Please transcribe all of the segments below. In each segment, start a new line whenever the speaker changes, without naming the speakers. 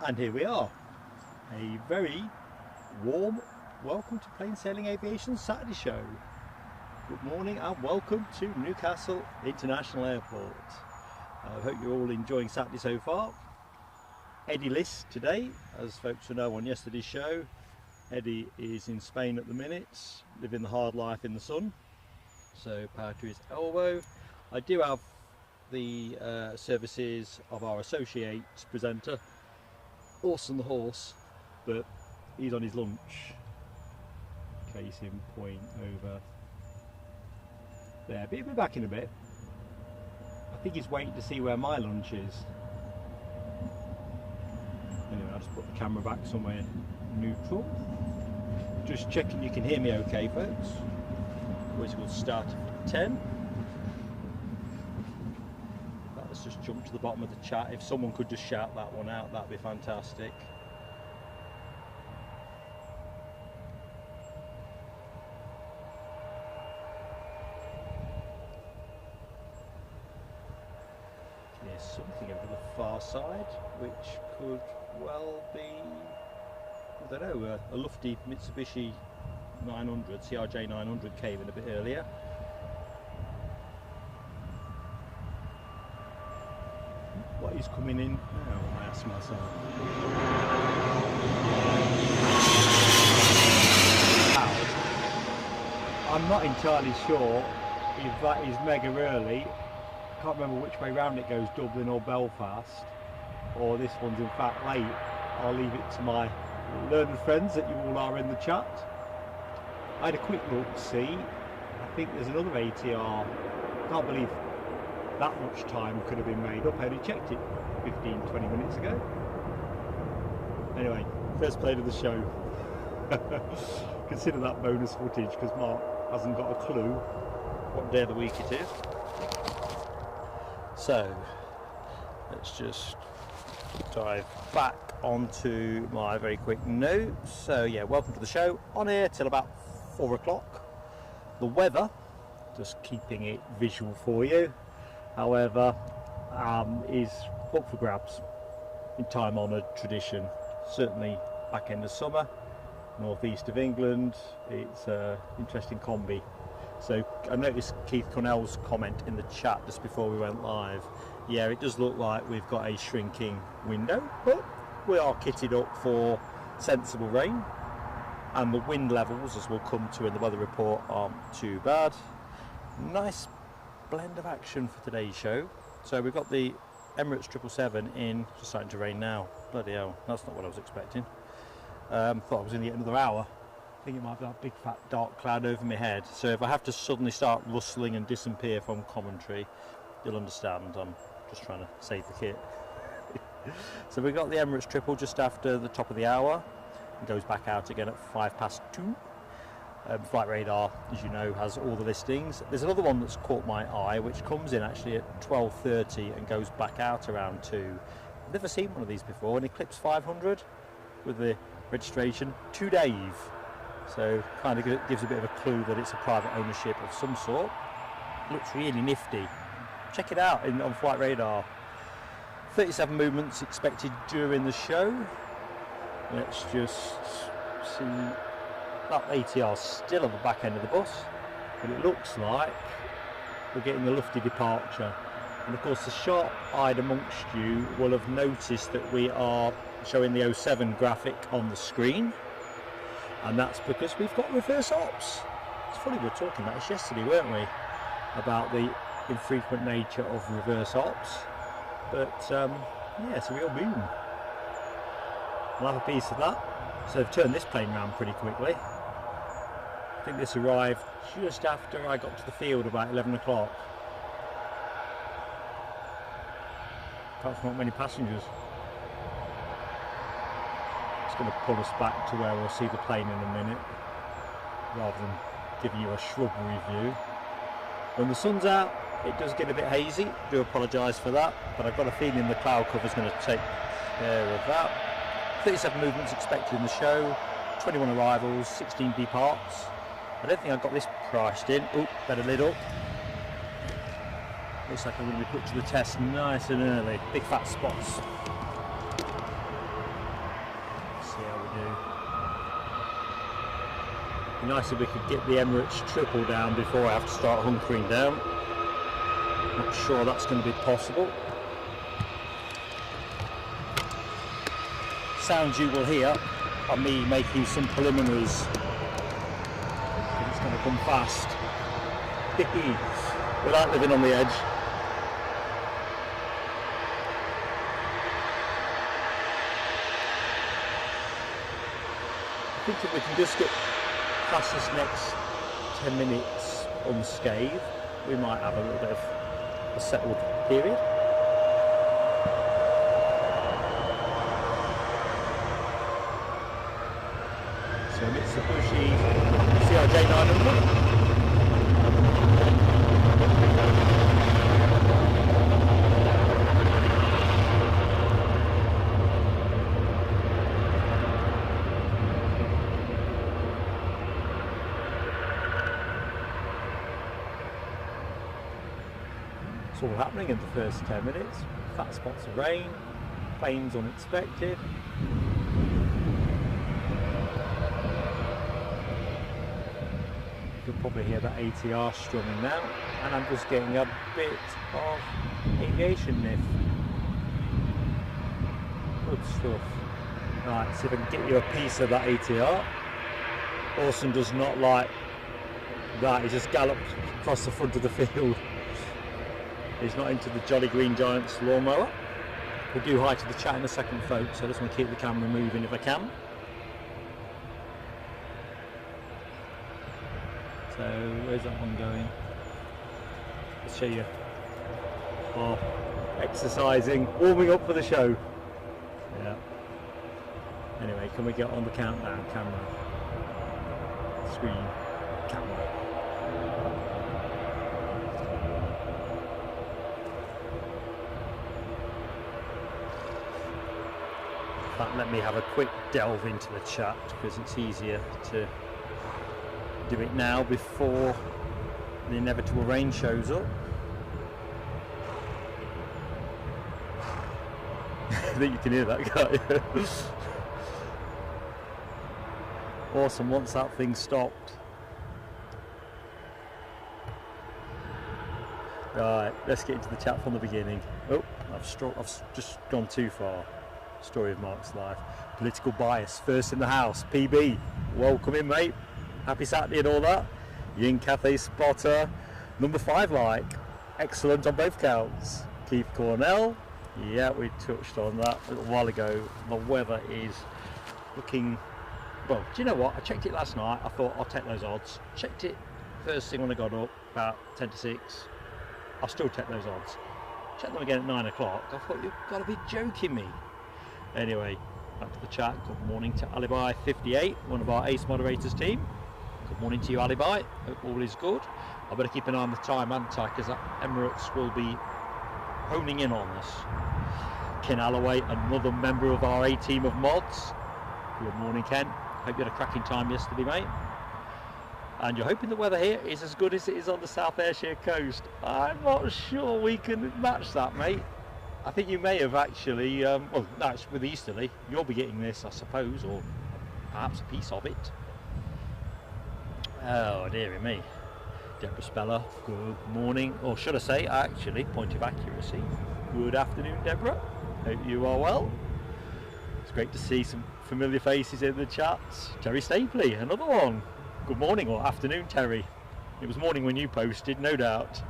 And here we are, a very warm welcome to Plain Sailing Aviation Saturday show. Good morning and welcome to Newcastle International Airport. I hope you're all enjoying Saturday so far. Eddie-less today, as folks will know on yesterday's show. Eddie is in Spain at the minute, living the hard life in the sun, so power to his elbow. I do have the services of our associate presenter, Orson the Horse, but he's on his lunch. Case in point over there, but he'll be back in a bit. I think he's waiting to see where my lunch is. Anyway, I'll just put the camera back somewhere neutral. Just checking you can hear me okay, folks. Which will start at 10. Let's just jump to the bottom of the chat. If someone could just shout that one out, that'd be fantastic. There's something over the far side which could well be, I don't know, a lofty Mitsubishi 900, CRJ 900 came in a bit earlier. What is coming in now, I ask myself. I'm not entirely sure if that is mega early. I can't remember which way round it goes, Dublin or Belfast, or this one's in fact late. I'll leave it to my learned friends that you all are in the chat. I had a quick look, see, I think there's another ATR. I can't believe that much time could have been made up. I only checked it 15-20 minutes ago. Anyway, first plane of the show. Consider that bonus footage because Mark hasn't got a clue what day of the week it is. So let's just dive back onto my very quick notes. So yeah, welcome to the show. On air till about 4 o'clock. The weather, just keeping it visual for you, however, is up for grabs in time-honoured tradition. Certainly back end of summer, northeast of England, it's an interesting combi. So I noticed Keith Connell's comment in the chat just before we went live. Yeah, it does look like we've got a shrinking window, but we are kitted up for sensible rain, and the wind levels, as we'll come to in the weather report, aren't too bad. Nice blend of action for today's show. So we've got the Emirates 777 in, just starting to rain now. Bloody hell, that's not what I was expecting. Thought I was going to get another hour. I think it might be that big fat dark cloud over my head. So if I have to suddenly start rustling and disappear from commentary, you'll understand I'm just trying to save the kit. So we've got the Emirates triple just after the top of the hour. It goes back out again at 2:05. Flight Radar, as you know, has all the listings. There's another one that's caught my eye, which comes in actually at 12:30 and goes back out around 2. I've never seen one of these before, an Eclipse 500 with the registration to Dave. So kind of gives a bit of a clue that it's a private ownership of some sort. Looks really nifty. Check it out on Flight Radar. 37 movements expected during the show. Let's just see. That ATR still on the back end of the bus, but it looks like we're getting the lofty departure. And of course the sharp-eyed amongst you will have noticed that we are showing the 07 graphic on the screen, and that's because we've got reverse ops. It's funny, we were talking about this yesterday, weren't we, about the infrequent nature of reverse ops, but yeah, it's a real boom. I'll have a piece of that. So they've turned this plane around pretty quickly. I think this arrived just after I got to the field, about 11 o'clock. Perhaps not many passengers. It's going to pull us back to where we'll see the plane in a minute, rather than giving you a shrubbery view. When the sun's out, it does get a bit hazy. I do apologise for that, but I've got a feeling the cloud cover is going to take care of that. 37 movements expected in the show, 21 arrivals, 16 departs. I don't think I've got this priced in. Oh, better lid up. Looks like I'm going to be put to the test nice and early. Big fat spots. Be nice if we could get the Emirates triple down before I have to start hunkering down. Not sure that's going to be possible. Sounds you will hear are me making some preliminaries. It's going to come fast. Without living on the edge. I think if we can just get past this next 10 minutes unscathed, we might have a little bit of a settled period. So Mitsubishi CRJ 900. All happening in the first 10 minutes. Fat spots of rain, planes unexpected. You'll probably hear that ATR strumming now, and I'm just getting a bit of aviation niff. Good stuff. Right, see if I can get you a piece of that ATR. Orson does not like that, he just galloped across the front of the field. He's not into the Jolly Green Giants lawnmower. We'll do hi to the chat in a second, folks, so I just want to keep the camera moving if I can. So, where's that one going? Let's show you. Oh, exercising, warming up for the show. Yeah. Anyway, can we get on the countdown camera? Screen, camera. Let me have a quick delve into the chat because it's easier to do it now before the inevitable rain shows up. I think you can hear that, can't you? Awesome, once that thing stopped. Right, let's get into the chat from the beginning. Oh, I've just gone too far. Story of Mark's life. Political bias, first in the house. PB, welcome in, mate. Happy Saturday and all that. Yin Cathay Spotter. Number 5 like. Excellent on both counts. Keith Cornell. Yeah, we touched on that a little while ago. The weather is looking... Well, do you know what? I checked it last night. I thought I'll take those odds. Checked it first thing when I got up, about 10 to 6. I'll still take those odds. Checked them again at 9 o'clock. I thought, you've got to be joking me. Anyway, back to the chat. Good morning to Alibi 58, one of our ace moderators team. Good morning to you, Alibi. Hope all is good. I better keep an eye on the time, haven't I? Because Emirates will be honing in on us. Ken Alloway, another member of our A team of mods. Good morning, Ken. Hope you had a cracking time yesterday, mate. And you're hoping the weather here is as good as it is on the South Ayrshire coast. I'm not sure we can match that, mate. I think you may have actually, well, no, it's with Easterly. You'll be getting this, I suppose, or perhaps a piece of it. Oh, dearie me. Deborah Speller, good morning. Or should I say, actually, point of accuracy. Good afternoon, Deborah. Hope you are well. It's great to see some familiar faces in the chats. Terry Stapley, another one. Good morning or afternoon, Terry. It was morning when you posted, no doubt.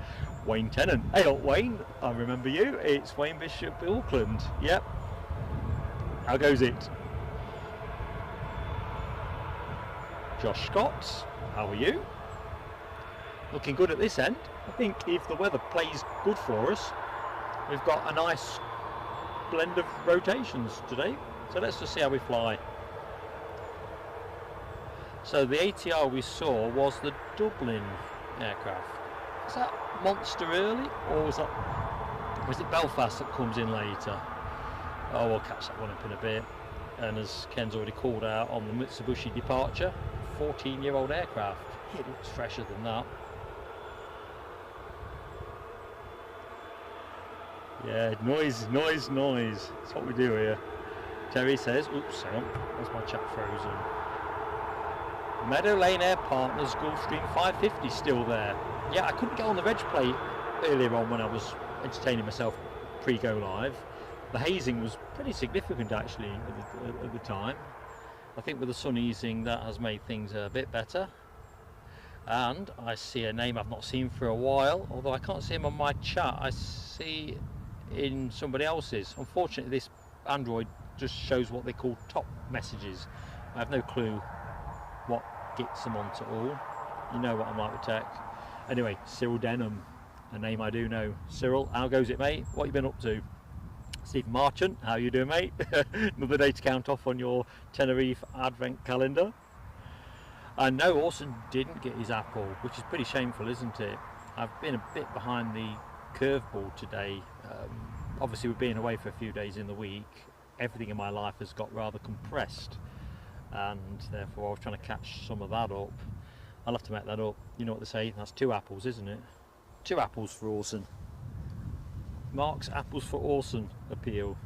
Wayne Tennant. Hey, old Wayne, I remember you. It's Wayne Bishop, Auckland. Yep. How goes it? Josh Scott, how are you? Looking good at this end. I think if the weather plays good for us, we've got a nice blend of rotations today. So let's just see how we fly. So the ATR we saw was the Dublin aircraft. Is that Monster early, or was it Belfast that comes in later? Oh, we'll catch that one up in a bit. And as Ken's already called out on the Mitsubishi departure, 14-year-old aircraft. It looks fresher than that. Yeah, noise, noise, noise. That's what we do here. Terry says, oops, hang on, that's my chat frozen. Meadow Lane Air Partners Gulfstream 550 still there. Yeah, I couldn't get on the reg plate earlier on when I was entertaining myself pre-go live. The hazing was pretty significant actually at the time. I think with the sun easing that has made things a bit better. And I see a name I've not seen for a while, although I can't see him on my chat. I see in somebody else's. Unfortunately, this Android just shows what they call top messages. I have no clue what gets them onto all. You know what I'm like with tech. Anyway, Cyril Denham, a name I do know. Cyril, how goes it, mate? What you been up to? Steve Marchant, how you doing, mate? Another day to count off on your Tenerife advent calendar. I know Orson didn't get his Apple, which is pretty shameful, isn't it? I've been a bit behind the curveball today. Obviously, we're being away for a few days in the week. Everything in my life has got rather compressed, and therefore I was trying to catch some of that up. I'll have to make that up. You know what they say, that's 2 apples, isn't it? 2 apples for Orson. Mark's apples for Orson appeal.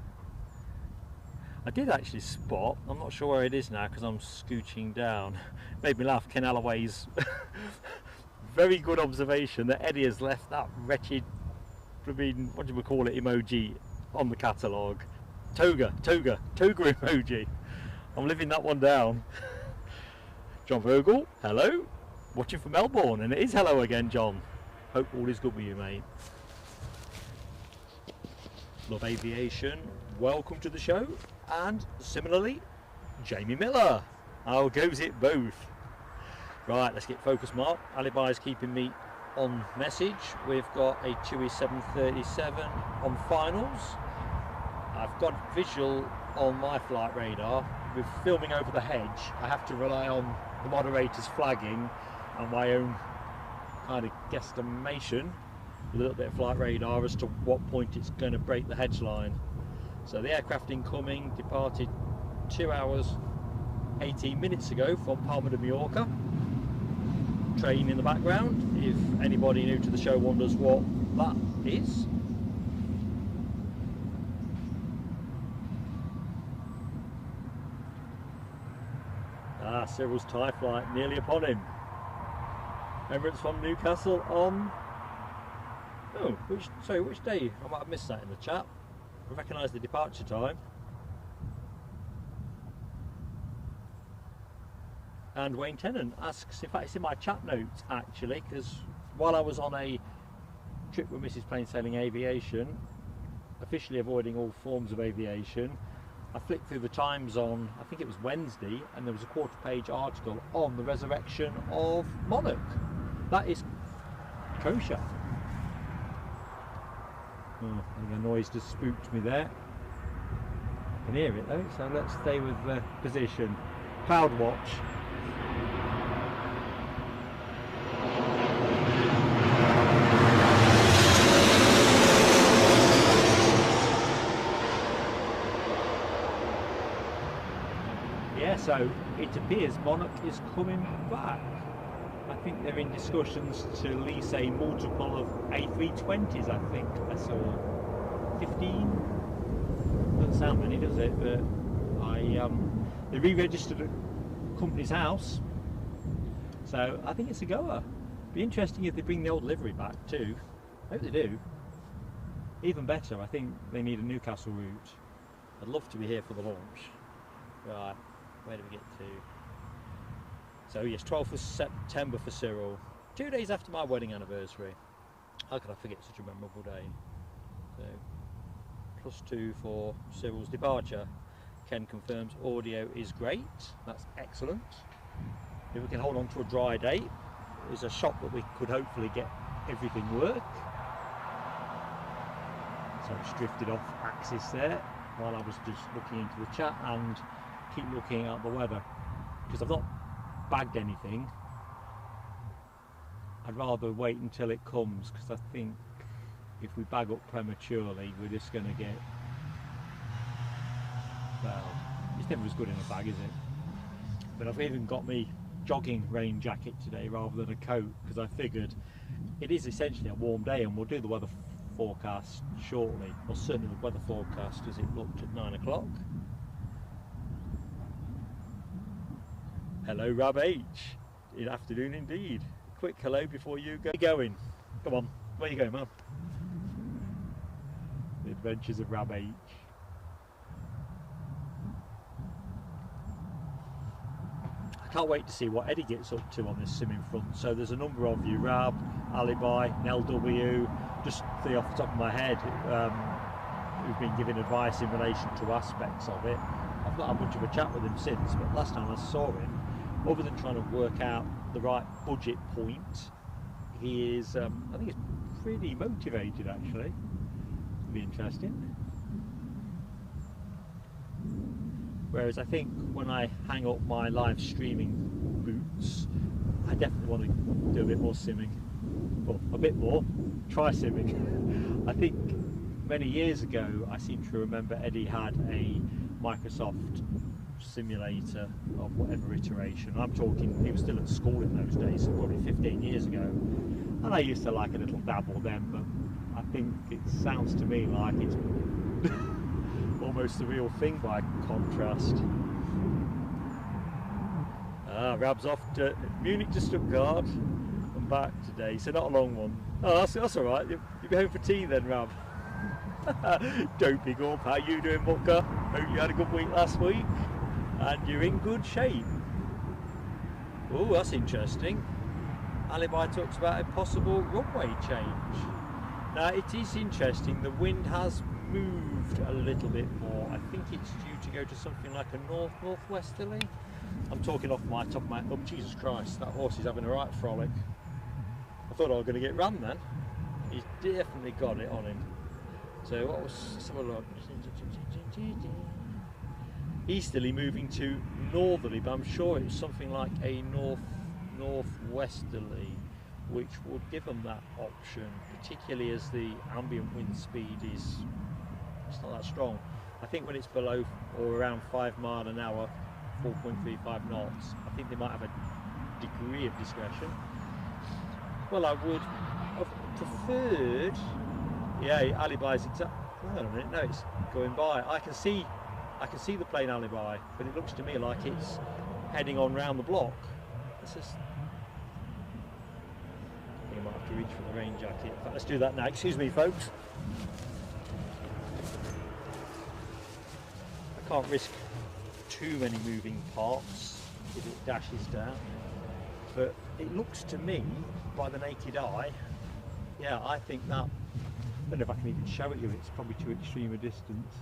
I did actually spot, I'm not sure where it is now because I'm scooching down. Made me laugh, Ken Alloway's very good observation that Eddie has left that wretched, what do we call it, emoji on the catalogue. Toga emoji. I'm living that one down. John Vogel, hello. Watching from Melbourne, and it is hello again, John. Hope all is good with you, mate. Love Aviation, welcome to the show. And similarly, Jamie Miller. How goes it both? Right, let's get focused, Mark. Alibi's keeping me on message. We've got a Chewy 737 on finals. I've got visual on my flight radar. With filming over the hedge, I have to rely on the moderator's flagging and my own kind of guesstimation with a little bit of flight radar as to what point it's going to break the hedge line. So the aircraft incoming departed 2 hours 18 minutes ago from Palma de Mallorca. Train in the background, if anybody new to the show wonders what that is. Cyril's Thai flight nearly upon him. Emirates from Newcastle on... Oh, which day? I might have missed that in the chat. I recognise the departure time. And Wayne Tennant asks, in fact it's in my chat notes actually, because while I was on a trip with Mrs. Plain Sailing Aviation, officially avoiding all forms of aviation, I flicked through the Times on, I think it was Wednesday, and there was a quarter-page article on the resurrection of Monarch. That is kosher. Oh, I think a noise just spooked me there. I can hear it though, so let's stay with the position. Cloud watch. So it appears Monarch is coming back. I think they're in discussions to lease a multiple of A320s, I think. I saw 15. Doesn't sound many, does it? But they re-registered a company's house. So I think it's a goer. Be interesting if they bring the old livery back too. I hope they do. Even better, I think they need a Newcastle route. I'd love to be here for the launch. Right. Where do we get to? So yes, 12th of September for Cyril. 2 days after my wedding anniversary. How could I forget such a memorable day? So, +2 for Cyril's departure. Ken confirms audio is great. That's excellent. If we can hold on to a dry day, there's a shot that we could hopefully get everything work. So it's drifted off axis there while I was just looking into the chat and keep looking at the weather, because I've not bagged anything. I'd rather wait until it comes, because I think if we bag up prematurely we're just going to get, well, it's never as good in a bag, is it? But I've even got me jogging rain jacket today rather than a coat, because I figured it is essentially a warm day, and we'll do the weather forecast shortly, or certainly the weather forecast as it looked at 9 o'clock. Hello Rab H. Good afternoon indeed. Quick hello before you go. Where are you going? Come on, where are you going, man? The Adventures of Rab H. I can't wait to see what Eddie gets up to on this simming front. So there's a number of you, Rab, Alibi, LW, just three off the top of my head, who've been giving advice in relation to aspects of it. I've not had much of a chat with him since, but last time I saw him, other than trying to work out the right budget point, he is, I think he's pretty motivated actually. It'll be interesting. Whereas I think when I hang up my live streaming boots, I definitely want to do a bit more simming. Well, a bit more, try simming. I think many years ago, I seem to remember Eddie had a Microsoft simulator of whatever iteration. I'm talking, he was still at school in those days, so probably 15 years ago. And I used to like a little dabble then, but I think it sounds to me like it's almost the real thing by contrast. Rab's off to Munich to Stuttgart and back today, so not a long one. Oh, that's all right. You'll be home for tea then, Rab. Doping up. How you doing, Mucker? Hope you had a good week last week and you're in good shape. Oh, that's interesting. Alibi talks about a possible runway change. Now it is interesting, the wind has moved a little bit more. I think it's due to go to something like a northwesterly. I'm talking off my top of my... Oh, Jesus Christ, that horse is having a right frolic. I thought I was going to get run then. He's definitely got it on him. So what was... Let's have a look. Easterly moving to northerly, but I'm sure it was something like a northwesterly, which would give them that option, particularly as the ambient wind speed is it's not that strong. I think when it's below or around 5 miles an hour, 4.35 knots, I think they might have a degree of discretion. Well, I would have preferred, yeah, Alibi's exact. Hang on a minute, no, it's going by. I can see the plane Alibi, but it looks to me like it's heading on round the block. Let's just, I think I might have to reach for the rain jacket. In fact, let's do that now. Excuse me, folks. I can't risk too many moving parts if it dashes down, but it looks to me, by the naked eye, yeah, I think that, I don't know if I can even show it you, it's probably too extreme a distance.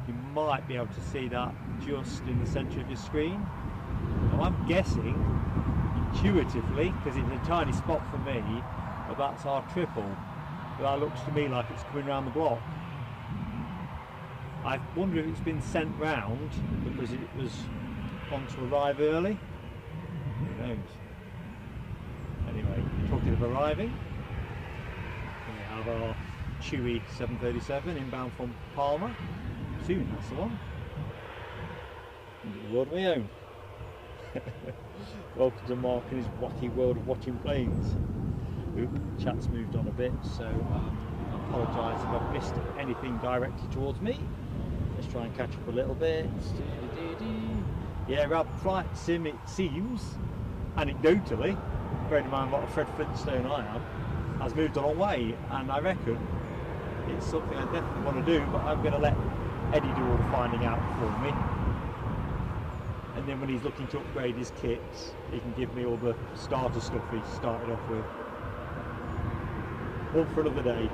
You might be able to see that just in the centre of your screen. Now I'm guessing, intuitively, because it's a tiny spot for me, but that's our triple. But that looks to me like it's coming round the block. I wonder if it's been sent round because it was on to arrive early. Who knows? Anyway, talking of arriving, we have our Chewy 737 inbound from Palma. Assuming that's the one. The world we own. Welcome to Mark and his wacky world of watching planes. Oops, chat's moved on a bit, so I apologise if I've missed anything directed towards me. Let's try and catch up a little bit. Yeah, Rab, flight sim, it seems, anecdotally, bearing in mind what a Fred Flintstone I am, has moved a long way, and I reckon it's something I definitely want to do, but I'm going to let Eddie do all the finding out for me. And then when he's looking to upgrade his kits, he can give me all the starter stuff he started off with. One for another day.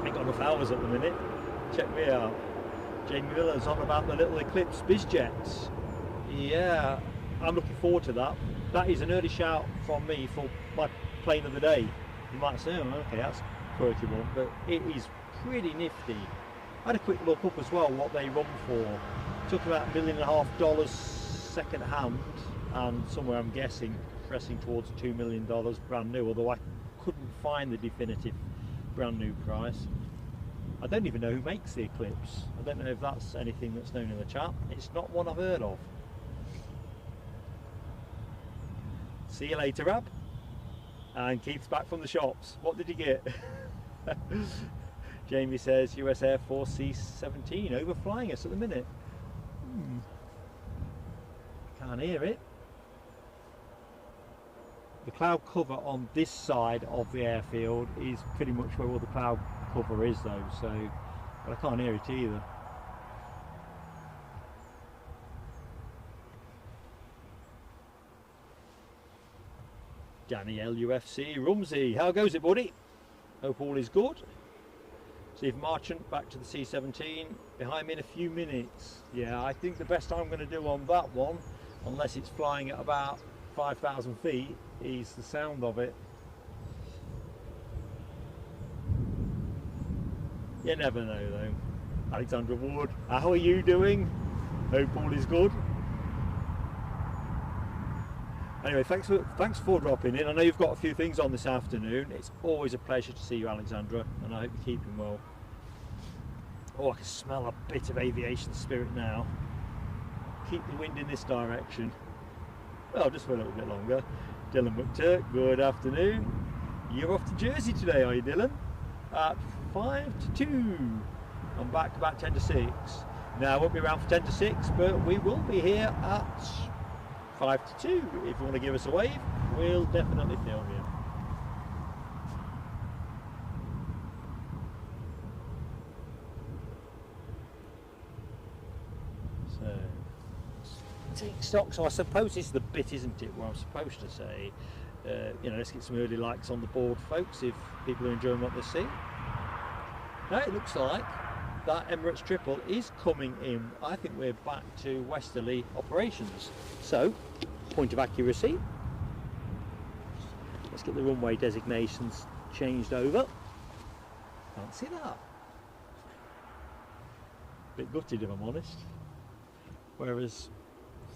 Ain't got enough hours at the minute. Check me out. Jamie Miller's on about the little Eclipse BizJets. Yeah, I'm looking forward to that. That is an early shout from me for my plane of the day. You might say, oh, okay, that's a quirky one, but it is pretty nifty. I had a quick look up as well what they run for. Took about $1.5 million second hand, and somewhere I'm guessing pressing towards $2 million brand new, although I couldn't find the definitive brand new price. I don't even know who makes the Eclipse. I don't know if that's anything that's known in the chat. It's not one I've heard of. See you later, Ab. And Keith's back from the shops. What did you get? Jamie says US Air Force C-17 overflying us at the minute. Can't hear it. The cloud cover on this side of the airfield is pretty much where all the cloud cover is though, so but I can't hear it either. Danielle UFC, Rumsey, how goes it, buddy? Hope all is good. Steve Marchant back to the C-17, behind me in a few minutes. Yeah, I think the best I'm going to do on that one, unless it's flying at about 5,000 feet, is the sound of it. You never know though. Alexandra Ward, how are you doing? Hope all is good. Anyway, thanks for dropping in. I know you've got a few things on this afternoon. It's always a pleasure to see you, Alexandra, and I hope you're keeping well. Oh, I can smell a bit of aviation spirit now. Keep the wind in this direction. Well, just for a little bit longer. Dylan McTurk, good afternoon. You're off to Jersey today, are you, Dylan? At 5 to 2. I'm back about 10 to 6. Now, I won't be around for 10 to 6, but we will be here at 5 to 2. If you want to give us a wave, we'll definitely film you. So, take stock. So I suppose this is the bit, isn't it, where I'm supposed to say, you know, let's get some early likes on the board, folks, if people are enjoying what they see. Now it looks like that Emirates triple is coming in. I think we're back to westerly operations. So, point of accuracy. Let's get the runway designations changed over. Can't see that. Bit gutted if I'm honest. Whereas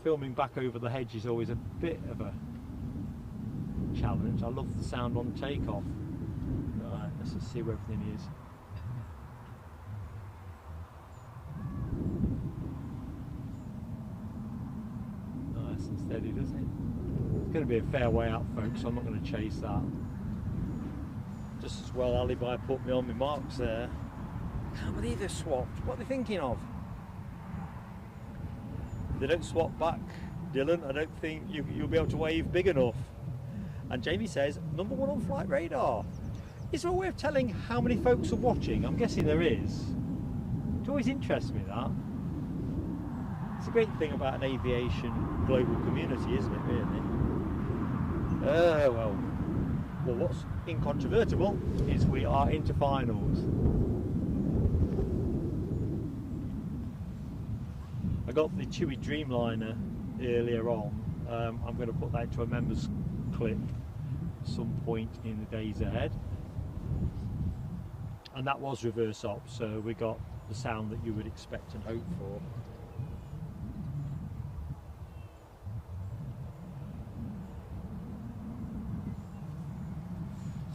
filming back over the hedge is always a bit of a challenge. I love the sound on takeoff. Right, let's just see where everything is. Steady, doesn't it? It's going to be a fair way out, folks, so I'm not going to chase that. Just as well Alibi put me on my marks there. I can't believe they've swapped. What are they thinking of? If they don't swap back, Dylan, I don't think you'll be able to wave big enough. And Jamie says, #1 on flight radar. Is there a way of telling how many folks are watching? I'm guessing there is. It always interests me, that. It's a great thing about an aviation global community, isn't it, really? Well, what's incontrovertible is we are into finals. I got the Chewy Dreamliner earlier on. I'm going to put that into a members clip at some point in the days ahead. And that was reverse op, so we got the sound that you would expect and hope for.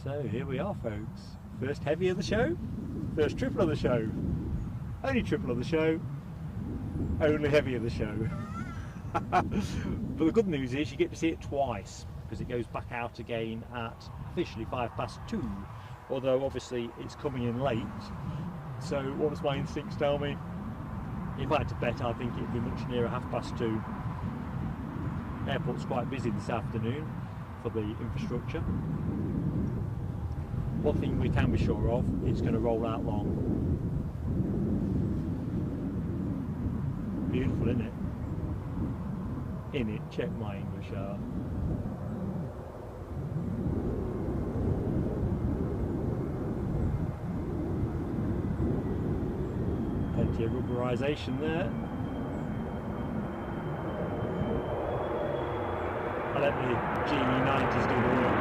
So here we are, folks. First heavy of the show, first triple of the show, only triple of the show, only heavy of the show. But the good news is you get to see it twice, because it goes back out again at officially 2:05. Although obviously it's coming in late. So what does my instincts tell me? If I had to bet, I think it'd be much nearer 2:30. Airport's quite busy this afternoon for the infrastructure. One thing we can be sure of, it's going to roll out long. Beautiful, isn't it? In it, check my English out. Plenty of rubberisation there. I'll let the GE90s do the work.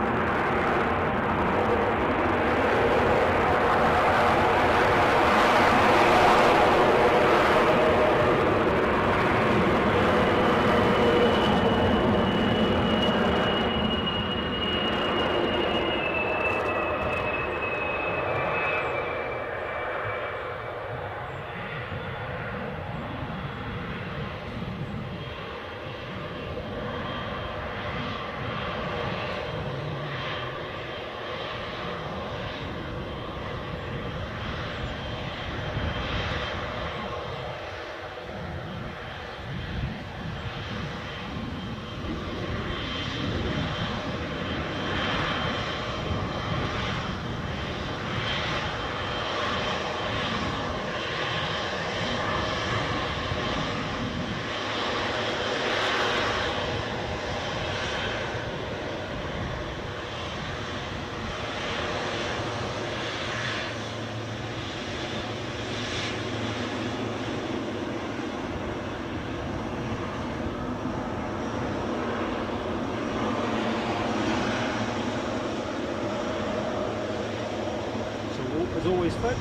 folks.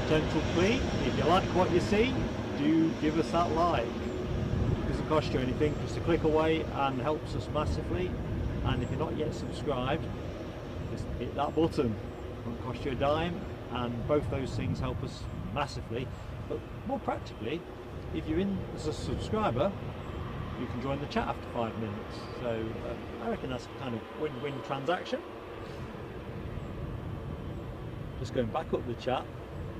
Gentle plea, if you like what you see, do give us that like. It doesn't cost you anything, just a click away and helps us massively. And if you're not yet subscribed, just hit that button. It won't cost you a dime, and both those things help us massively. But more practically, if you're in as a subscriber, you can join the chat after 5 minutes. So I reckon that's a kind of win-win transaction. Just going back up the chat,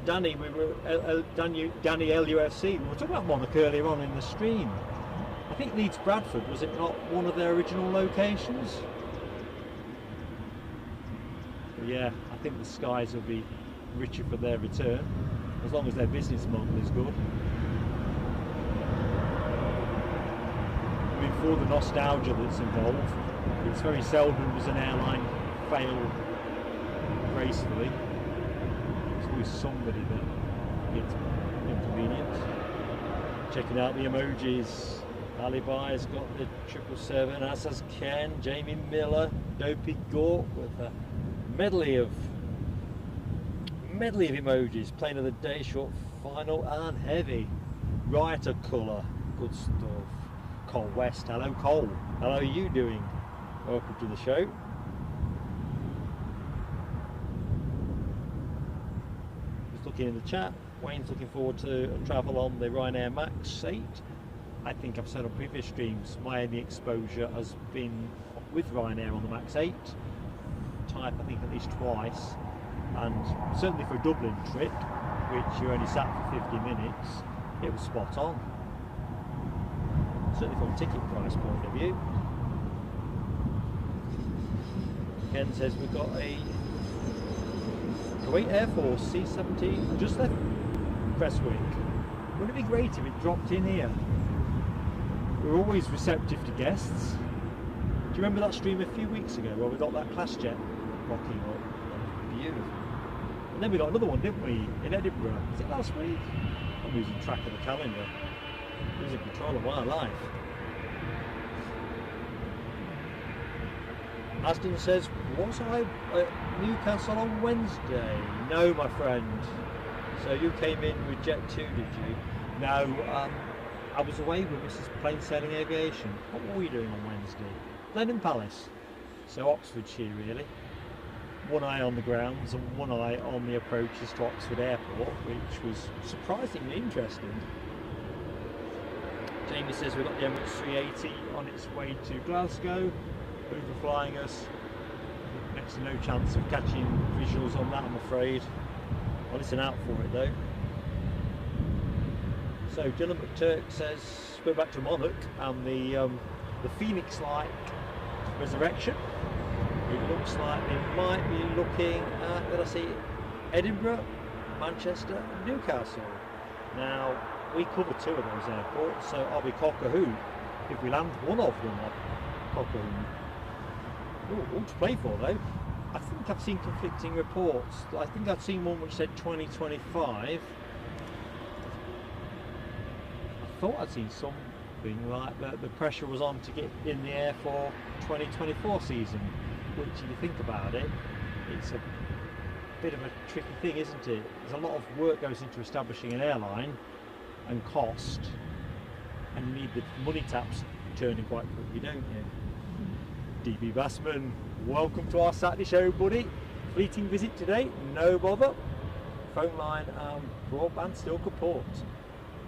Danny, Danny LUFC, we were talking about Monarch earlier on in the stream. I think Leeds Bradford, was it not one of their original locations? But yeah, I think the skies will be richer for their return, as long as their business model is good. I mean, for the nostalgia that's involved, it's very seldom does an airline fail gracefully. There's always somebody that gets inconvenienced. Checking out the emojis. Alibi has got the 777, as has Ken, Jamie Miller, Dopey Gork with a medley of emojis. Plane of the day, short final and heavy. Rioter colour, good stuff. Cole West, hello Cole, how are you doing? Welcome to the show. Just looking in the chat, Wayne's looking forward to travel on the Ryanair Max 8. I think I've said on previous streams, my only exposure has been with Ryanair on the Max 8 type, I think at least twice, and certainly for a Dublin trip, which you only sat for 50 minutes, it was spot on. Certainly from a ticket price point of view. Ken says we've got a Kuwait Air Force C-17 just left Prestwick. Wouldn't it be great if it dropped in here? We're always receptive to guests. Do you remember that stream a few weeks ago where we got that class jet rocking up? Beautiful. And then we got another one, didn't we, in Edinburgh? Was it last week? I'm losing track of the calendar. Losing control of my life. Aston says, was I at Newcastle on Wednesday? No, my friend. So you came in with Jet2, did you? No, I was away with Mrs. Plain Sailing Aviation. What were we doing on Wednesday? Blenheim Palace. So Oxfordshire, really. One eye on the grounds and one eye on the approaches to Oxford Airport, which was surprisingly interesting. Jamie says we've got the Emirates 380 on its way to Glasgow, overflying us. Next to no chance of catching visuals on that, I'm afraid. I'll listen out for it though. So Dylan McTurk says we're back to Monarch and the Phoenix-like resurrection. It looks like they might be looking at, did I see Edinburgh, Manchester, and Newcastle. Now we cover two of those airports, so I'll be cock-a-hoot if we land one of them at cock-a-hoot. Oh, all to play for though. I think I've seen conflicting reports. I think I've seen one which said 2025. I thought I'd seen something like that the pressure was on to get in the air for 2024 season, which if you think about it, it's a bit of a tricky thing, isn't it? There's a lot of work goes into establishing an airline and cost, and you need the money taps turning quite quickly, don't you? DB Bassman, welcome to our Saturday show, buddy. Fleeting visit today, no bother. Phone line and broadband still kaput.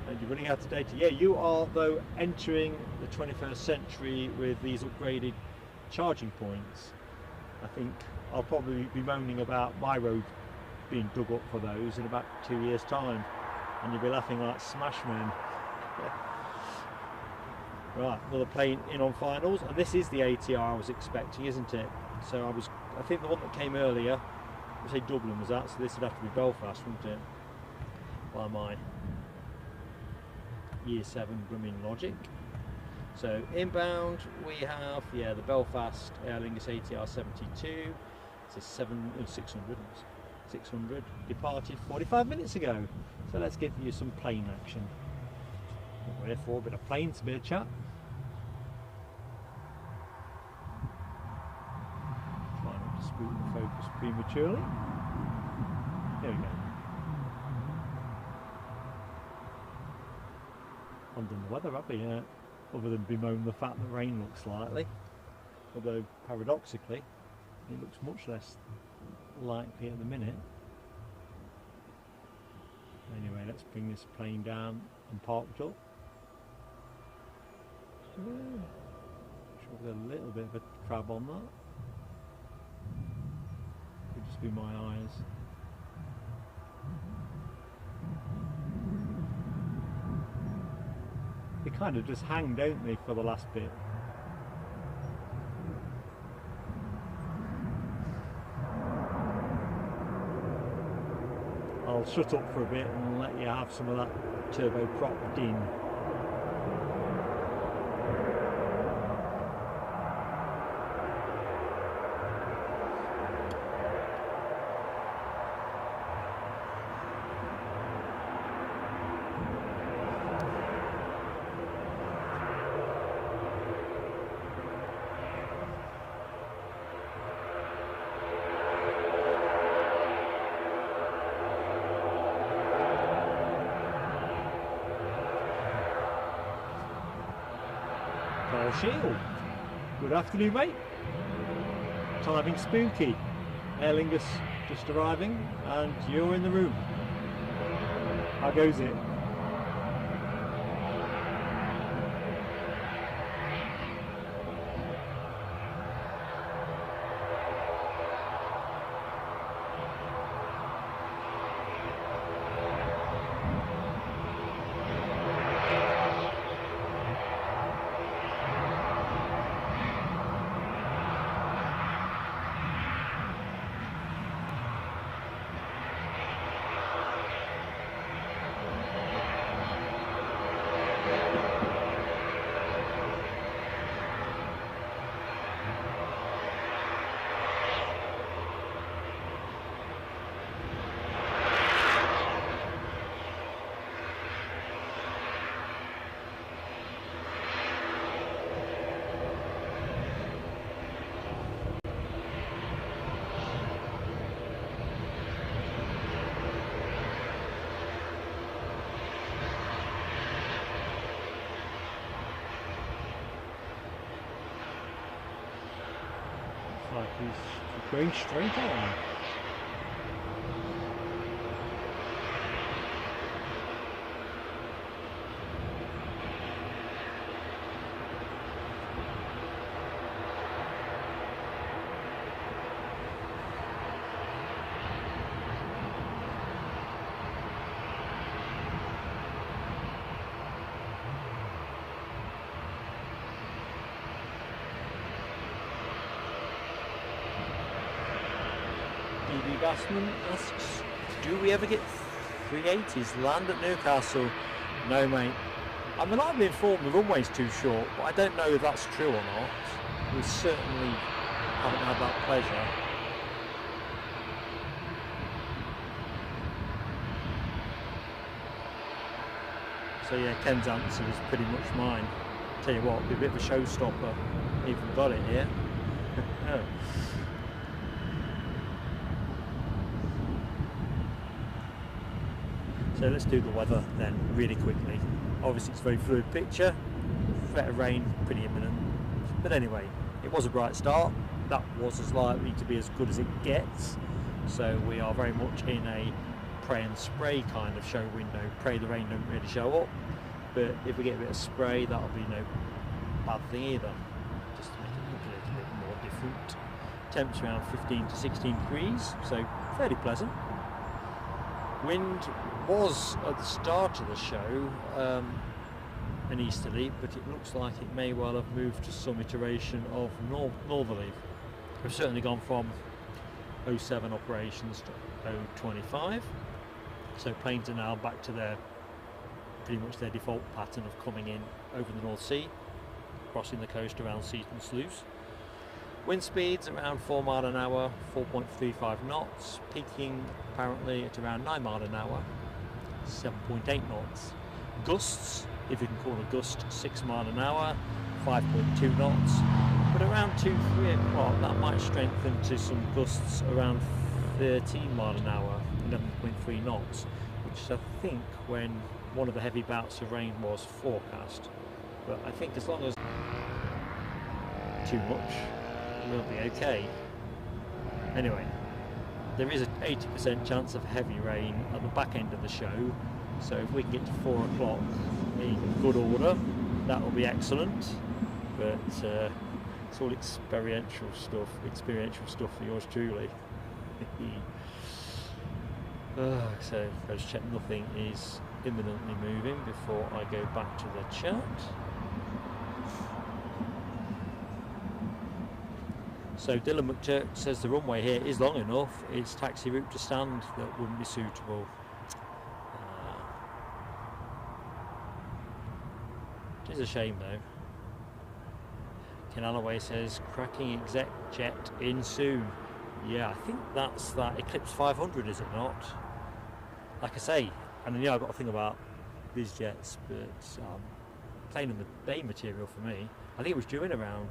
And you're running out of data. Yeah, you are though entering the 21st century with these upgraded charging points. I think I'll probably be moaning about my road being dug up for those in about 2 years' time, and you'll be laughing like Smashman. Yeah. Right, another plane in on finals, and this is the ATR I was expecting, isn't it? So I think the one that came earlier, I say Dublin was that, so this would have to be Belfast, wouldn't it? By my year 7 blooming logic. So inbound we have, yeah, the Belfast Aer Lingus ATR 72. It's a 600 departed 45 minutes ago. So let's give you some plane action. What we're here for, a bit of planes, a bit of chat. Try not to spook the focus prematurely. There we go. haven't done the weather, have we? Other than bemoan the fact that rain looks likely, although paradoxically it looks much less likely at the minute. Anyway, let's bring this plane down and parked up. Sure, there's a little bit of a crab on that. Could just be my eyes. They kind of just hang, don't they, for the last bit? I'll shut up for a bit and let you have some of that turboprop din. Shield. Good afternoon, mate. Timing spooky. Aer Lingus just arriving and you're in the room. How goes it? Like he's going straight on. Bassman asks, do we ever get 380s land at Newcastle? No, mate. I mean, I've been informed the runway's too short, but I don't know if that's true or not. We certainly haven't had that pleasure. So yeah, Ken's answer is pretty much mine. Tell you what, it'd be a bit of a showstopper. Even got it here. Oh. So let's do the weather then really quickly. Obviously it's a very fluid picture, threat of rain pretty imminent, but anyway, it was a bright start. That was as likely to be as good as it gets, so we are very much in a pray and spray kind of show window. Pray the rain don't really show up, but if we get a bit of spray, that'll be no bad thing either, just to make it look a little bit more different. Temps around 15 to 16 degrees, so fairly pleasant. Wind was at the start of the show an easterly, but it looks like it may well have moved to some iteration of northerly. We've certainly gone from 07 operations to 025, so planes are now back to their pretty much their default pattern of coming in over the North Sea, crossing the coast around Seaton Sluice. Wind speeds around 4 mile an hour, 4.35 knots, peaking apparently at around 9 mile an hour, 7.8 knots. Gusts, if you can call a gust 6 mile an hour, 5.2 knots, but around 2-3 o'clock that might strengthen to some gusts around 13 mile an hour, 11.3 knots, which is I think when one of the heavy bouts of rain was forecast. But I think as long as too much, we'll be okay. Anyway, there is an 80% chance of heavy rain at the back end of the show, so if we can get to 4 o'clock in good order, that will be excellent. But it's all experiential stuff for yours truly. So I'll just check nothing is imminently moving before I go back to the chat. So Dylan McTurk says the runway here is long enough, it's taxi route to stand that wouldn't be suitable. It is a shame though. Ken Alloway says cracking exec jet in soon. Yeah, I think that's that Eclipse 500, is it not? Like I say, and yeah, I've got to think about these jets, but plain on the bay material for me. I think it was due in around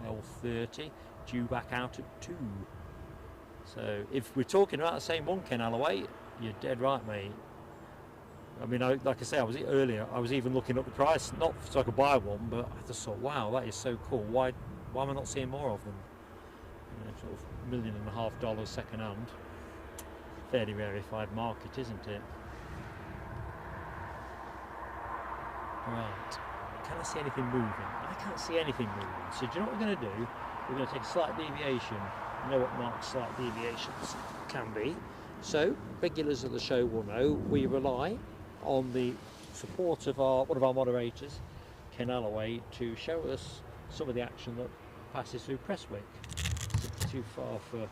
12:30, due back out at 2. So if we're talking about the same one, Ken Alloway, you're dead right, mate. I mean, like I say, I was even looking up the price, not so I could buy one, but I just thought, wow, that is so cool. Why am I not seeing more of them? You know, sort of $1.5 million second hand. Fairly rarefied market, isn't it? Right. Can I see anything moving? I can't see anything moving. So do you know what we're going to do? We're going to take a slight deviation. You know what Mark's slight deviations can be. So regulars of the show will know we rely on the support of one of our moderators, Ken Alloway, to show us some of the action that passes through Prestwick. It's too far for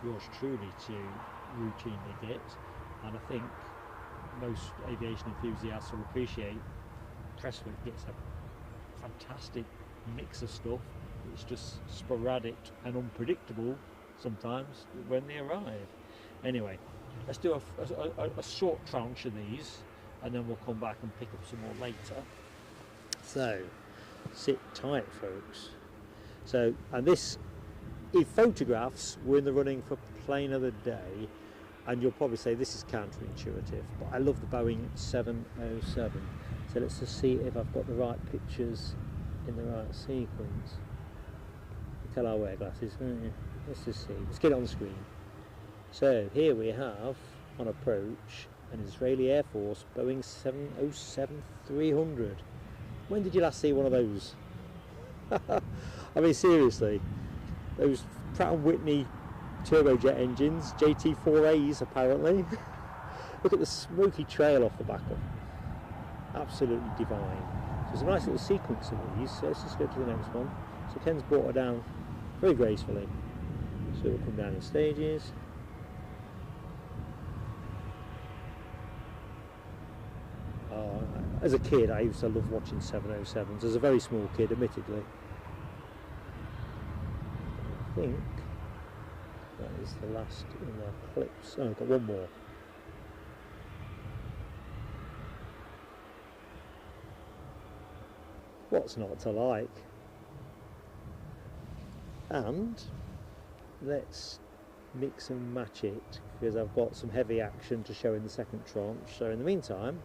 yours truly to routinely get, and I think most aviation enthusiasts will appreciate Prestwick gets a fantastic mix of stuff. It's just sporadic and unpredictable sometimes when they arrive. Anyway, let's do a short tranche of these and then we'll come back and pick up some more later. So sit tight, folks. So, and this, if photographs were in the running for plane of the day, and you'll probably say this is counterintuitive, but I love the Boeing 707. So let's just see if I've got the right pictures in the right sequence. You tell I wear glasses, don't you? Let's just see. Let's get it on the screen. So here we have, on approach, an Israeli Air Force Boeing 707-300. When did you last see one of those? I mean, seriously, those Pratt & Whitney turbojet engines, JT4As apparently. Look at the smoky trail off the back of them. Absolutely divine. So there's a nice little sequence of these, so let's just go to the next one. So Ken's brought her down very gracefully. So we'll come down in stages. As a kid, I used to love watching 707s. As a very small kid, admittedly. I think that is the last in the Eclipse. Oh, I've got one more. What's not to like? And let's mix and match it, because I've got some heavy action to show in the second tranche. So in the meantime,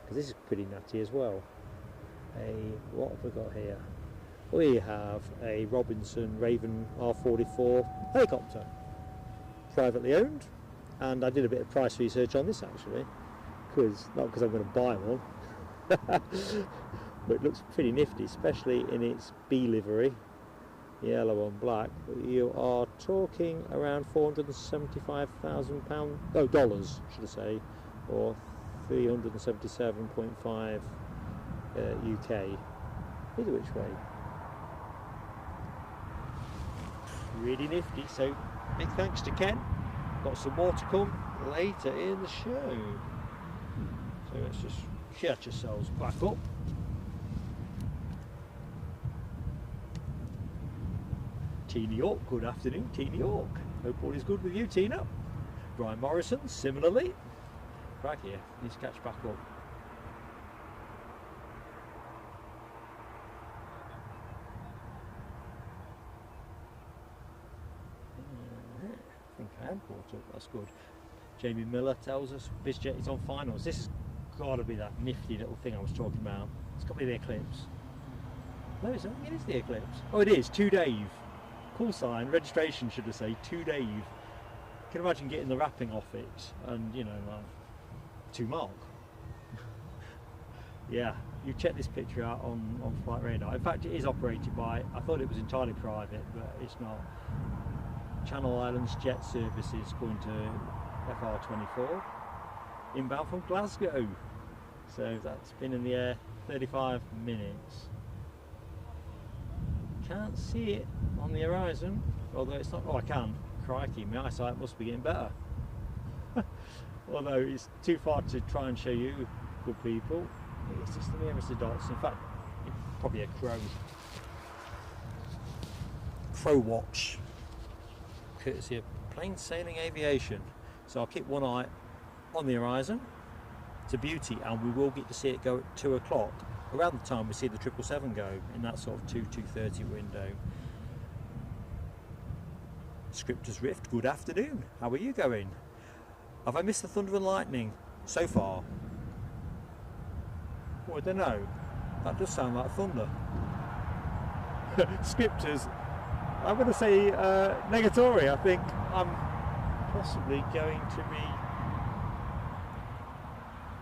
because this is pretty nutty as well, what have we got here? We have a Robinson Raven R44 helicopter, privately owned, and I did a bit of price research on this actually, not because I'm going to buy one, but it looks pretty nifty, especially in its B livery, yellow on black. You are talking around £475,000, no, dollars should I say, or 377.5 UK, either which way. Really nifty, so big thanks to Ken. Got some more to come later in the show. So let's just catch ourselves back up. Tina York, good afternoon, Tina York. Hope all is good with you, Tina. Brian Morrison, similarly. Right here, needs to catch back up. I think I am caught up, that's good. Jamie Miller tells us BizJet is on finals. This has got to be that nifty little thing I was talking about. It's got to be the Eclipse. No, it is the Eclipse. Oh, it is. 2 Dave. Call sign. Registration should have said 2 Dave. You can imagine getting the wrapping off it and, you know, like, 2 Mark. Yeah, you check this picture out on Flight Radar. In fact, it is operated by, I thought it was entirely private, but it's not. Channel Islands Jet Services going to FR24, inbound from Glasgow. So that's been in the air 35 minutes. Can't see it on the horizon, although it's not. Oh, I can. Crikey, my eyesight must be getting better. Although it's too far to try and show you, good people. It's just the nearest of dots. In fact, it's probably a crow watch, courtesy of Plain Sailing Aviation. So I'll keep one eye on the horizon. It's a beauty, and we will get to see it go at 2 o'clock, around the time we see the 777 go, in that sort of 2:30 window. Scripters Rift, good afternoon. How are you going? Have I missed the thunder and lightning so far? Oh, I don't know. That does sound like thunder. Scripters, I'm going to say negatory. I think I'm possibly going to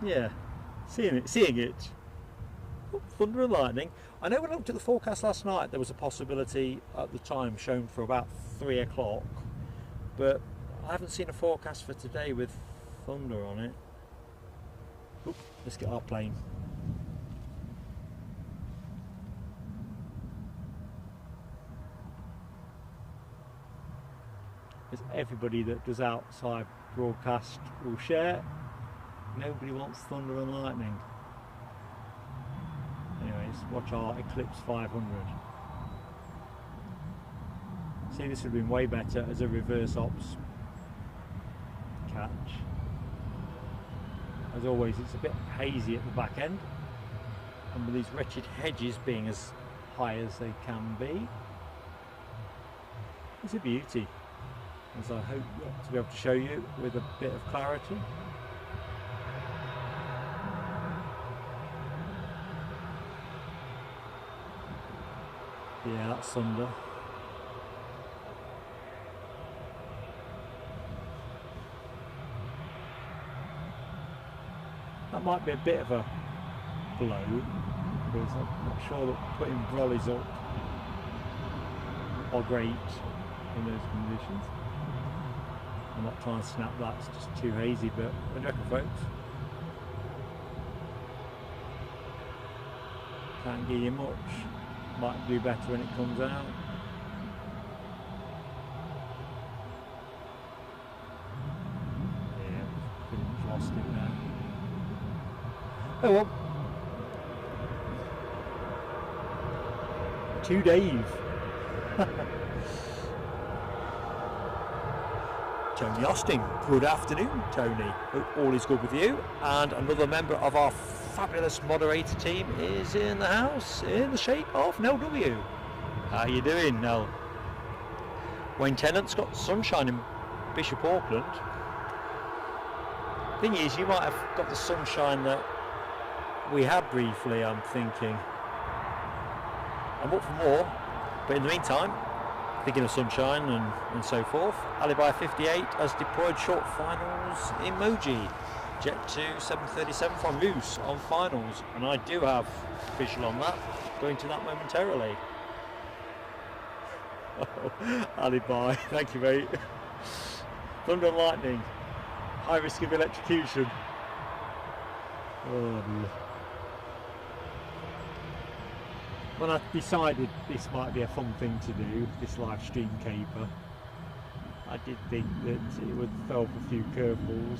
be, yeah, seeing it. Oh, thunder and lightning. I know when I looked at the forecast last night, there was a possibility at the time shown for about 3 o'clock, but I haven't seen a forecast for today with thunder on it. Oop, let's get our plane. As everybody that does outside broadcast will share, nobody wants thunder and lightning. Anyways, watch our Eclipse 500. See, this would have been way better as a reverse ops catch. As always, it's a bit hazy at the back end, and with these wretched hedges being as high as they can be, it's a beauty, as I hope to be able to show you with a bit of clarity. Yeah, that's thunder. That might be a bit of a blow, because I'm not sure that putting brollies up are great in those conditions. I'm not trying to snap that, it's just too hazy, but what do you reckon, folks? Can't give you much. Might do better when it comes out. Yeah, pretty much lost it now. Oh well. 2 Dave. Tony Austin, good afternoon, Tony. Hope all is good with you. And another member of our fabulous moderator team is in the house, in the shape of Nell W. How you doing, Nell? Wayne Tennant's got sunshine in Bishop Auckland. Thing is, you might have got the sunshine that we had briefly, I'm thinking. I'm up for more, but in the meantime, thinking of sunshine and so forth. Alibi 58 has deployed short finals emoji. Jet2 737 from Loose on finals, and I do have visual on that. Going to that momentarily. Oh, Alibi, thank you, mate. Thunder and lightning, high risk of electrocution. Oh dear. When I decided this might be a fun thing to do, this live stream caper, I did think that it would throw up a few curveballs,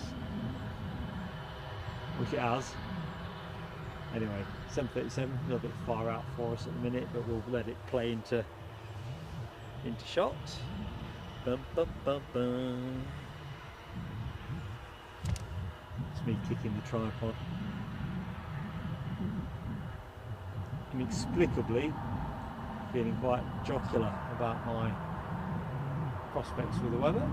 which it has. Anyway, 737, a little bit far out for us at the minute, but we'll let it play into shot. Bum, bum, bum, bum. It's me kicking the tripod. Inexplicably feeling quite jocular about my prospects for the weather.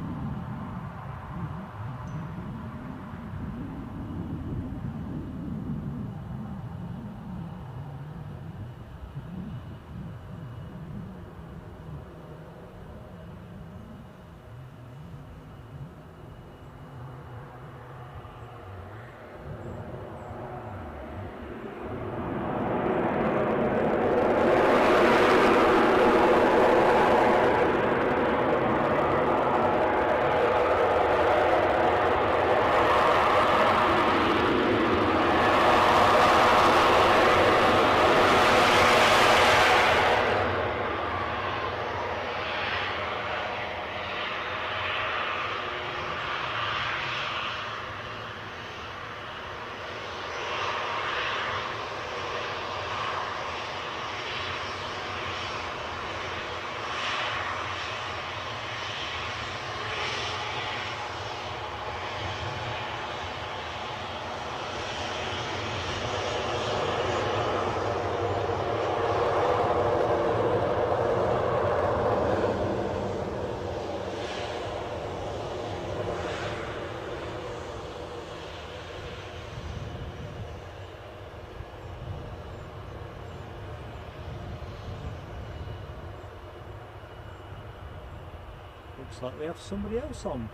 Looks like we have somebody else on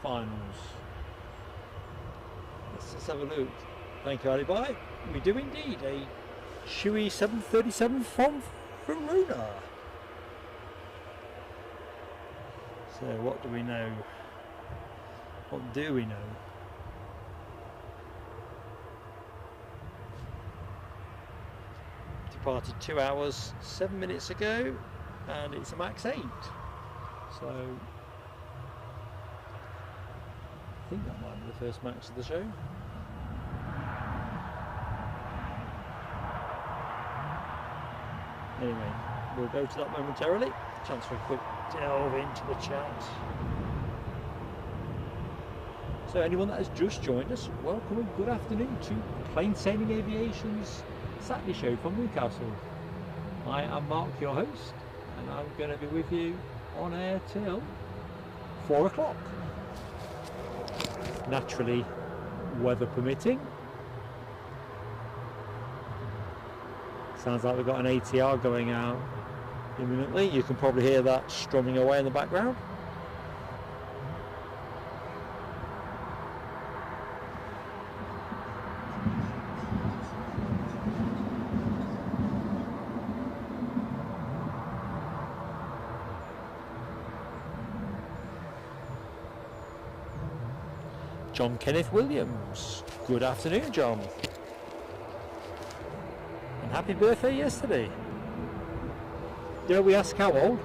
finals. Let's have a look. Thank you, Alibi. We do indeed. A Chewy 737 from Verona. So what do we know? What do we know? Departed 2 hours 7 minutes ago, and it's a max 8. So I think that might be the first max of the show. Anyway, we'll go to that momentarily. Chance for a quick delve into the chat. So anyone that has just joined us, welcome and good afternoon to Plain Sailing Aviation's Saturday show from Newcastle. I am Mark, your host, and I'm going to be with you on air till 4 o'clock. Naturally, weather permitting. Sounds like we've got an ATR going out imminently. You can probably hear that strumming away in the background. John Kenneth Williams. Good afternoon, John. And happy birthday yesterday. Dare we ask how old?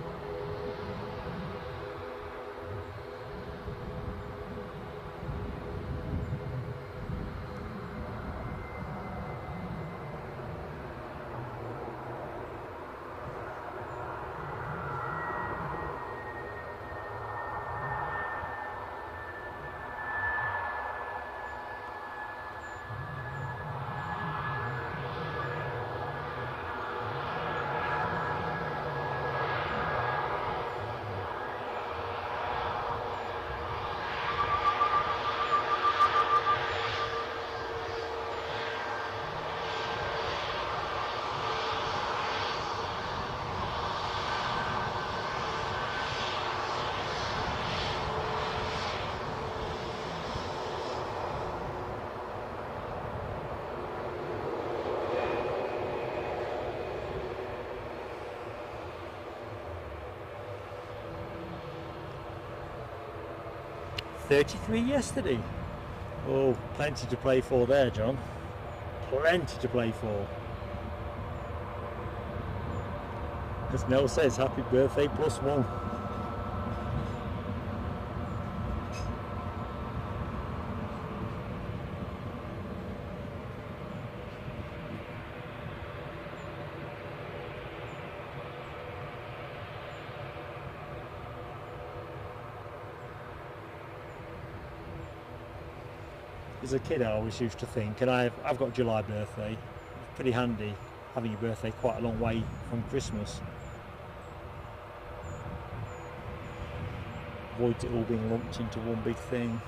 $33 yesterday. Oh, plenty to play for there, John. Plenty to play for. As Nell says, happy birthday +1. As a kid I always used to think, and I've got July birthday, it's pretty handy having your birthday quite a long way from Christmas. Avoids it all being lumped into one big thing.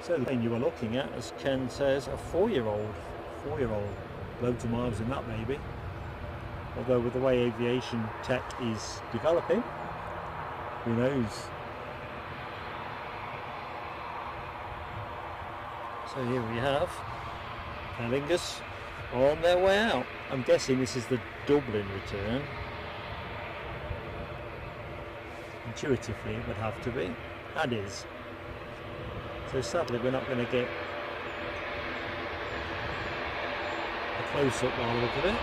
So the plane you were looking at, as Ken says, a 4-year-old. Loads of miles in that baby. Although with the way aviation tech is developing, who knows? So here we have Aer Lingus on their way out. I'm guessing this is the Dublin return. Intuitively it would have to be, and is. So sadly we're not going to get a close-up by the look of it.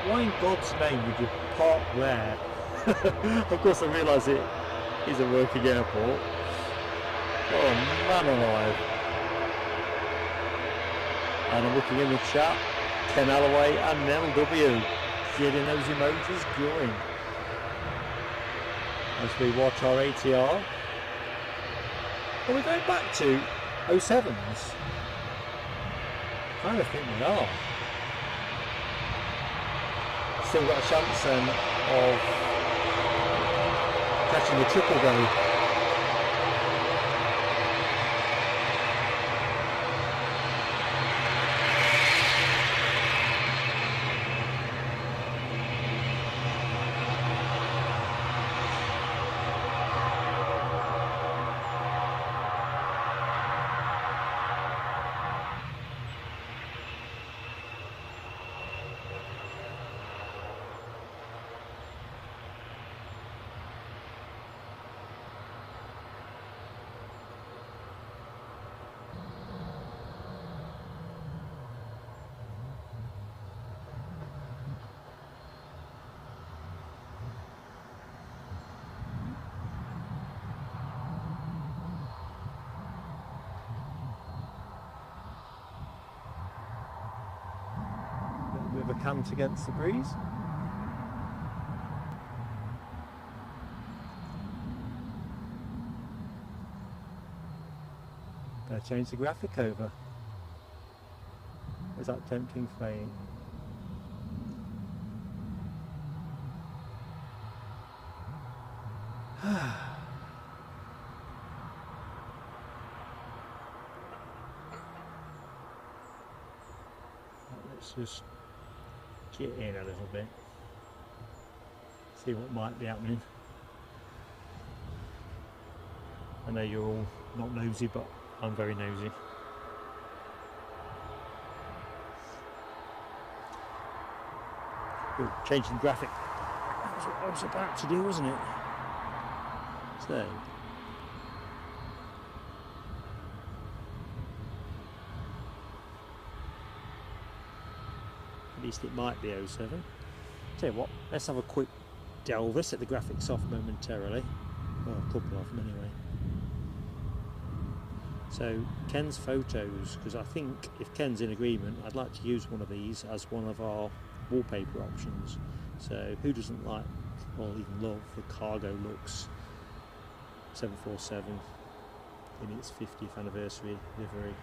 Why in God's name would you park there? Of course I realise it is a working airport. Oh man alive. And I'm looking in the chat, Ken Alloway and Nell W. Getting those emojis going. as we watch our ATR. Are we going back to 07s? I kind of think we are. Still got a chance then of catching the triple though. A cant against the breeze. Better change the graphic over. Is that tempting fate? Let's just get in a little bit, see what might be happening. I know you're all not nosy, but I'm very nosy. Ooh, changing graphic. That was what I was about to do, wasn't it? So at least it might be 07. Tell you what, let's have a quick delve. Let's set the graphics off momentarily. Well, a couple of them anyway. So Ken's photos, because I think if Ken's in agreement, I'd like to use one of these as one of our wallpaper options. So who doesn't like or even love the cargo looks? 747 in its 50th anniversary livery.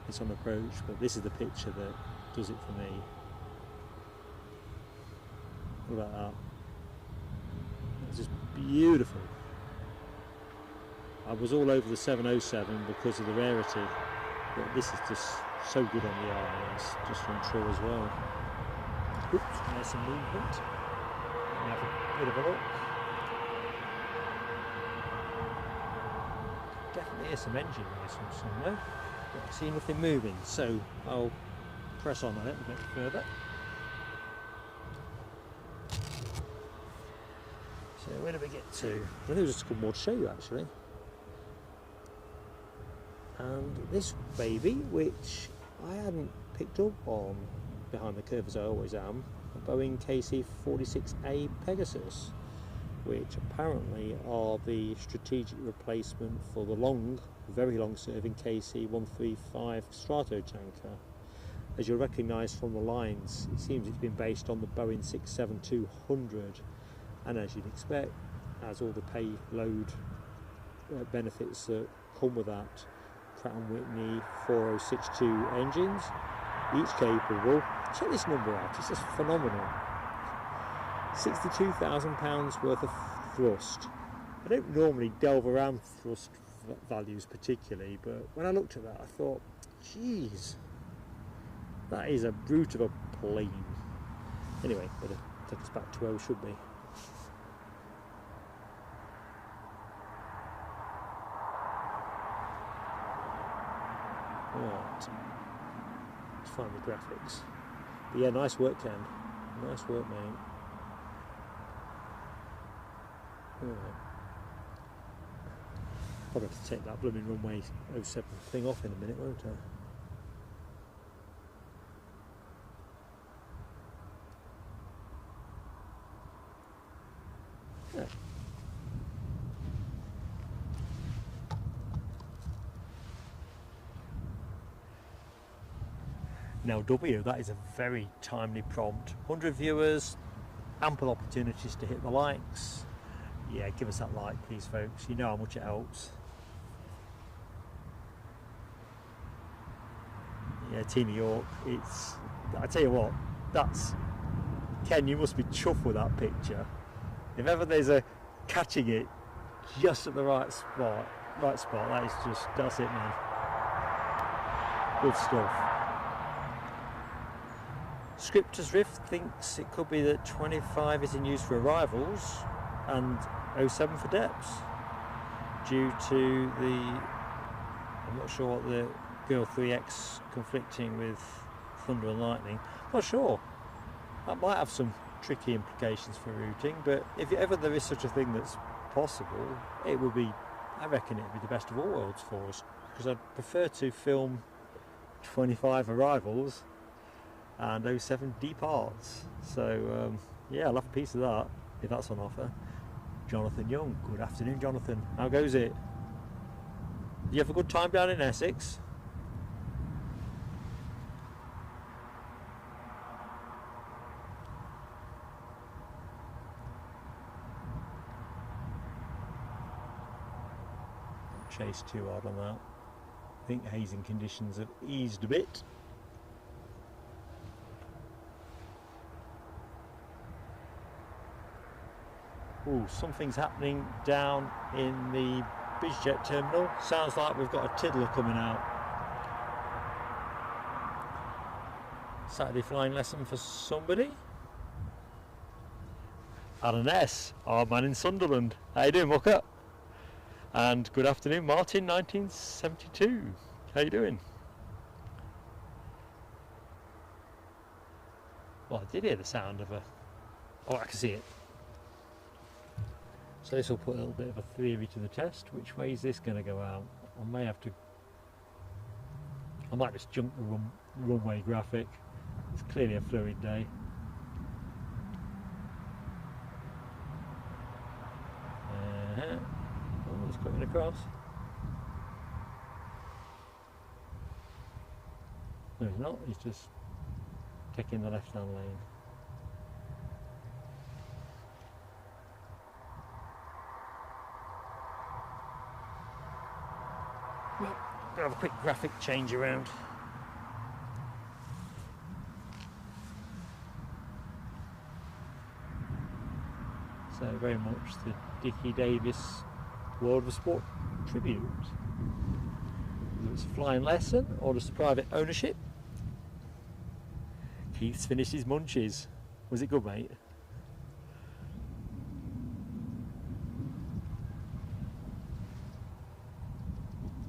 It's on approach, but this is the picture that does it for me. What about that? It's just beautiful. I was all over the 707 because of the rarity, but this is just so good on the airlines, just on true as well. Oops, there's some movement. Let me have a bit of a look. Definitely hear some engine noise from somewhere, but I see nothing moving, so I'll press on a little bit further. So where do we get to? I think there's just a couple more to show you actually. And this baby, which I hadn't picked up on behind the curve as I always am, a Boeing KC-46A Pegasus, which apparently are the strategic replacement for the very long serving KC-135 Stratotanker. As you'll recognise from the lines, it seems it's been based on the Boeing 67200, and as you'd expect, has all the payload benefits that come with that. Pratt & Whitney 4062 engines, each capable, check this number out, it's just phenomenal, 62,000 pounds worth of thrust. I don't normally delve around thrust values particularly, but when I looked at that I thought, geez, that is a brute of a plane. Anyway, better take us back to where we should be. Right, let's find the graphics. But yeah, nice work, Ken. Nice work, mate. Right. Probably have to take that blooming runway 07 thing off in a minute, won't I? Yeah. Now W, that is a very timely prompt. 100 viewers, ample opportunities to hit the likes. Yeah, give us that like, please, folks. You know how much it helps. Yeah, Team New York. It's. I tell you what, that's. Ken, you must be chuffed with that picture. If ever there's a catching it just at the right spot, that is just. That's it, man. Good stuff. Scripters Rift thinks it could be that 25 is in use for arrivals and 07 for depths due to the, I'm not sure what the Girl 3X conflicting with Thunder and Lightning. Not sure. That might have some tricky implications for routing, but if ever there is such a thing that's possible, it would be, I reckon it would be the best of all worlds for us, because I'd prefer to film 25 arrivals and 07 departs. So yeah, I'll have a piece of that if that's on offer. Jonathan Young, good afternoon, Jonathan. How goes it? Did you have a good time down in Essex? Chase too hard on that. I think hazing conditions have eased a bit. Oh, something's happening down in the BizJet terminal. Sounds like we've got a tiddler coming out. Saturday flying lesson for somebody. Alan S, our man in Sunderland. How you doing, Mucker? And good afternoon, Martin, 1972. How you doing? Well, I did hear the sound of a... Oh, I can see it. So this will put a little bit of a theory to the test. Which way is this going to go out? I may have to... I might just jump the runway graphic. It's clearly a fluid day. Oh, it's coming across. No, he's not. He's just taking the left-hand lane. Well, I'll have a quick graphic change around. So very much the Dickie Davis World of Sport tribute. Whether it's a flying lesson or just a private ownership. Keith's finished his munchies. Was it good, mate?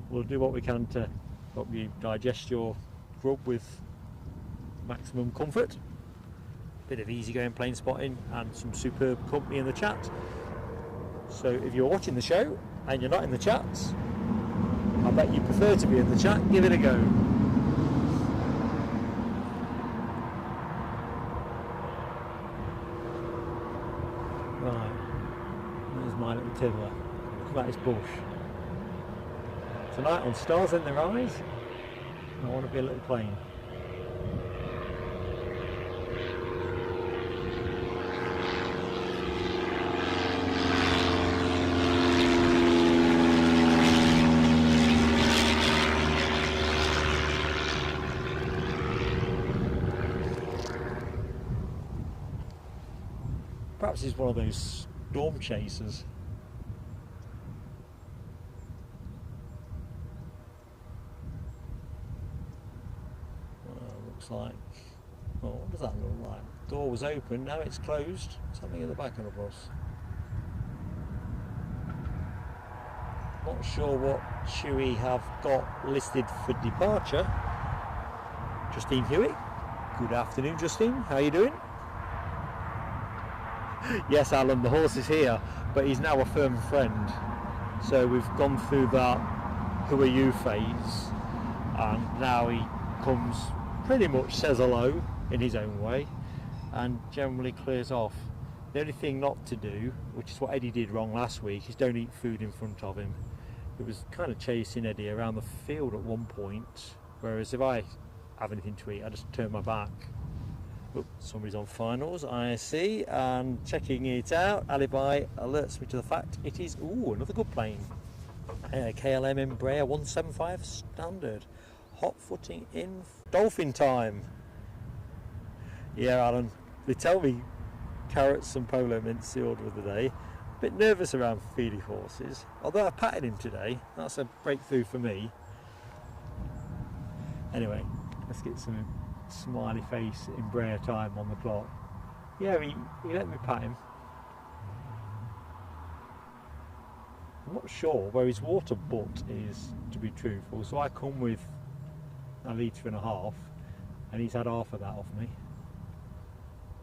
We'll do what we can to help you digest your grub with maximum comfort. Bit of easygoing plane spotting and some superb company in the chat. So if you're watching the show and you're not in the chats, I bet you prefer to be in the chat. Give it a go. Right, there's my little tiddler. Look at his bush. Tonight on Stars in Their Eyes, I want to be a little plane. Perhaps he's one of those storm chasers. Like, well, what does that look like? Door was open, now it's closed. Something in the back of the bus. Not sure what Chewy have got listed for departure. Justine Hewitt. Good afternoon, Justine. How are you doing? Yes, Alan, the horse is here, but he's now a firm friend. So we've gone through that who are you phase, and now he comes, pretty much says hello in his own way and generally clears off. The only thing not to do, which is what Eddie did wrong last week, is don't eat food in front of him. It was kind of chasing Eddie around the field at one point, whereas if I have anything to eat I just turn my back Oh, somebody's on finals, I see, and checking it out, Alibi alerts me to the fact it is, ooh, another good plane. KLM Embraer 175 standard. Hot footing in dolphin time. Yeah, Alan, they tell me carrots and polo mints the order of the day. A bit nervous around feeding horses, although I patted him today. That's a breakthrough for me. Anyway, let's get some smiley face Embraer time on the clock. Yeah, he let me pat him. I'm not sure where his water butt is, to be truthful, so I come with a litre and a half, and he's had half of that off me.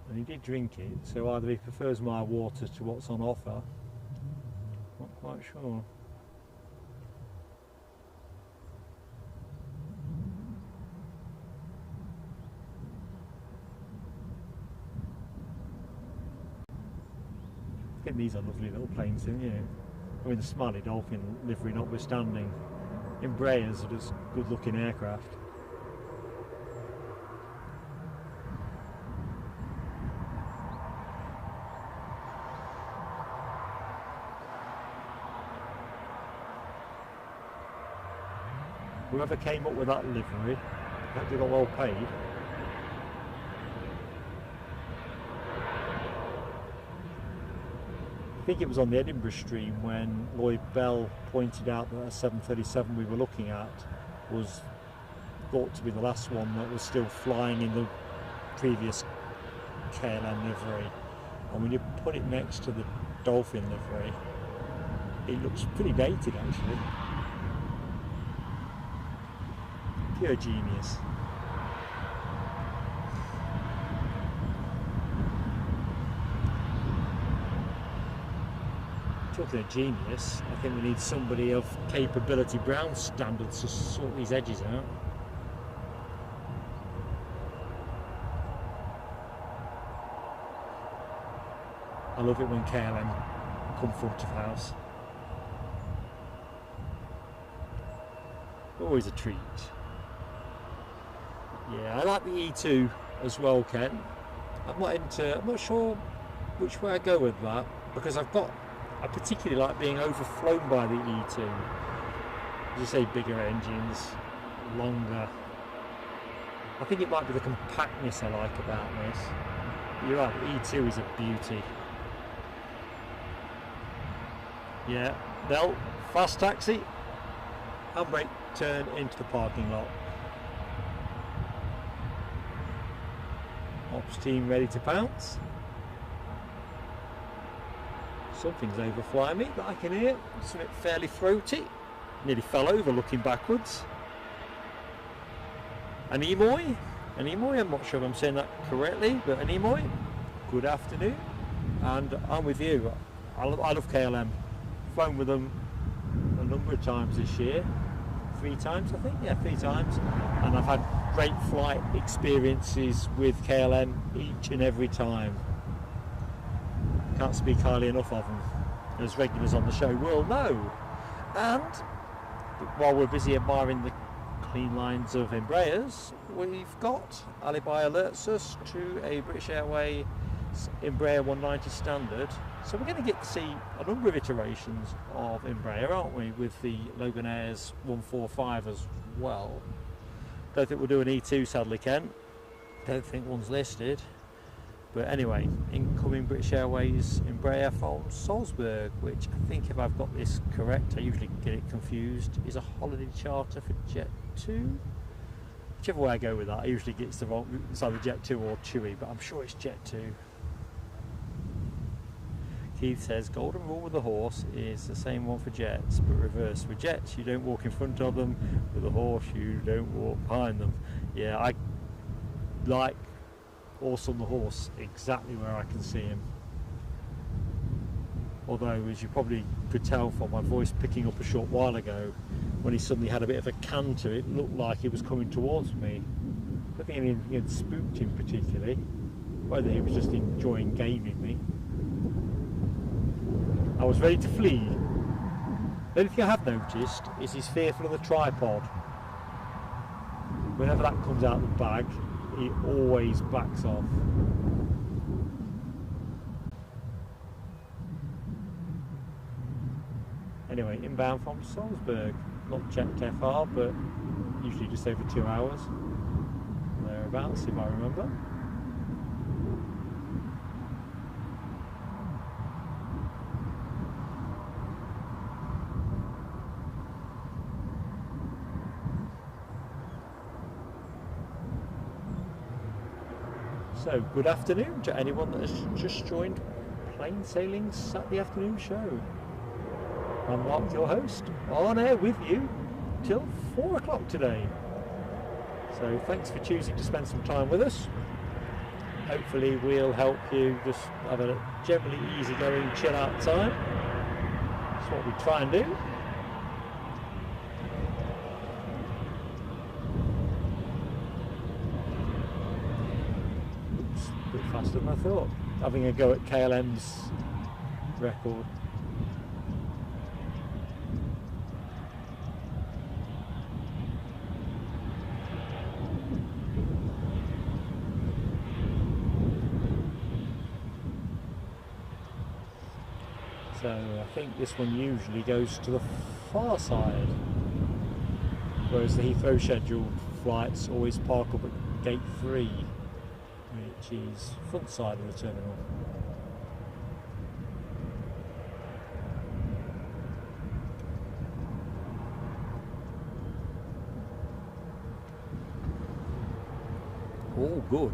And he did drink it, so either he prefers my water to what's on offer. Not quite sure. I think these are lovely little planes, don't you? I mean, the smiley dolphin livery notwithstanding, Embraers are just good looking aircraft. Whoever came up with that livery, I hope they got well paid. I think it was on the Edinburgh stream when Lloyd Bell pointed out that a 737 we were looking at was thought to be the last one that was still flying in the previous KLM livery. And when you put it next to the Dolphin livery, it looks pretty dated actually. Pure genius. Talking of genius, I think we need somebody of capability Brown standards to sort these edges out. I love it when KLM come front of house. Always a treat. Yeah, I like the E2 as well, Ken. I'm not sure which way I go with that, because I particularly like being overflown by the E2. As you say, bigger engines, longer. I think it might be the compactness I like about this. You're right, the E2 is a beauty. Yeah, Bell, fast taxi, handbrake, turn into the parking lot. Ops team ready to pounce. Something's overflying me that I can hear. Something fairly throaty. Nearly fell over looking backwards. An Emoy? An Emoy? I'm not sure if I'm saying that correctly, but an Emoy. Good afternoon. And I'm with you. I love KLM. Flown with them a number of times this year. 3 times, I think. Yeah, 3 times. And I've had great flight experiences with KLM each and every time. Can't speak highly enough of them, as regulars on the show will know. And while we're busy admiring the clean lines of Embraers, we've got Alibi alerts us to a British Airways Embraer 190 standard. So we're going to get to see a number of iterations of Embraer, aren't we, with the Loganairs 145 as well. Don't think we'll do an E2 sadly, Ken. Don't think one's listed. But anyway, incoming British Airways Embraer from Salzburg, which I think, if I've got this correct, I usually get it confused, is a holiday charter for Jet2. Whichever way I go with that, I usually get the wrong, it's either Jet2 or Chewy, but I'm sure it's Jet2. Keith says, golden rule with the horse is the same one for jets, but reverse. With jets, you don't walk in front of them. With a horse, you don't walk behind them. Yeah, I like horse on the horse exactly where I can see him. Although, as you probably could tell from my voice picking up a short while ago, when he suddenly had a bit of a canter, it looked like he was coming towards me. I think he had spooked him particularly, whether he was just enjoying gaming me. I was ready to flee. The only thing I have noticed is he's fearful of the tripod. Whenever that comes out of the bag, he always backs off. Anyway, inbound from Salzburg, not Jet2 Faro, but usually just over 2 hours, thereabouts if I remember. So, good afternoon to anyone that has just joined Plain Sailing's Saturday afternoon show. I'm Mark, your host, on air with you till 4 o'clock today. So thanks for choosing to spend some time with us. Hopefully we'll help you just have a generally easygoing, chill out time. That's what we try and do. Oops, a bit faster than I thought. Having a go at KLM's record. So I think this one usually goes to the far side, whereas the Heathrow scheduled flights always park up at gate 3, which is front side of the terminal. All good.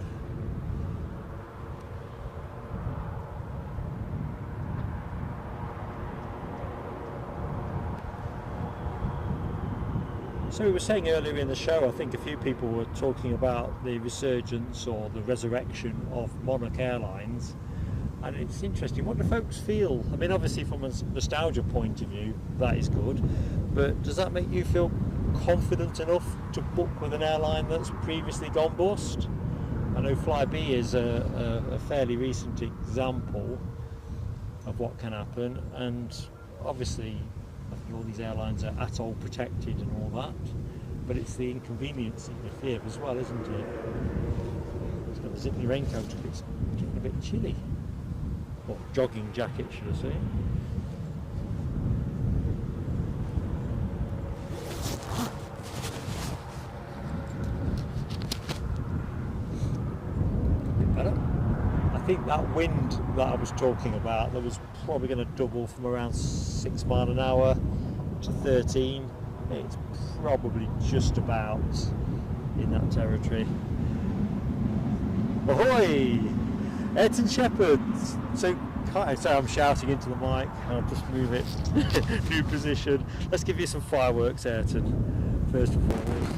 So we were saying earlier in the show, I think a few people were talking about the resurgence or the resurrection of Monarch Airlines, and it's interesting. What do folks feel? I mean, obviously from a nostalgia point of view, that is good, but does that make you feel confident enough to book with an airline that's previously gone bust? I know Flybe is a fairly recent example of what can happen, and obviously I think all these airlines are atoll protected and all that, but it's the inconvenience that you fear as well, isn't it? It's got a zippy raincoat if it's getting a bit chilly, or jogging jacket should I say. A bit better. I think that wind that I was talking about, that was probably going to double from around 6 miles an hour to 13. It's probably just about in that territory. Ahoy! Ayrton Shepherd. So I'm shouting into the mic. I'll just move it. New position. Let's give you some fireworks, Ayrton, first and foremost.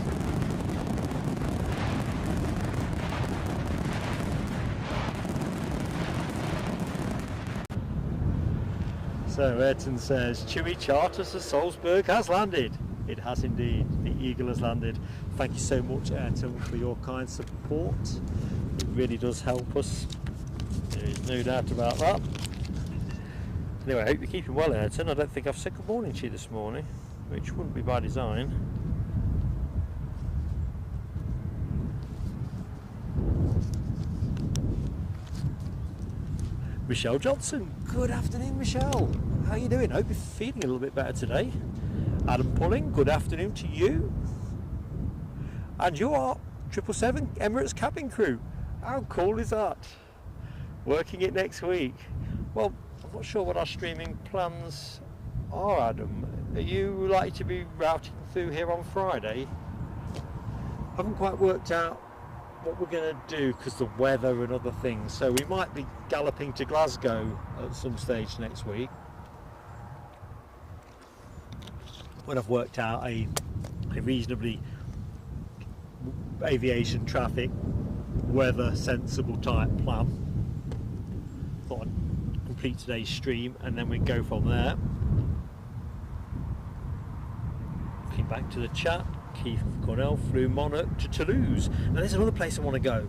So Ayrton says, Chewy Charters to Salzburg has landed. It has indeed. The Eagle has landed. Thank you so much, Ayrton, for your kind support. It really does help us. There is no doubt about that. Anyway, I hope you're keeping well, Ayrton. I don't think I've said good morning to you this morning, which wouldn't be by design. Michelle Johnson, good afternoon, Michelle. How are you doing? Hope you're feeling a little bit better today. Adam Pulling, good afternoon to you. And you are 777 Emirates cabin crew. How cool is that? Working it next week. Well, I'm not sure what our streaming plans are, Adam. Are you likely to be routing through here on Friday? I haven't quite worked out what we're going to do because the weather and other things, so we might be galloping to Glasgow at some stage next week when I've worked out a reasonably aviation traffic weather sensible type plan. Thought I'd complete today's stream and then we go from there. Looking back to the chat, Keith Cornell flew Monarch to Toulouse. Now there's another place I want to go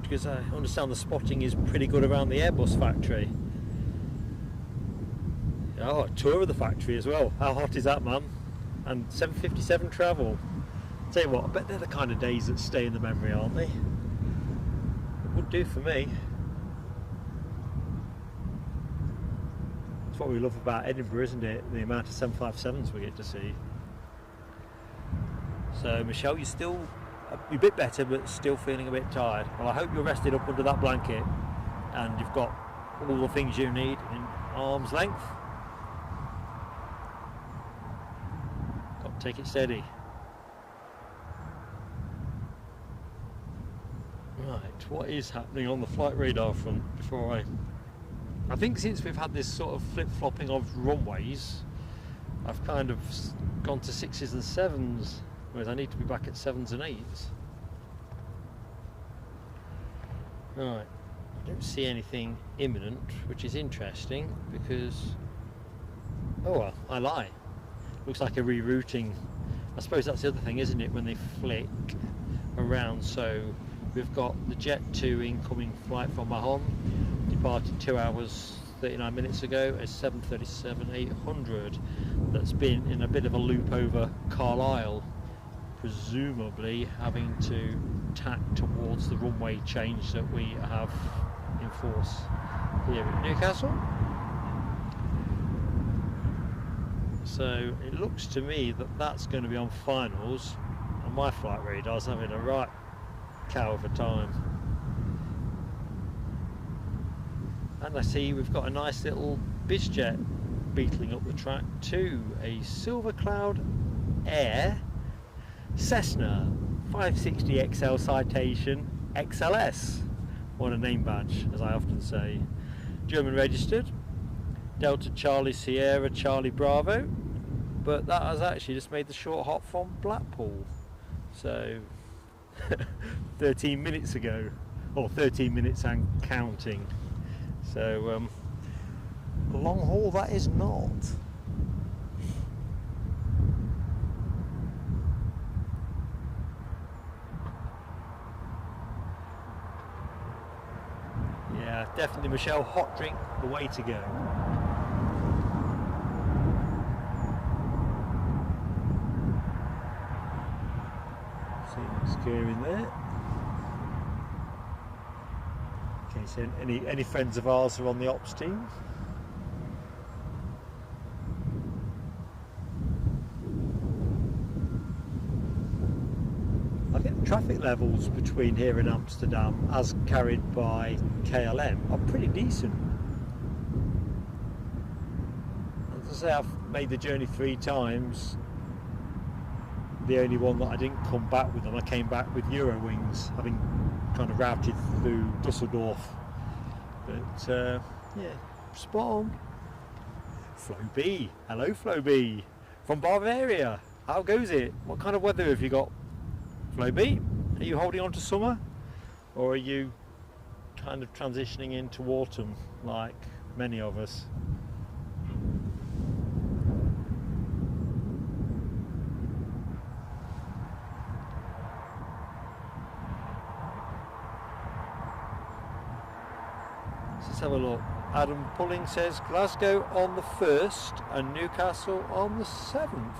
because I understand the spotting is pretty good around the Airbus factory. Oh, a tour of the factory as well. How hot is that, man? And 757 travel. Tell you what, I bet they're the kind of days that stay in the memory, aren't they? would do for me. It's what we love about Edinburgh, isn't it? The amount of 757s we get to see. So Michelle, you're still a bit better, but still feeling a bit tired. Well, I hope you're rested up under that blanket and you've got all the things you need in arm's length. Got to take it steady. Right, what is happening on the flight radar front before I think since we've had this sort of flip-flopping of runways, I've kind of gone to 6s and 7s, whereas I need to be back at 7s and 8s. Right, I don't see anything imminent, which is interesting because, oh well, I lie. Looks like a rerouting. I suppose that's the other thing, isn't it, when they flick around. So we've got the Jet2 incoming flight from Mahon, departed 2 hours 39 minutes ago, a 737-800 that's been in a bit of a loop over Carlisle, presumably having to tack towards the runway change that we have in force here at Newcastle. So it looks to me that that's going to be on finals, and my flight radar's having a right cow of a time. And I see we've got a nice little bizjet beetling up the track to a Silver Cloud Air Cessna 560 XL Citation XLS. What a name badge, as I often say. German registered, Delta Charlie Sierra Charlie Bravo, but that has actually just made the short hop from Blackpool. So 13 minutes ago, or 13 minutes and counting. So long haul that is not. Yeah, definitely, Michelle, hot drink, the way to go. See what's going there. Okay, so any friends of ours are on the ops team? I think the traffic levels between here and Amsterdam, as carried by KLM, are pretty decent. As I say, I've made the journey 3 times. The only one that I didn't come back with them, I came back with Eurowings, having kind of routed through Dusseldorf. But yeah, spot on. Flo B, hello Flo B, from Bavaria. How goes it? What kind of weather have you got, Flo B? Are you holding on to summer, or are you kind of transitioning into autumn like many of us? Let's have a look. Adam Pulling says Glasgow on the 1st and Newcastle on the 7th.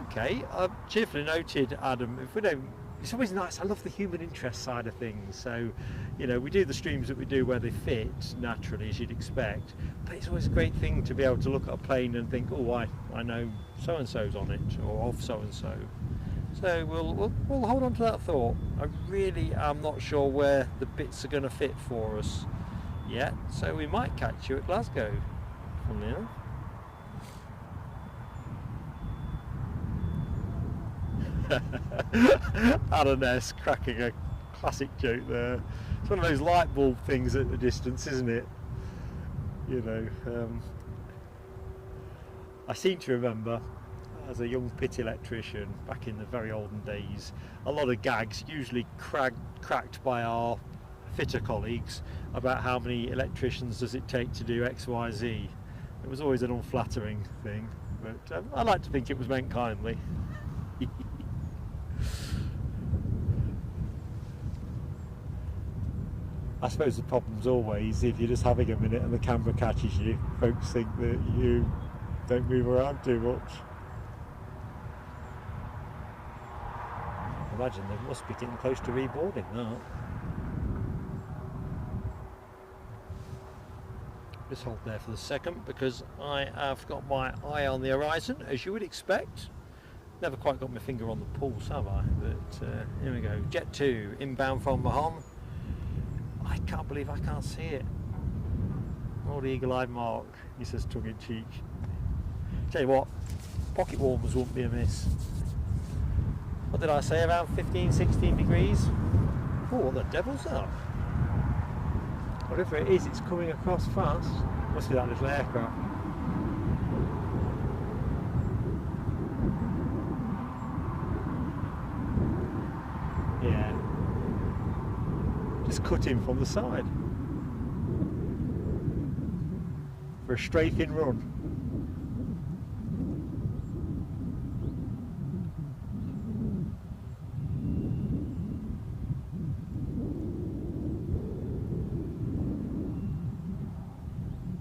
Okay, I've cheerfully noted, Adam. If we don't, it's always nice. I love the human interest side of things. So, you know, we do the streams that we do where they fit naturally, as you'd expect. But it's always a great thing to be able to look at a plane and think, oh, I know so and so's on it, or of so and so. So we'll hold on to that thought. I really am not sure where the bits are going to fit for us yet, so we might catch you at Glasgow from there. Alan S cracking a classic joke there. It's one of those light bulb things at the distance, isn't it? You know, I seem to remember as a young pit electrician back in the very olden days, a lot of gags usually cracked by our fitter colleagues about how many electricians does it take to do XYZ. It was always an unflattering thing, but I like to think it was meant kindly. I suppose the problem's always if you're just having a minute and the camera catches you, folks think that you don't move around too much. I imagine they must be getting close to reboarding now. Just hold there for the second, because I have got my eye on the horizon, as you would expect. Never quite got my finger on the pulse, have I? But here we go. Jet 2 inbound from Mahon. I can't believe I can't see it. Old eagle-eyed Mark, he says tongue-in-cheek. Tell you what, pocket warmers wouldn't be amiss. What did I say, around 15, 16 degrees? Oh, what the devil's that? Whatever it is, it's coming across fast. Must be that little aircraft. Yeah. Just cut in from the side. For a strafing run.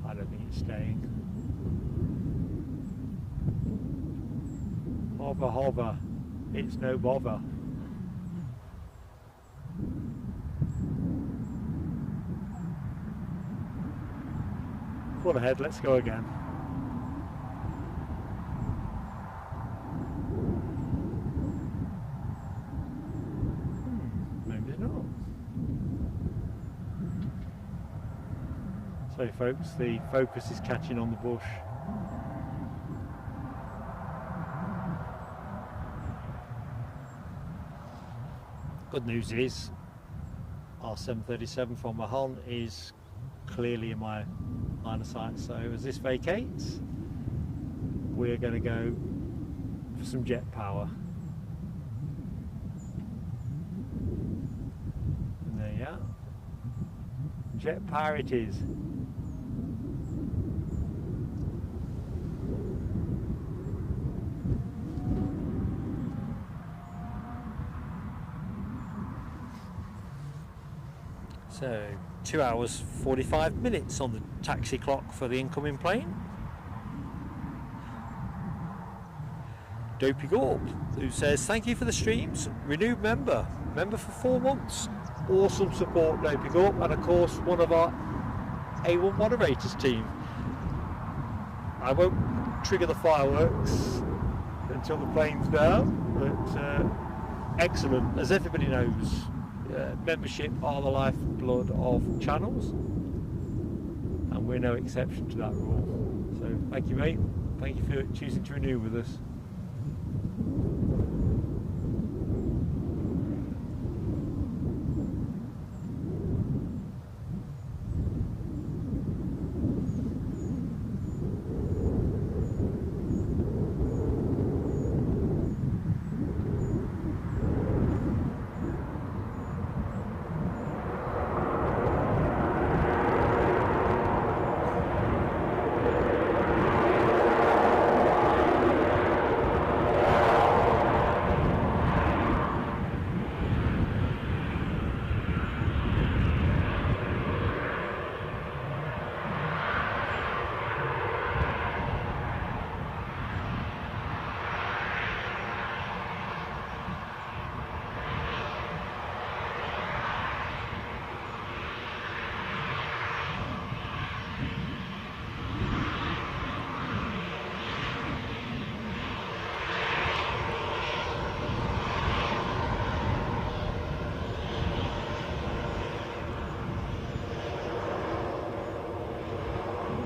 I don't think it's staying. Hover, hover. It's no bother. Full ahead, let's go again. Maybe not. So folks, the focus is catching on the bush. Good news is our 737 from Mahon is clearly in my line of sight, so as this vacates we're going to go for some jet power. And there you are. Jet power it is. So 2 hours 45 minutes on the taxi clock for the incoming plane. Dopey Gorp, who says thank you for the streams, renewed member for 4 months. Awesome support, Dopey Gorp, and of course one of our A1 moderators team. I won't trigger the fireworks until the plane's down, but excellent, as everybody knows. Membership are the lifeblood of channels, and we're no exception to that rule. So thank you, mate. Thank you for choosing to renew with us.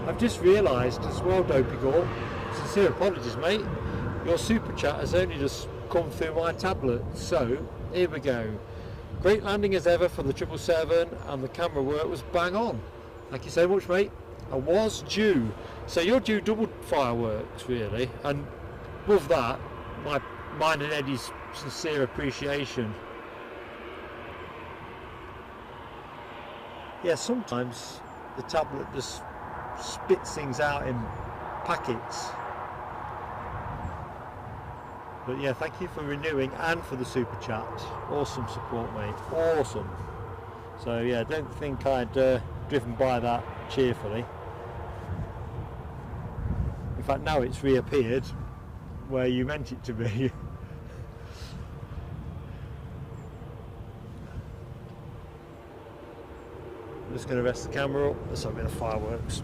I've just realised as well, Dopey Gore, sincere apologies mate, your super chat has only just come through my tablet, so here we go. Great landing as ever for the 777, and the camera work was bang on. Thank you so much mate. I was due, so you're due double fireworks really, and with that, mine and Eddie's sincere appreciation. Yeah, sometimes the tablet just spits things out in packets. But yeah, thank you for renewing and for the super chat. Awesome support mate, awesome. So yeah, don't think I'd driven by that cheerfully. In fact now it's reappeared where you meant it to be. I'm just going to rest the camera up. Let's have a bit of fireworks.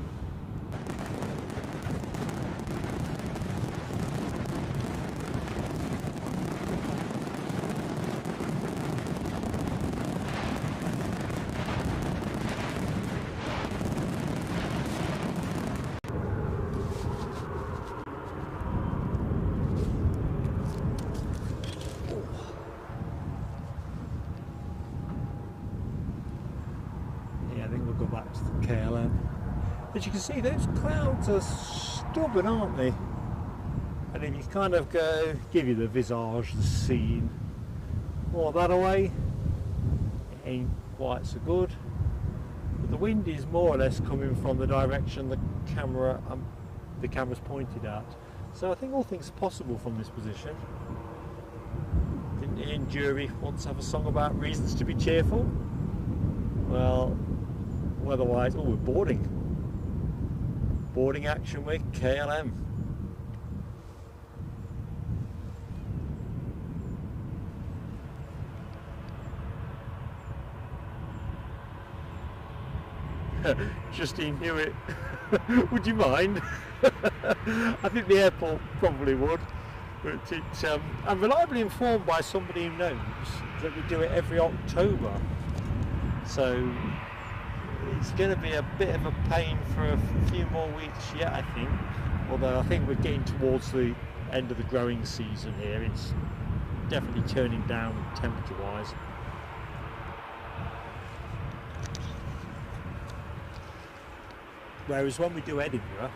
go back to the KLM. As you can see, those clouds are stubborn, aren't they? And if you kind of go, give you the visage, the scene, all that away, it ain't quite so good. But the wind is more or less coming from the direction the camera's pointed at. So I think all things are possible from this position. Didn't Ian Dury once have a song about reasons to be cheerful? Well, weather-wise, oh, we're boarding. Boarding action with KLM. Justine Hewitt, would you mind? I think the airport probably would, but I'm reliably informed by somebody who knows that we do it every October, so it's going to be a bit of a pain for a few more weeks yet, I think. Although I think we're getting towards the end of the growing season here. It's definitely turning down temperature wise. Whereas when we do Edinburgh,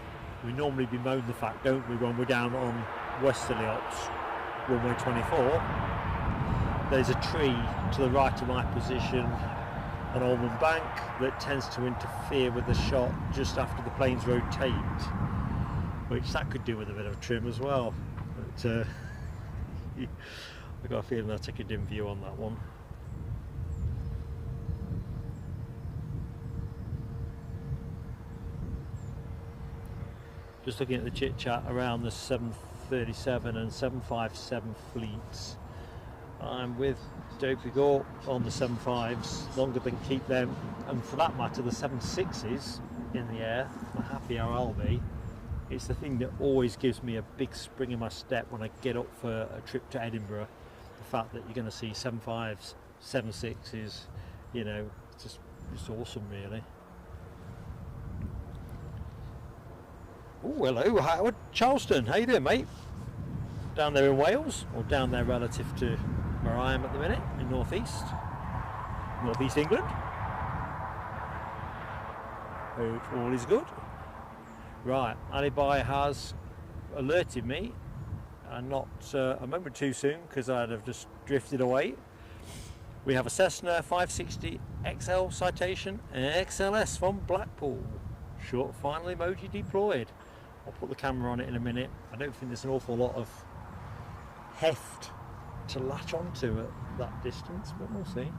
we normally bemoan the fact, don't we, when we're down on Westerly Ops, runway 24, there's a tree to the right of my position, an almond bank, that tends to interfere with the shot just after the planes rotate, which that could do with a bit of trim as well. But I've got a feeling I'll take a dim view on that one. Just looking at the chit chat around the 737 and 757 fleets. I'm with Dopey Gore on the 75s, longer than keep them, and for that matter the 76s in the air, the happier I'll be. It's the thing that always gives me a big spring in my step when I get up for a trip to Edinburgh. The fact that you're going to see 75s, 76s, you know, it's awesome really. Oh, hello, Howard. Charleston, how you doing, mate? Down there in Wales, or down there relative to where I am at the minute, in northeast England. Hope all is good. Right, Alibi has alerted me, and not a moment too soon, because I'd have just drifted away. We have a Cessna 560 XL Citation XLS from Blackpool. Short final emoji deployed. I'll put the camera on it in a minute. I don't think there's an awful lot of heft to latch onto at that distance, but we'll see.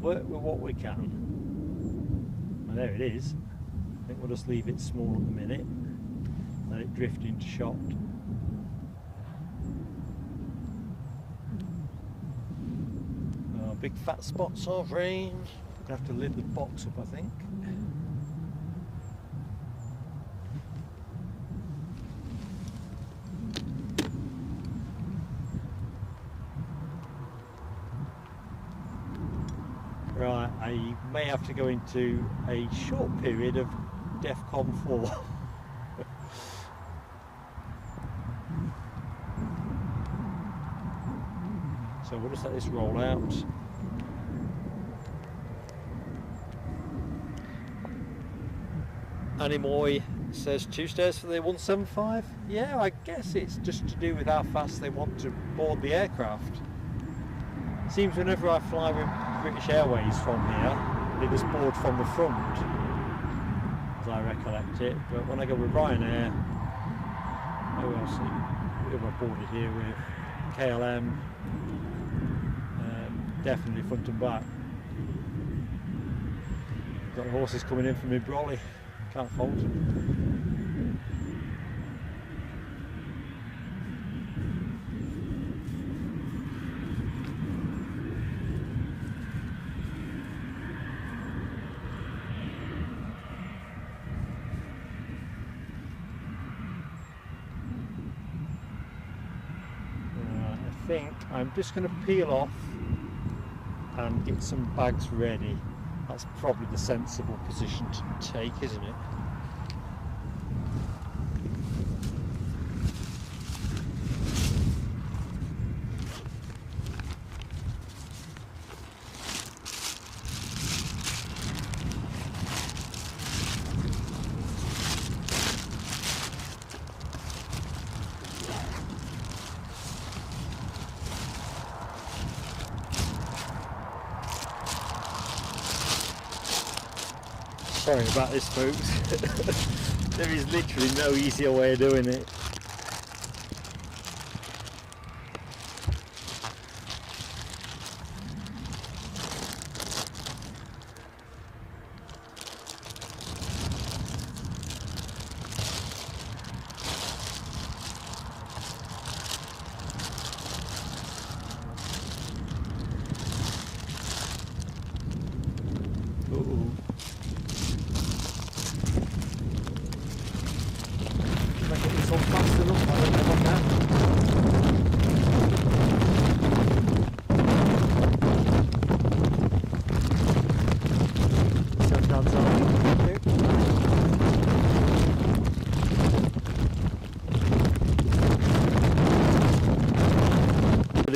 We'll work with what we can. Well, there it is. I think we'll just leave it small at the minute. Let it drift into shot. Big fat spots of rain. I'm gonna have to lid the box up, I think. Right, I may have to go into a short period of DEFCON 4. So we'll just let this roll out. Animoy says 2 stairs for the 175. Yeah, I guess it's just to do with how fast they want to board the aircraft. It seems whenever I fly with British Airways from here, they just board from the front, as I recollect it. But when I go with Ryanair, who else have I boarded here with? KLM, definitely front and back. Got the horses coming in from Embraer. Can't fault them. I think I'm just going to peel off and get some bags ready. That's probably the sensible position to take, isn't it? Sorry about this, folks. There is literally no easier way of doing it.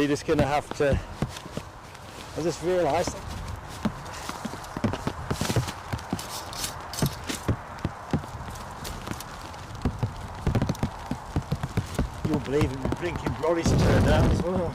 Just going to have to, I just realised you'll believe it, the blinking brolly's turned out as well.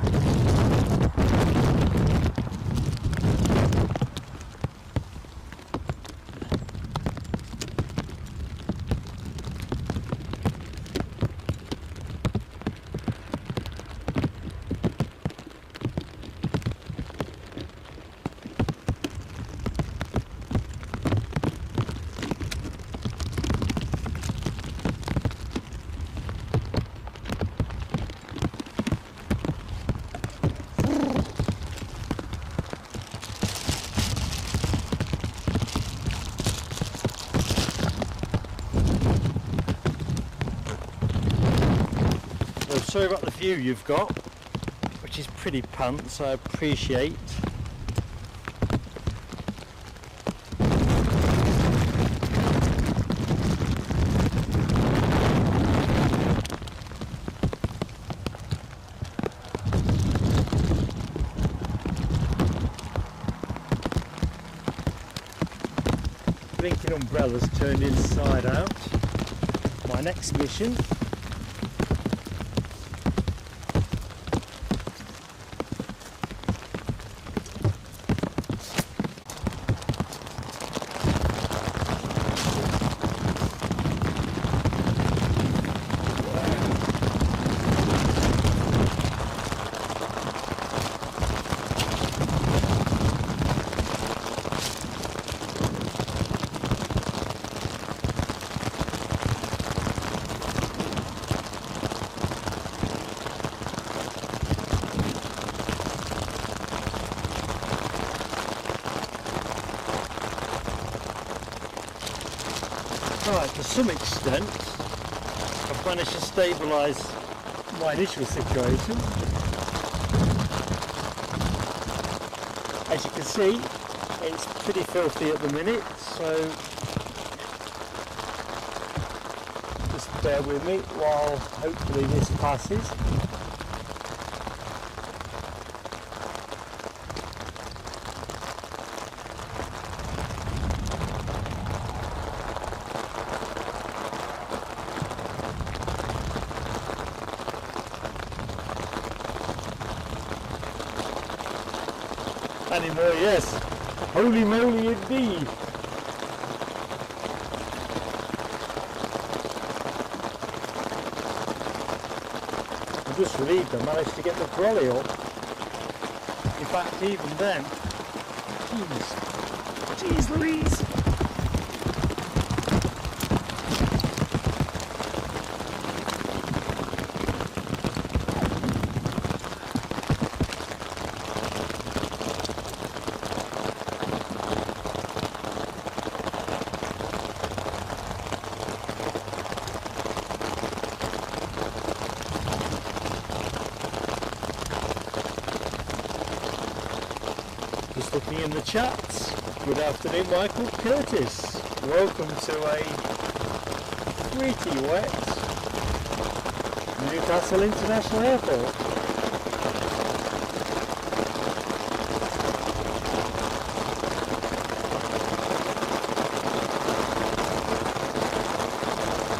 Sorry about the view you've got, which is pretty pants, I appreciate. Blinking umbrella's turned inside out. My next mission. Right, to some extent, I've managed to stabilise my initial situation. As you can see, it's pretty filthy at the minute, so just bear with me while hopefully this passes. Anymore, yes. Holy moly indeed. I'm just relieved I managed to get the trolley up. In fact, even then, jeez Louise. Just looking in the chats. Good afternoon, Michael Curtis. Welcome to a pretty wet Newcastle International Airport.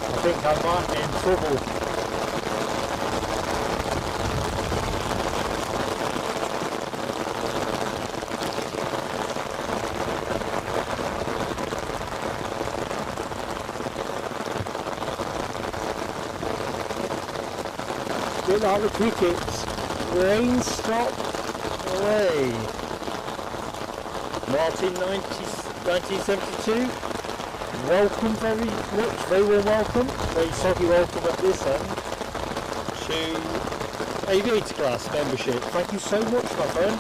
I think I might be in trouble. bit like the crickets. Rain stop away. Martin 1972. Welcome very much, very warm welcome, very soggy welcome at this end to Aviator Class membership. Thank you so much, my friend.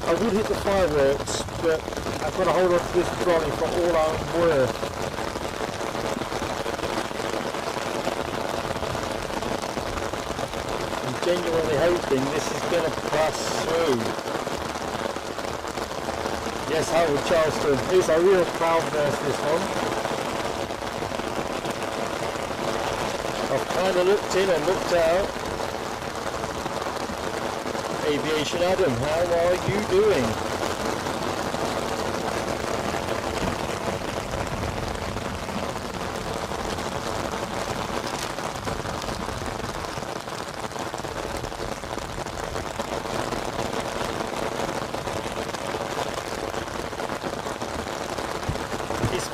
I would hit the fireworks, but I've got to hold on to this trolley for all I'm worth. I'm genuinely hoping this is going to pass through. Yes, Howard Charleston. It's a real cloud burst, this one. I've kind of looked in and looked out. Aviation Adam, how are you doing?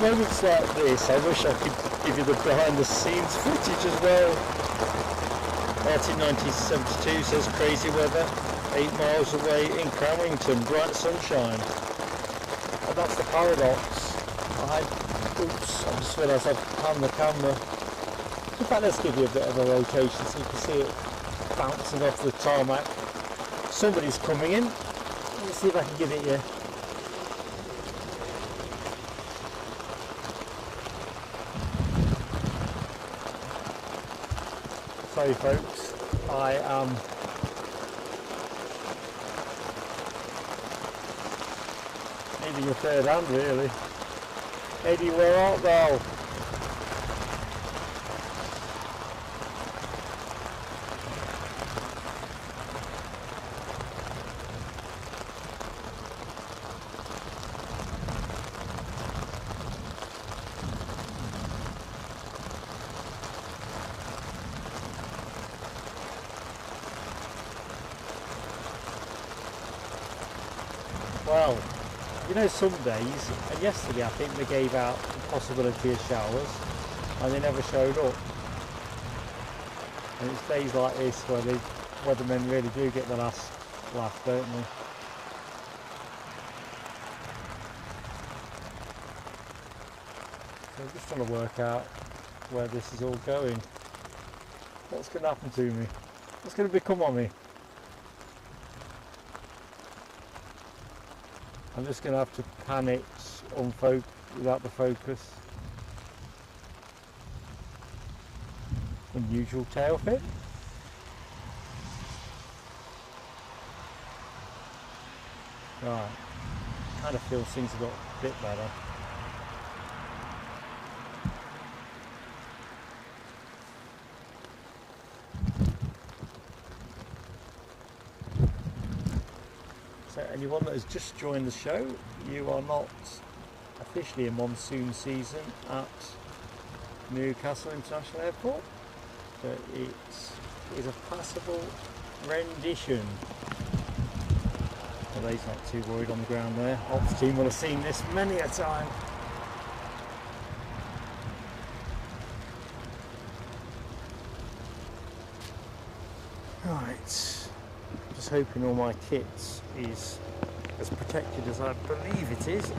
Moments like this, I wish I could give you the behind the scenes footage as well. Martin 1972 says crazy weather, 8 miles away in Cramlington, bright sunshine. And that's the paradox. I just realised I've panned the camera. In fact, let's give you a bit of a rotation so you can see it bouncing off the tarmac. Somebody's coming in. Let's see if I can give it you. Sorry folks, I am needing a third hand really. Eddie, where art thou? Well, you know, some days, and yesterday I think they gave out the possibility of showers and they never showed up. And it's days like this where the weathermen really do get the last laugh, don't they? So I'm just trying to work out where this is all going. What's going to happen to me? What's going to become of me? I'm just going to have to pan it without the focus. Unusual tail fit. Right, kind of feels things have got a bit better. Anyone that has just joined the show, you are not officially in monsoon season at Newcastle International Airport, but it is a passable rendition. Well, he's not too worried on the ground there. Ops team will have seen this many a time. Right. Just hoping all my kit is as protected as I believe it is.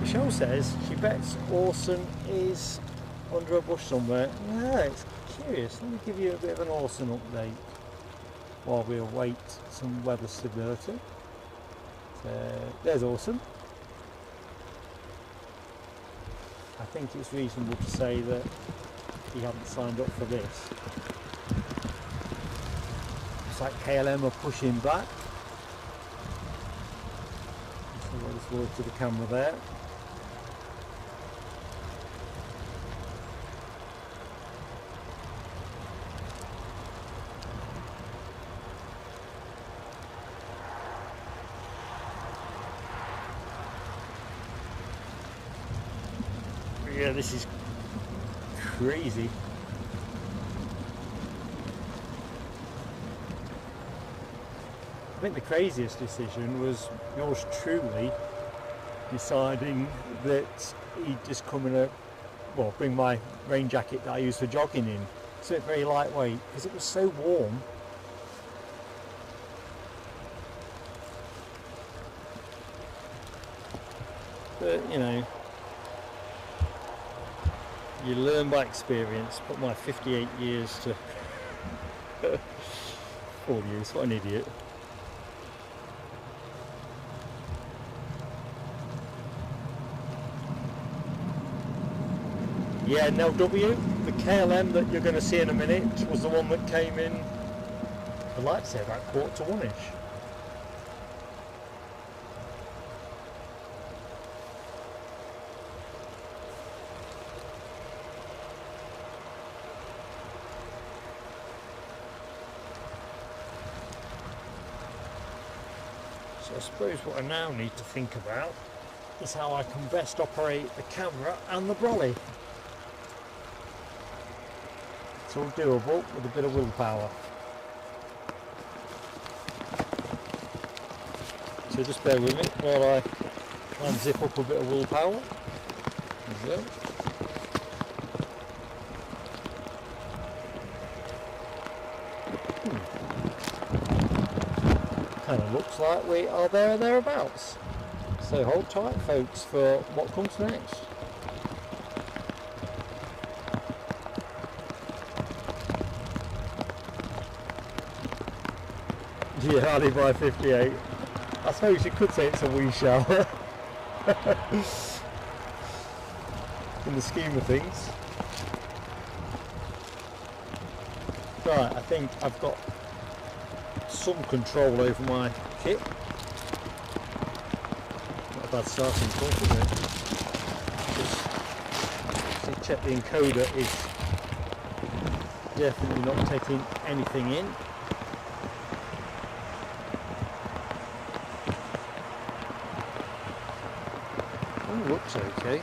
Michelle says she bets Orson is under a bush somewhere. No, it's curious. Let me give you a bit of an Orson update while we await some weather stability. So, there's Orson. I think it's reasonable to say that he hadn't signed up for this. Looks like KLM are pushing back. So I'll just work to the camera there. Yeah, this is crazy. I think the craziest decision was yours truly deciding that he'd just come in a well, bring my rain jacket that I use for jogging in, so it's very lightweight because it was so warm. But you know, you learn by experience. Put my 58 years to all use. What an idiot. Yeah, NLW, the KLM that you're going to see in a minute was the one that came in, I'd like to say about 1:45. So I suppose what I now need to think about is how I can best operate the camera and the brolly. It's all doable with a bit of willpower. So just bear with me while I try and zip up a bit of willpower. There we go. Kind of looks like we are there or thereabouts. So hold tight, folks, for what comes next. Yeah, I live by 58. I suppose you could say it's a wee shower. In the scheme of things. Right, I think I've got some control over my kit. Not a bad starting point, is it? Just check the encoder is definitely not taking anything in. Oh, looks okay.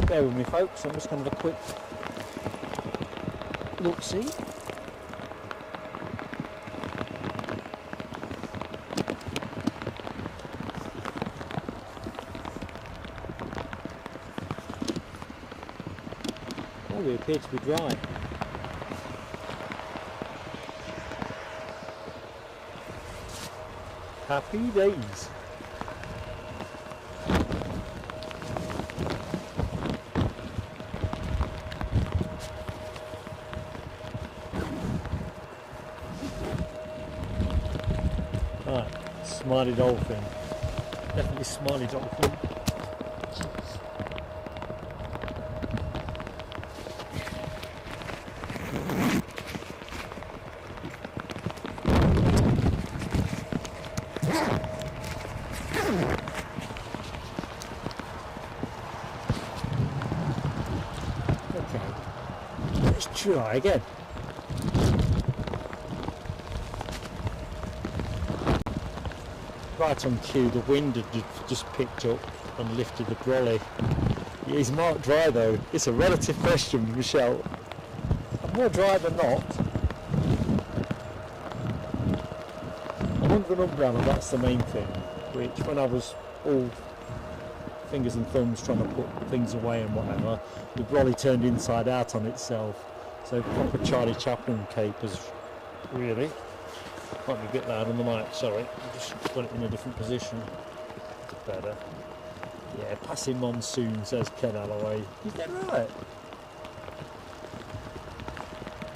Bear with me, folks, I'm just going to have a quick look-see. Oh, they appear to be dry. Happy days. Smiley dolphin. Definitely smiley dolphin. Okay. Let's try again. Right on cue, the wind had just picked up and lifted the brolly. Yeah, he's marked dry though. It's a relative question, Michelle. I'm more dry than not. I'm under an umbrella, that's the main thing. Which, when I was all fingers and thumbs trying to put things away and whatever, the brolly turned inside out on itself. So proper Charlie Chaplin capers, really. Might be a bit loud on the mic, sorry. I'll just put it in a different position. Better. Yeah, passing monsoon, says Ken Alloway. You're dead right.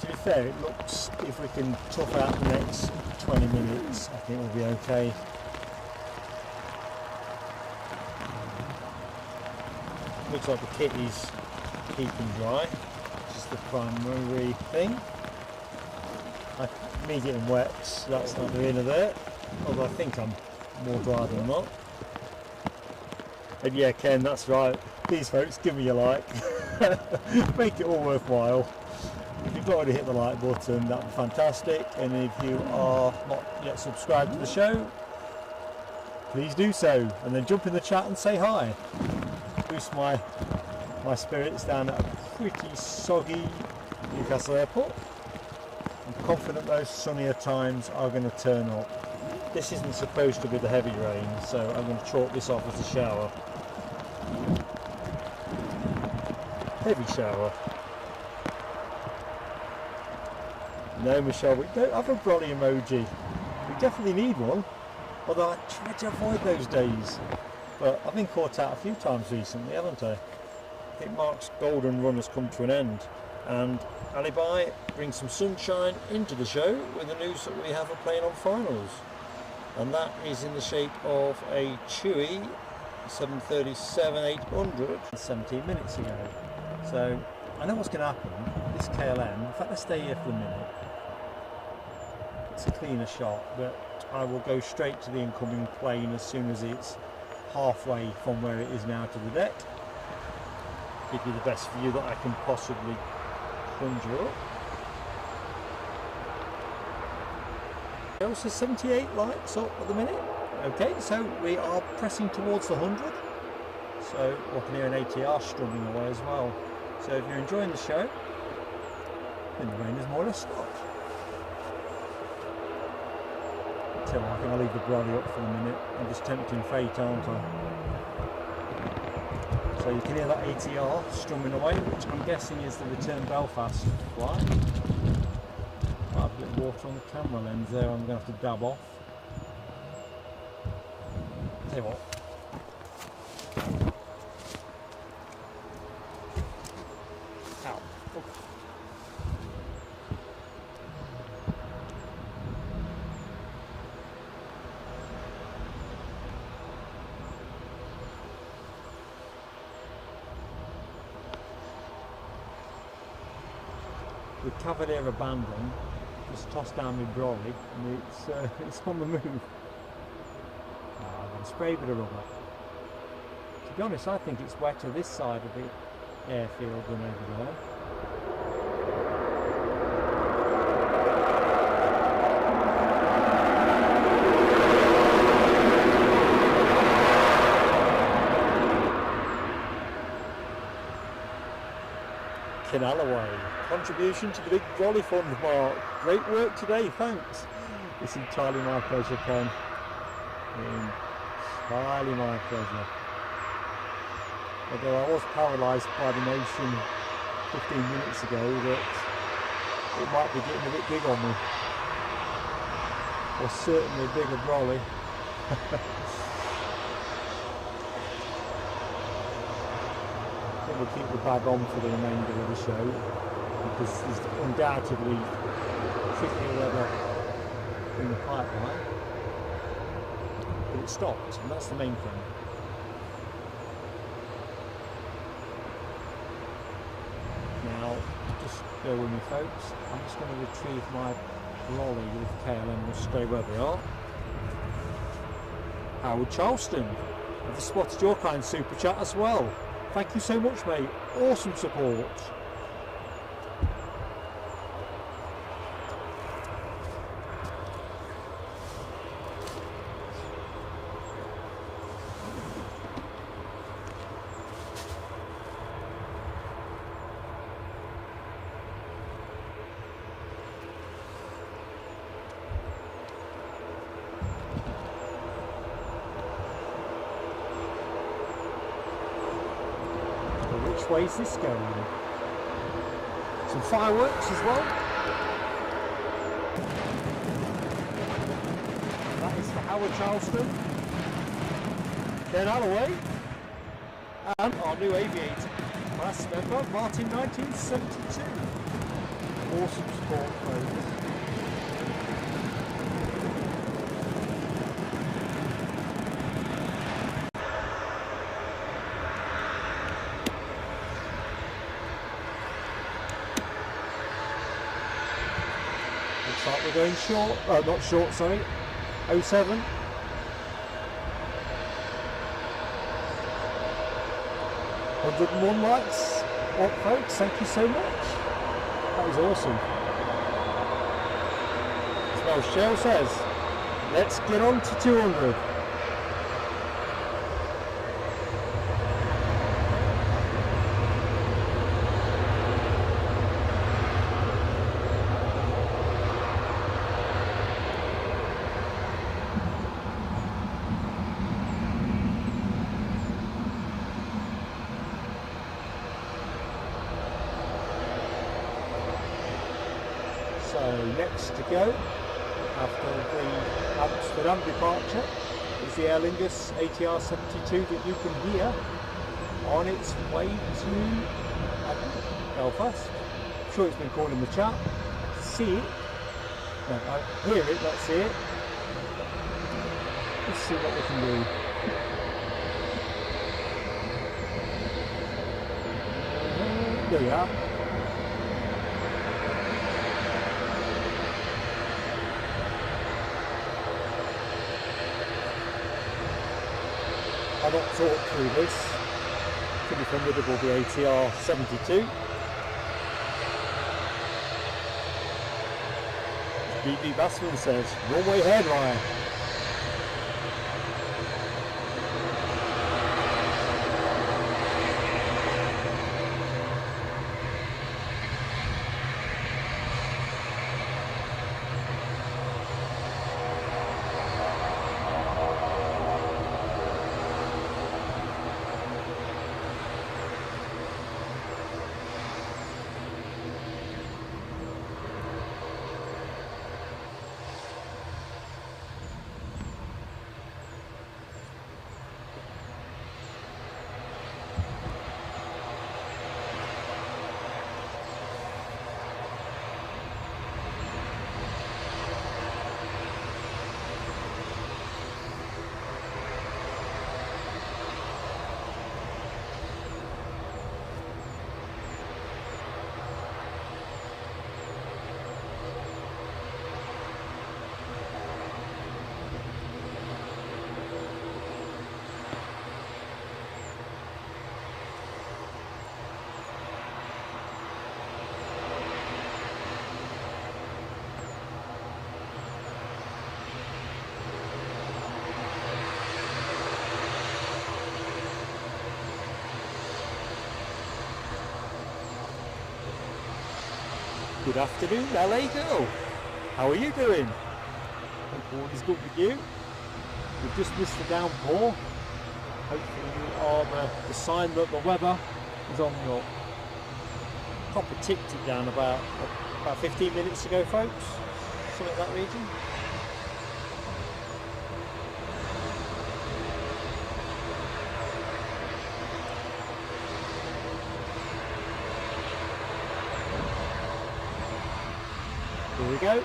To be fair, it looks, if we can tough out the next 20 minutes, I think we'll be okay. Looks like the kit is keeping dry, which is the primary thing. Me getting wet, so that's not the end of it. Although I think I'm more dry than not. And yeah, Ken, that's right. Please, folks, give me a like. Make it all worthwhile. If you've already hit the like button, that'd be fantastic. And if you are not yet subscribed to the show, please do so. And then jump in the chat and say hi. Boost my spirits down at a pretty soggy Newcastle airport. I'm confident those sunnier times are going to turn up. this isn't supposed to be the heavy rain, so I'm going to chalk this off as a shower. Heavy shower. No, Michelle, we don't have a brolly emoji. We definitely need one, although I try to avoid those days. But I've been caught out a few times recently, haven't I? I think Mark's golden run has come to an end, and Alibi brings some sunshine into the show with the news that we have a plane on finals, and that is in the shape of a Chewy 737-800 17 minutes ago. So I know what's going to happen. This KLM, in fact, let's stay here for a minute. It's a cleaner shot, but I will go straight to the incoming plane as soon as it's halfway from where it is now to the deck. Give you the best view that I can possibly conjure up. Also 78 lights up at the minute. Okay, so we are pressing towards the 100. So I can hear an ATR strumming away as well. So if you're enjoying the show, then the rain is more or less stopped. I think I'll leave the brolly up for a minute. I'm just tempting fate, aren't I? So you can hear that ATR strumming away, which I'm guessing is the return Belfast flight. Might have a bit of water on the camera lens there, I'm going to have to dab off. Tell you what. Ow. Oh. The Cavalier abandon, just tossed down my brolly, and it's on the move. I'm going to spray a bit of rubber. To be honest, I think it's wetter this side of the airfield than over there. Alloway. Contribution to the big brolly fund, Mark. Great work today, thanks. It's entirely my pleasure, Ken. Entirely my pleasure. Although I was paralysed by the notion 15 minutes ago that it might be getting a bit big on me. Or certainly a bigger brolly. We'll keep the bag on for the remainder of the show because there's undoubtedly trickier weather in the pipeline, but it stopped, and that's the main thing. Now, just bear with me, folks. I'm just going to retrieve my brolly with KLM. We'll stay where they are. Howard Charleston, I've spotted your kind super chat as well. Thank you so much, mate. Awesome support. Which way is this going? Some fireworks as well. That is for Howard Charleston, Ken Alloway, and our new aviator class member, Martin 1972. Awesome support, folks. We're going short, not short, sorry, 07. $101 likes up, folks, thank you so much. That was awesome. Well, Cheryl says, let's get on to 200. So next to go after the Amsterdam departure is the Aer Lingus ATR 72 that you can hear on its way to Belfast. I'm sure it's been called in the chat. See it? No, I hear it, let's see it. Let's see what we can do. There we are. I'll not talk through this. Pretty formidable, the ATR 72. BB Bassman says, runway headline. Good afternoon, LA girl. How are you doing? Hope all is good with you. We've just missed the downpour. Hopefully you are the sign that the weather is on your proper ticked it down about 15 minutes ago, folks. Something in that region. Here we go.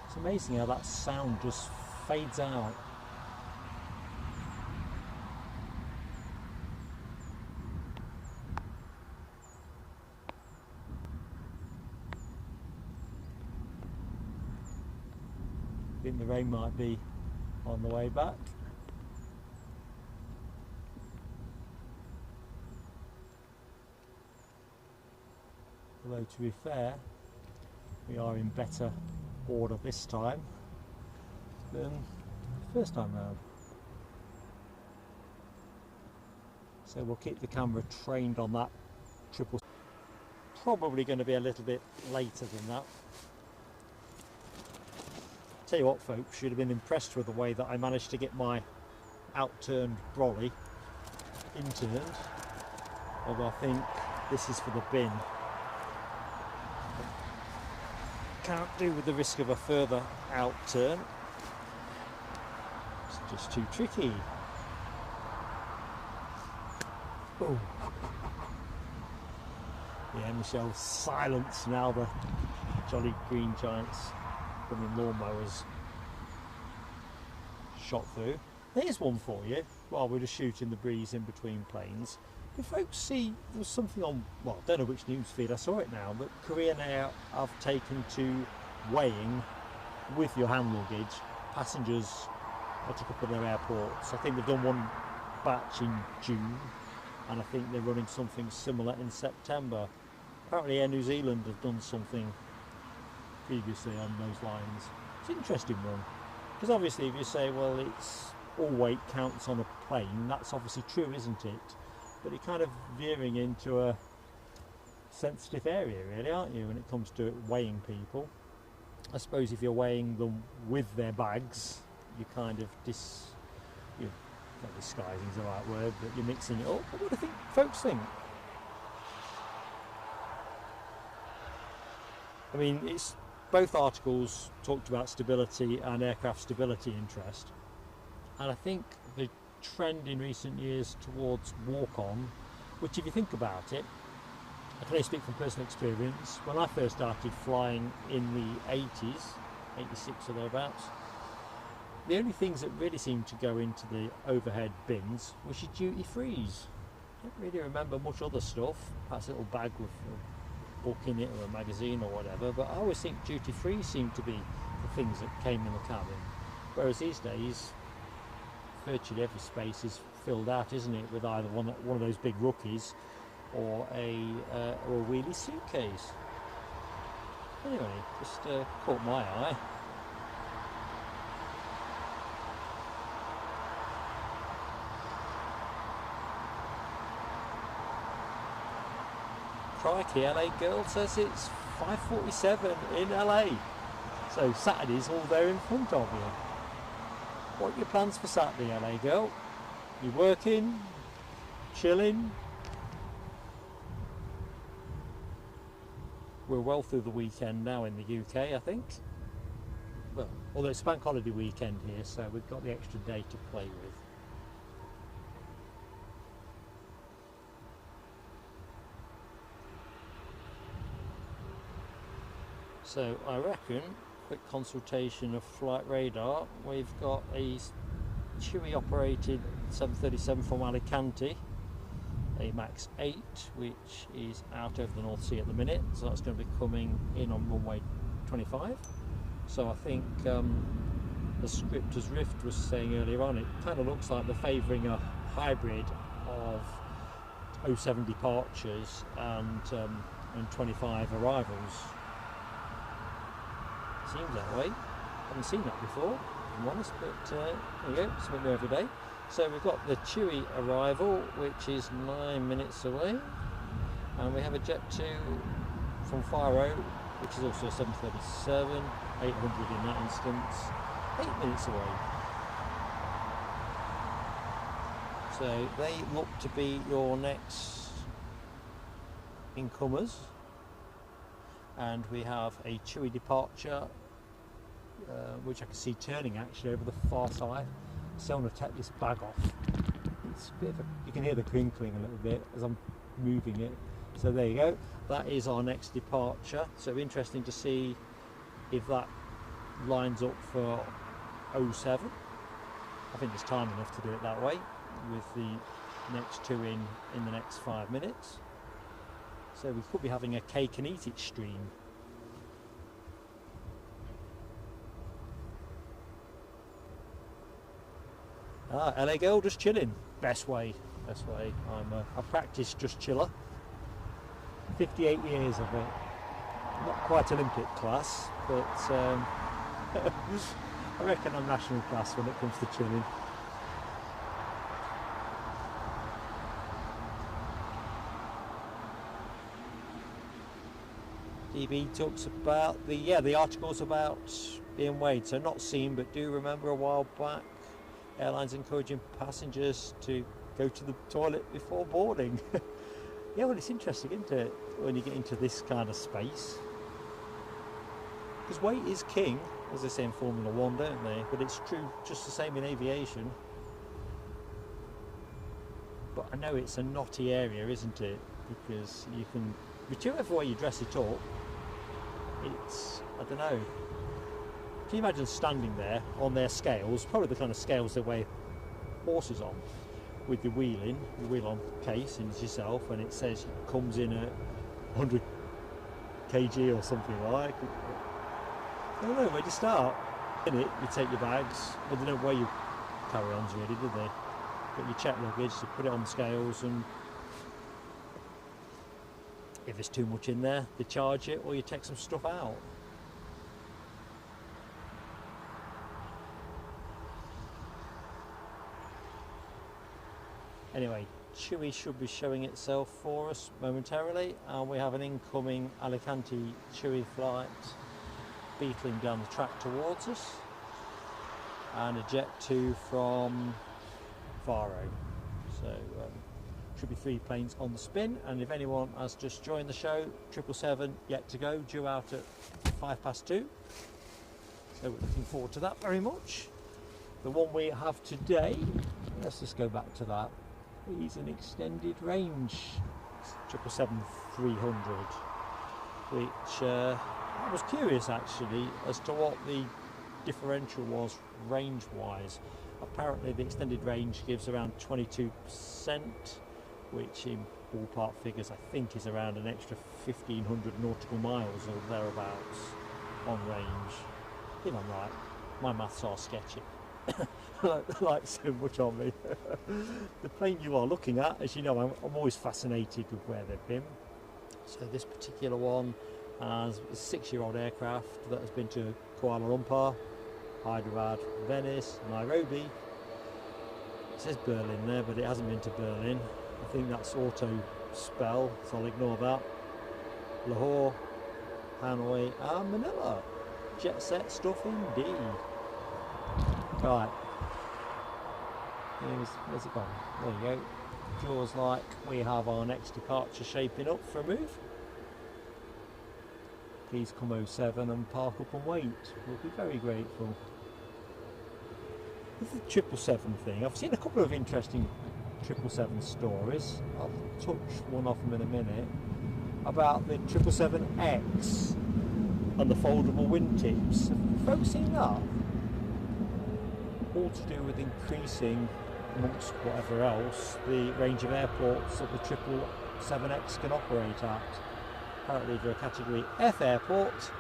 It's amazing how that sound just fades out. I think the rain might be on the way back. Although to be fair, we are in better order this time than the first time round. So we'll keep the camera trained on that triple. Probably going to be a little bit later than that. Tell you what, folks, you'd have been impressed with the way that I managed to get my outturned brolly interned. Although I think this is for the bin. Can't do with the risk of a further outturn. It's just too tricky. Oh. Yeah, Michelle, silence now the Jolly Green Giants coming lawnmowers shot through. Here's one for you while we're just shooting the breeze in between planes. If folks see, there was something on, well, I don't know which news feed I saw it now, but Korean Air have taken to weighing with your hand luggage passengers at a couple of their airports. I think they've done one batch in June, and I think they're running something similar in September. Apparently Air New Zealand have done something previously on those lines. It's an interesting one, because obviously if you say, well, it's all weight counts on a plane, that's obviously true, isn't it? But it kind of veering into a sensitive area, really, aren't you, when it comes to weighing people? I suppose if you're weighing them with their bags, you kind of not disguising is the right word, but you're mixing it up. But what do you think folks think? I mean, it's both articles talked about stability and aircraft stability interest, and I think the trend in recent years towards walk-on, which if you think about it, I can only speak from personal experience. When I first started flying in the 80s, 86 or thereabouts, the only things that really seemed to go into the overhead bins was your duty frees. I don't really remember much other stuff, perhaps a little bag with a book in it or a magazine or whatever, but I always think duty free seemed to be the things that came in the cabin. Whereas these days, virtually every space is filled out, isn't it, with either one of those big rookies or a wheelie suitcase. Anyway, just caught my eye. Crikey, LA girl says it's 5:47 in LA. So Saturday's all there in front of you. What are your plans for Saturday, LA girl? You working? Chilling? We're well through the weekend now in the UK, I think. Well, although it's bank holiday weekend here, so we've got the extra day to play with. So I reckon, quick consultation of flight radar, we've got a Chewy operated 737 from Alicante, a MAX 8, which is out over the North Sea at the minute, so that's going to be coming in on runway 25. So I think the script, as Rift was saying earlier on, it kind of looks like they're favouring a hybrid of 07 departures and 25 arrivals. Seems that way. Haven't seen that before, if I'm honest, but there you go, something new every day. So we've got the Chewy arrival, which is 9 minutes away, and we have a Jet2 from Faro, which is also a 737, 800 in that instance, 8 minutes away. So they look to be your next incomers, and we have a Chewy departure, which I can see turning actually over the far side. So I'm going to take this bag off. It's a bit of you can hear the crinkling a little bit as I'm moving it. So there you go. That is our next departure. So interesting to see if that lines up for 07. I think there's time enough to do it that way, with the next two in the next 5 minutes. So we could be having a cake and eat it stream. LA girl just chilling. Best way. I practice just chiller. 58 years of it. Not quite Olympic class, but I reckon I'm national class when it comes to chilling. DB talks about the articles about being weighed, so not seen, but do remember a while back airlines encouraging passengers to go to the toilet before boarding. Yeah, well, it's interesting, isn't it, when you get into this kind of space, because weight is king, as they say in Formula 1, don't they? But it's true just the same in aviation. But I know it's a knotty area, isn't it, because you can, whichever way you dress it up, it's, I don't know. Can you imagine standing there on their scales, probably the kind of scales they weigh horses on, with your wheel on case and yourself, and it says it comes in at 100 kg or something like. I don't know, where do you start? In it, you take your bags, well, they don't weigh your carry-ons really, do they? But you check luggage, you put it on the scales, and if there's too much in there, they charge it, or you take some stuff out. Anyway, Chewy should be showing itself for us momentarily, and we have an incoming Alicante Chewy flight beetling down the track towards us, and a Jet2 from Faro. So should be 3 planes on the spin, and if anyone has just joined the show, 777 yet to go, due out at 2:05. So we're looking forward to that very much. The one we have today, let's just go back to that, is an extended range 777-300, which I was curious actually as to what the differential was range wise. Apparently the extended range gives around 22%, which in ballpark figures I think is around an extra 1,500 nautical miles or thereabouts on range. If I'm right, my maths are sketchy. like so much on me. The plane you are looking at, as you know, I'm always fascinated with where they've been. So this particular one has a 6-year-old aircraft that has been to Kuala Lumpur, Hyderabad, Venice, Nairobi. It says Berlin there, but it hasn't been to Berlin. I think that's auto spell, so I'll ignore that. Lahore, Hanoi and Manila. Jet set stuff indeed. Right, where's it gone? There you go. Feels like we have our next departure shaping up for a move. Please come 07 and park up and wait. We'll be very grateful. This is the 777 thing. I've seen a couple of interesting 777 stories. I'll touch one of them in a minute. About the 777X and the foldable wingtips. Have folks seen that? All to do with increasing, amongst whatever else, the range of airports that the 777X can operate at. Apparently they're a category F airport,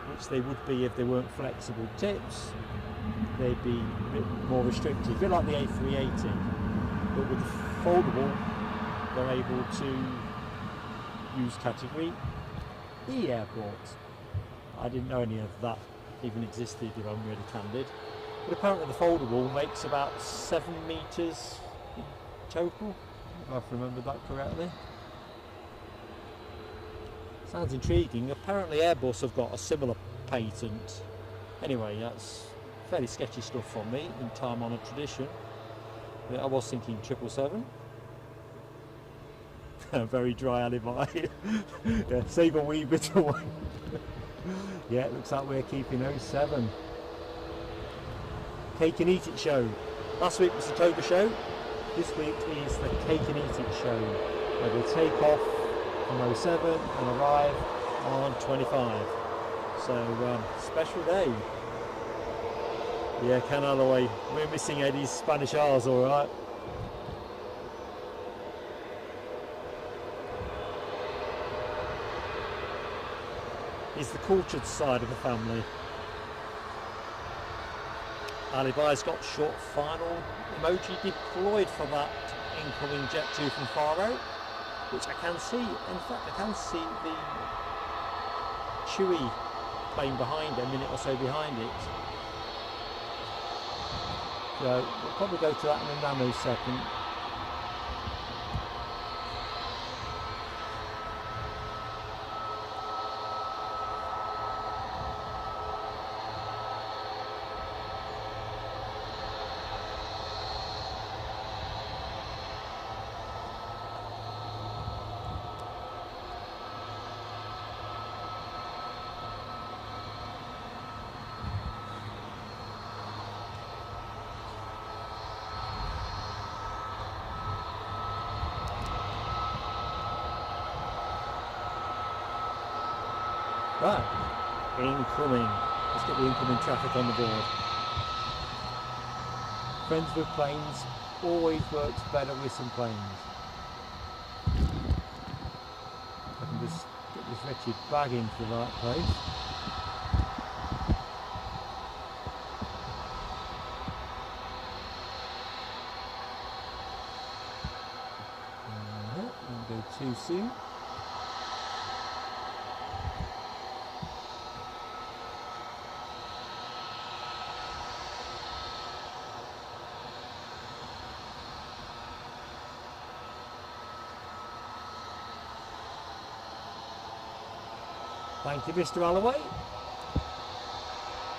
which they would be if they weren't flexible tips. They'd be a bit more restricted, a bit like the A380, but with the foldable they're able to use category E airports. I didn't know any of that even existed, if I'm really candid. But apparently the foldable makes about 7 metres in total, if I've remembered that correctly. Sounds intriguing. Apparently Airbus have got a similar patent. Anyway, that's fairly sketchy stuff from me in time-honoured tradition. But I was thinking 777. Very dry alibi. Yeah, save a wee bit away. Yeah, it looks like we're keeping 07. Cake and Eat It show. Last week was the Toga show. This week is the Cake and Eat It show, where we'll take off from 07 and arrive on 25. So special day. Yeah, Ken Alloway. We're missing Eddie's Spanish R's, all right. He's the cultured side of the family. Alibi's got short final emoji deployed for that incoming Jet2 from Faro, which I can see. In fact, I can see the Chewy plane behind it, a minute or so behind it. So we'll probably go to that in a nanosecond. Right, incoming. Let's get the incoming traffic on the board. Friends with planes always works better with some planes. I can just get this wretched bag into the right place. Don't go too soon.
Thank you, Mr. Alloway.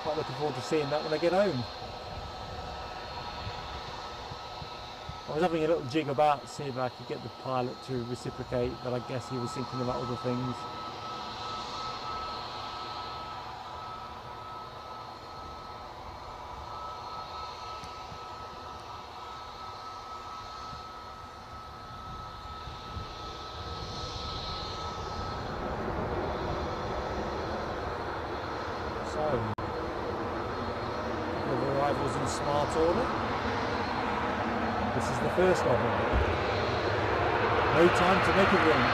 Quite looking forward to seeing that when I get home. I was having a little jig about to see if I could get the pilot to reciprocate, but I guess he was thinking about other things. So, the arrivals in smart order. This is the first of them. No time to make a run.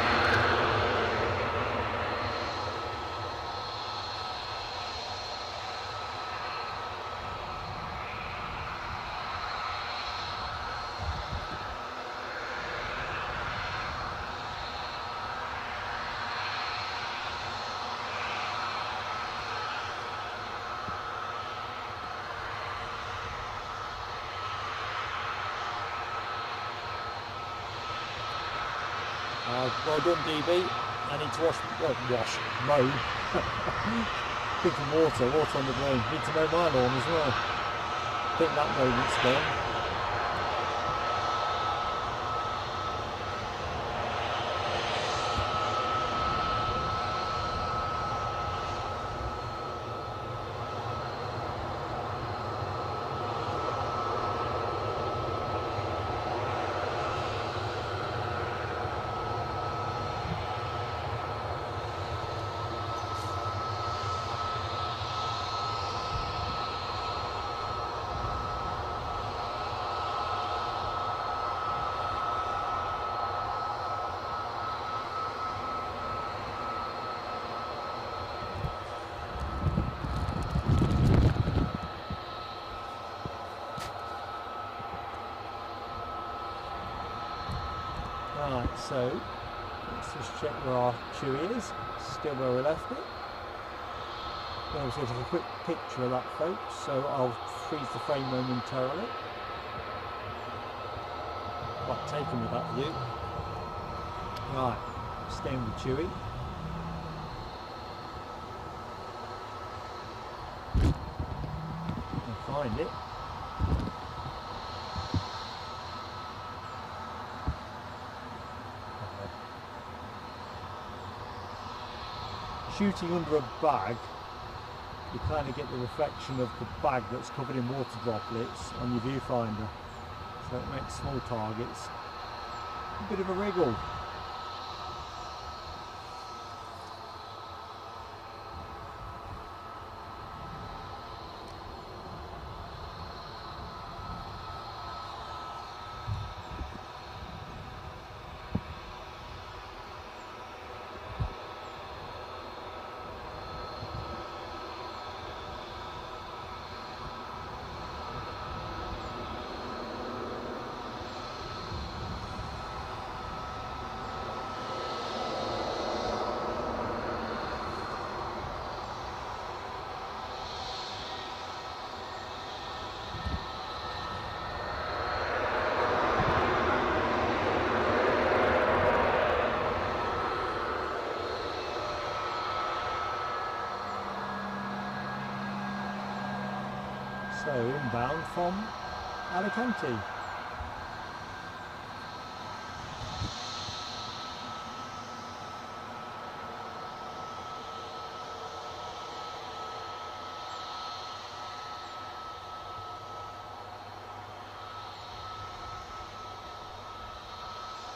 Well done, DB. I need to mow.
Thinking water on the brain. Need to mow my lawn as well. I think that moment's gone. Right, so let's just check where our chewy is. Still where we left it. I'm just going to take a quick picture of that, folks, so I'll freeze the frame momentarily. Quite taken with that view. Right, staying with chewy. I'll find it. Shooting under a bag, you kind of get the reflection of the bag that's covered in water droplets on your viewfinder, so it makes small targets a bit of a wriggle. So inbound from Alicante.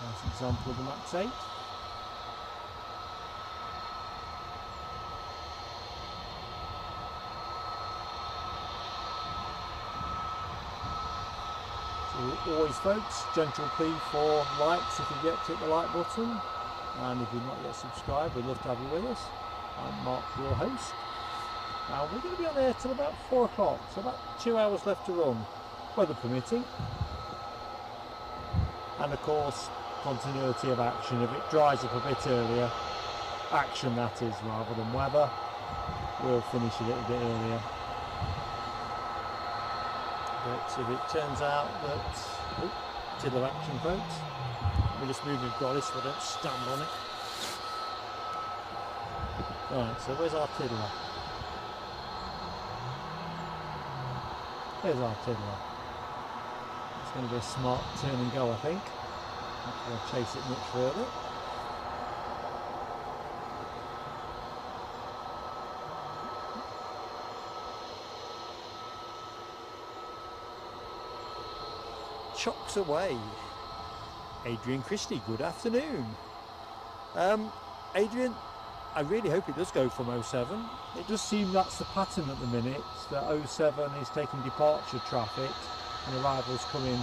Nice example of the Max 8. Always, folks, gentle plea for likes if you get to hit the like button, and if you've not yet subscribed, we'd love to have you with us. I'm Mark, your host. Now we're going to be on there till about 4 o'clock, so about 2 hours left to run, weather permitting, and of course continuity of action. If it dries up a bit earlier, action that is, rather than weather, we'll finish a little bit earlier. But if it turns out that, till of action, folks, let me just move the dolly so I don't stand on it. Right, so where's our tiddler? There's our tiddler. It's going to be a smart turn and go, I think. Not going to chase it much further.
Chocks away. Adrian Christie, good afternoon. Adrian, I really hope it does go from 07.
It does seem that's the pattern at the minute, that 07 is taking departure traffic and arrivals coming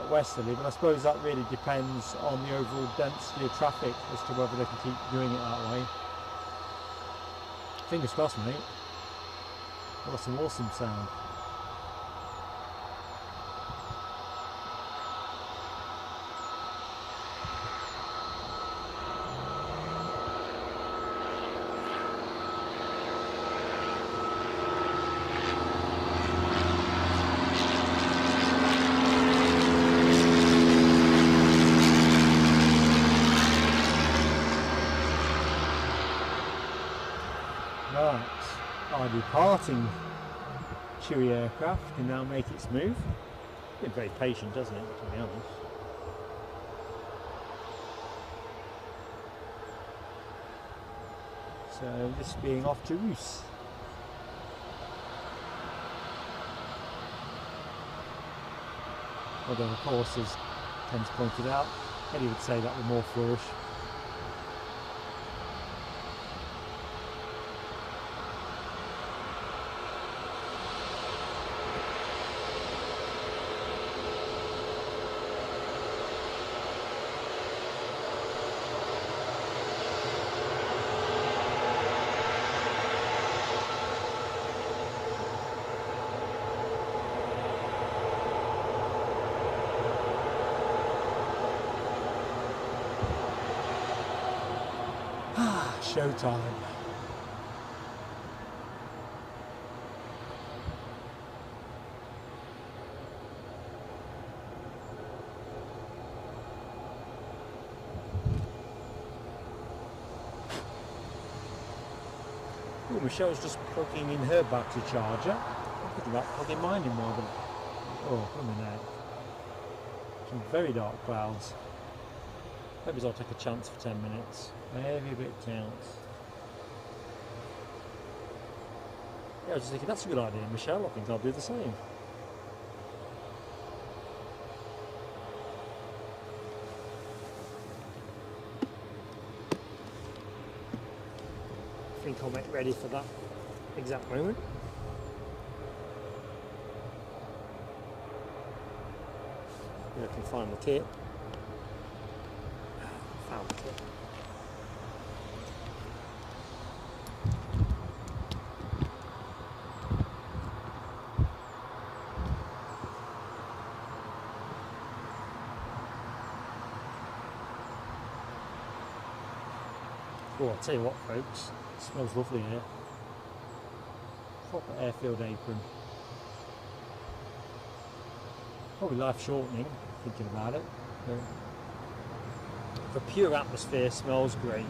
westerly, but I suppose that really depends on the overall density of traffic as to whether they can keep doing it that way. Fingers crossed, mate. Well, that's some awesome sound. Our departing chewy aircraft can now make its move.
Been very patient, hasn't it, to be honest?
So this being off to Roos. Although of course, as Ken's pointed out, Eddie would say that with more flourish. Showtime.
Oh, Michelle's just plugging in her battery charger. I'm thinking about plugging mine in rather.
Oh, come in there. Some very dark clouds.
Maybe I'll take a chance for 10 minutes.
Every bit counts.
Yeah, I was just thinking that's a good idea, Michelle. I think I'll do the same. I think I'll make ready for that exact moment. Yeah, I can find the kit. Found the kit. Oh, I'll tell you what, folks, it smells lovely here. Proper airfield apron. Probably life shortening, thinking about it. The pure atmosphere smells great.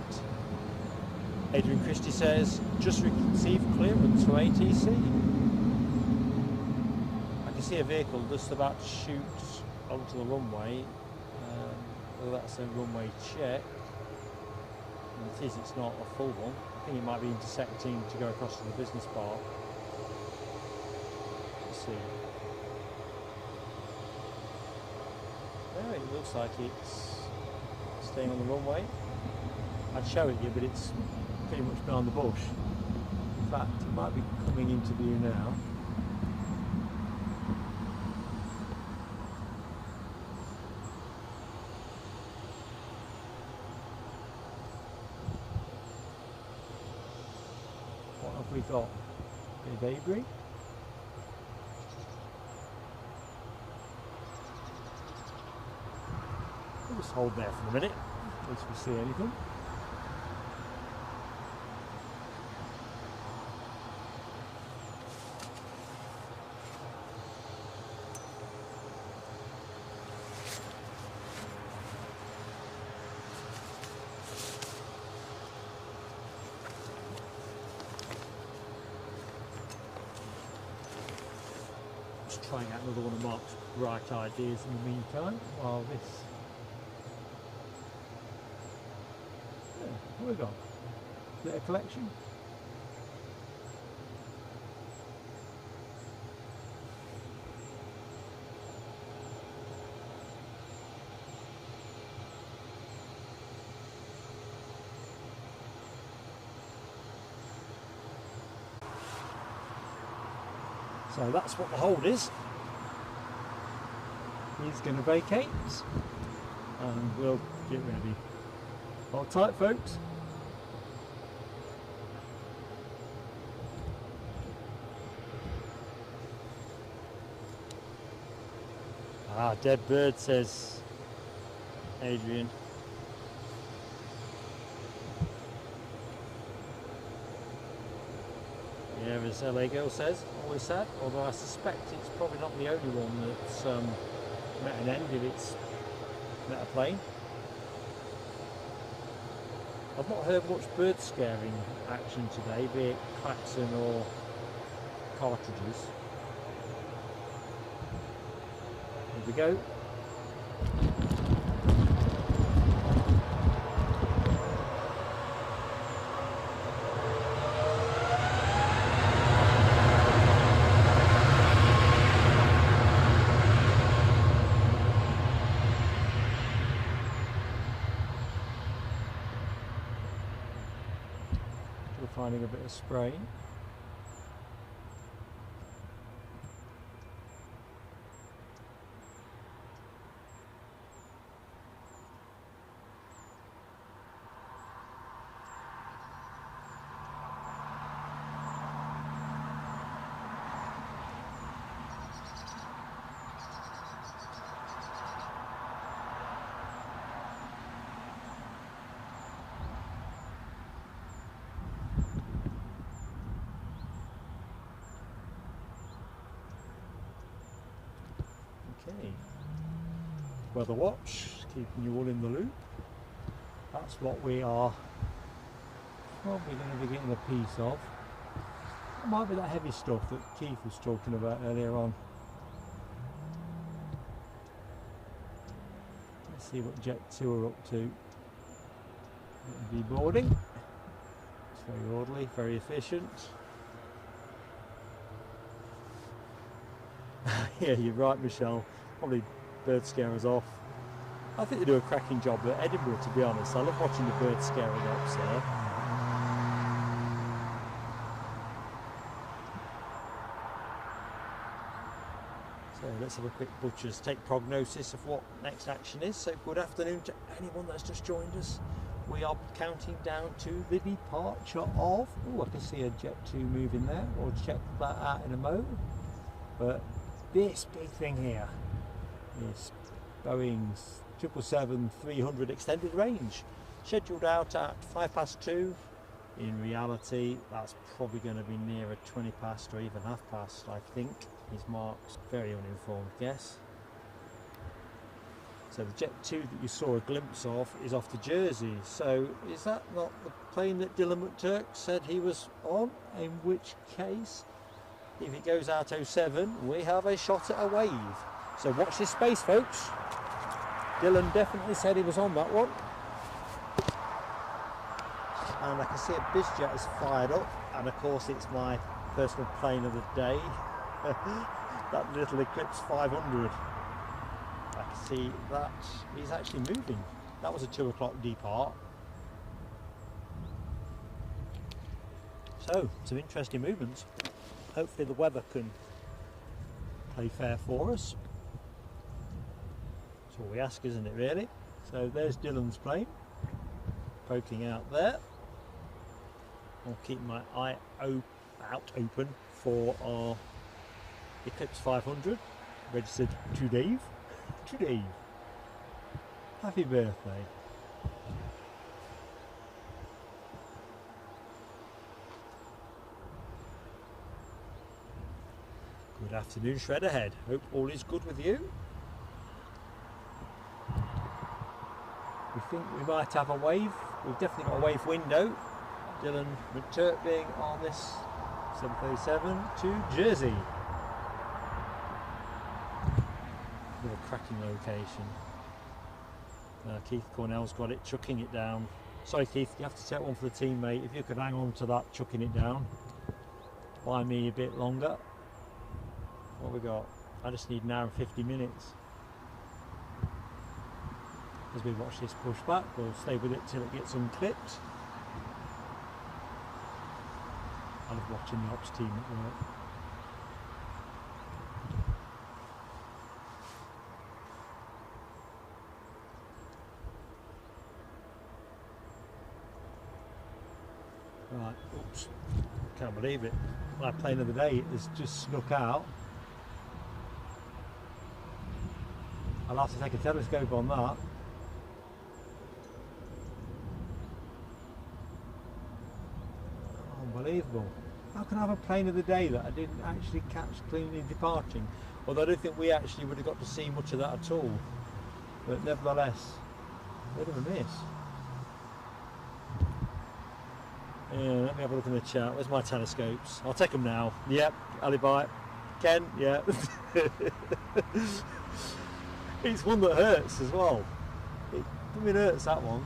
Adrian Christie says, just received clearance from ATC. I can see a vehicle just about to shoot onto the runway. Whether that's a runway check. And it is, it's not a full one. I think it might be intersecting to go across to the business park. Let's see. There, it looks like it's staying on the runway. I'd show it you, but it's pretty much behind the bush. In fact, it might be coming into view now. We got a bit of debris. We'll just hold there for a minute in case we see anything.
Just trying out another one of Mark's bright ideas in the meantime, while this... Yeah, what have we got? Is it a collection? So that's what the hold is. He's going to vacate and we'll get ready. Hold tight, folks. Ah, dead bird, says Adrian. Yeah, as LA Girl says, always sad, although I suspect it's probably not the only one that's met an end if it's met a plane. I've not heard much bird scaring action today, be it klaxon or cartridges. Here we go. Finding a bit of spray. Okay, weather watch, keeping you all in the loop. That's what we are probably going to be getting a piece of. It might be that heavy stuff that Keith was talking about earlier on. Let's see what Jet2 are up to. Deboarding. It's very orderly, very efficient. Yeah, you're right, Michelle. Probably bird scarers off. I think they do a cracking job at Edinburgh, to be honest. I love watching the bird scaring ops there. So let's have a quick butcher's take prognosis of what next action is. So good afternoon to anyone that's just joined us. We are counting down to the departure of... Oh, I can see a Jet2 moving there. We'll check that out in a moment. But this big thing here is Boeing's 777-300 extended range, scheduled out at 2:05. In reality, that's probably going to be nearer 20 past or even 1/2 I think, is Mark's very uninformed guess. So the Jet2 that you saw a glimpse of is off to Jersey. So is that not the plane that Dylan McTurk said he was on? In which case, if it goes out 07, we have a shot at a wave. So watch this space, folks. Dylan definitely said he was on that one. And I can see a BizJet has fired up. And of course it's my personal plane of the day. That little Eclipse 500. I can see that he's actually moving. That was a 2 o'clock depart. So, some interesting movements. Hopefully the weather can play fair for us. That's all we ask, isn't it, really? So there's Dylan's plane poking out there. I'll keep my eye open for our Eclipse 500 registered to Dave. To Dave. Happy birthday. Good afternoon, Shred ahead. Hope all is good with you. We think we might have a wave. We've definitely got a wave window. Dylan McTurk being on this 737 to Jersey. Bit of a cracking location. Keith Cornell's got it, chucking it down. Sorry Keith, you have to take one for the team, mate. If you could hang on to that, chucking it down. Buy me a bit longer. What we got? I just need an hour and 50 minutes. As we watch this push back, we'll stay with it till it gets unclipped. I love watching the ops team at work. Right, oops, can't believe it. My plane of the day has just snuck out. I'll have to take a telescope on that. Unbelievable. How can I have a plane of the day that I didn't actually catch cleanly departing? Although I don't think we actually would have got to see much of that at all. But nevertheless, a bit of a miss. Yeah, let me have a look in the chat. Where's my telescopes? I'll take them now. Yep, alibi. Ken, yeah. It's one that hurts as well. It hurts, that one.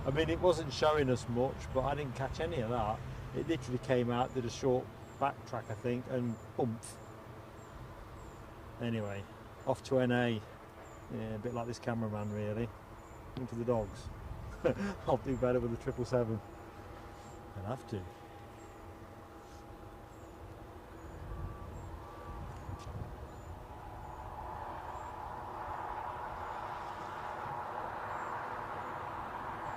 I mean, it wasn't showing us much, but I didn't catch any of that. It literally came out, did a short backtrack, I think, and bump. Anyway, off to NA. Yeah, a bit like this cameraman, really. Into the dogs. I'll do better with the 777. I'll have to.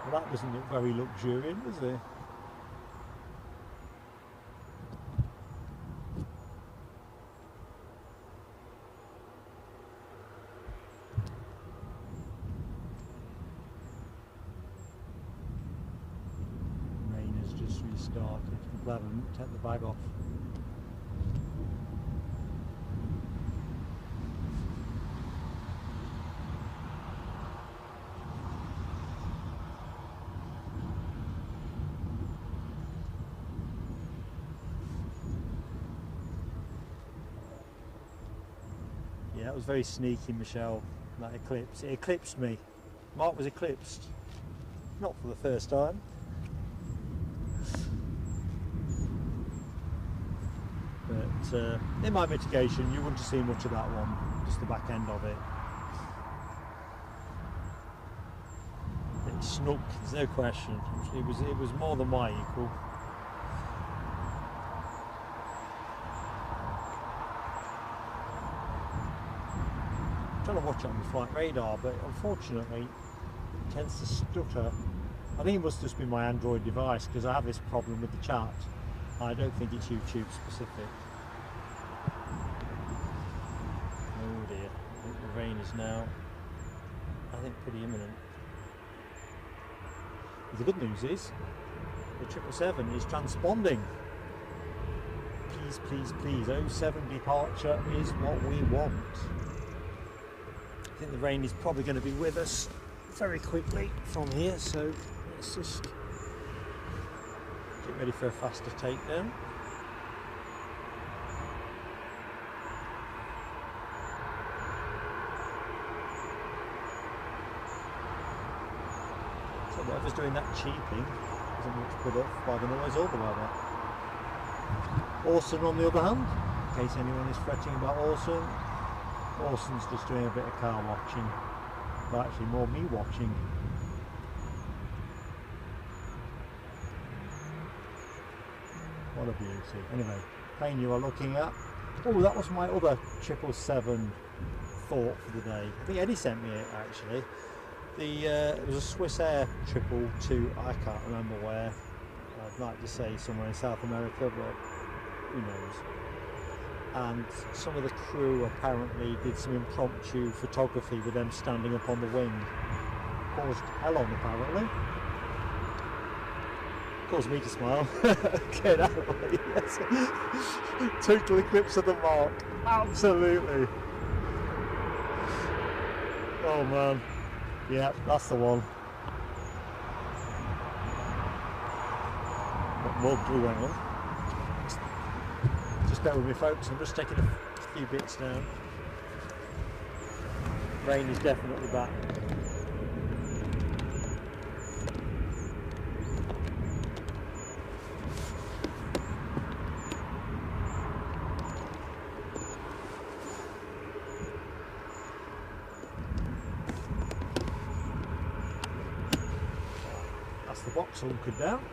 Well, that doesn't look very luxuriant, does it? Rain has just restarted. I'm glad I didn't take the bag off. Yeah, that was very sneaky, Michelle, that eclipse. It eclipsed me. Mark was eclipsed. Not for the first time. But in my mitigation, you wouldn't have seen much of that one, just the back end of it. It snuck, there's no question. It was more than my equal. I'm trying to watch it on the flight radar, but unfortunately it tends to stutter. I think it must just be my Android device, because I have this problem with the chat. I don't think it's YouTube specific. Oh dear, I think the rain is now, I think, pretty imminent. The good news is the 777 is transponding. Please, please, please, 07 departure is what we want. I think the rain is probably going to be with us very quickly from here, so let's just get ready for a faster takedown. So whatever's doing that cheaping isn't much put off by the noise or the weather. Orson, on the other hand, in case anyone is fretting about Orson, Orson's just doing a bit of car watching, but actually more me watching. What a beauty. Anyway, plane you are looking at. Oh, that was my other 777 thought for the day. I think Eddie sent me it actually. It was a Swiss Air 222, I can't remember where. I'd like to say somewhere in South America, but who knows. And some of the crew apparently did some impromptu photography with them standing up on the wing. Caused hell on, apparently. Caused me to smile. Get out of the way, yes. Total eclipse of the mark. Absolutely. Oh man. Yeah, that's the one. What more blue hang on. Just bear with me folks, I'm just taking a few bits down. Rain is definitely back. That's the box hunkered down.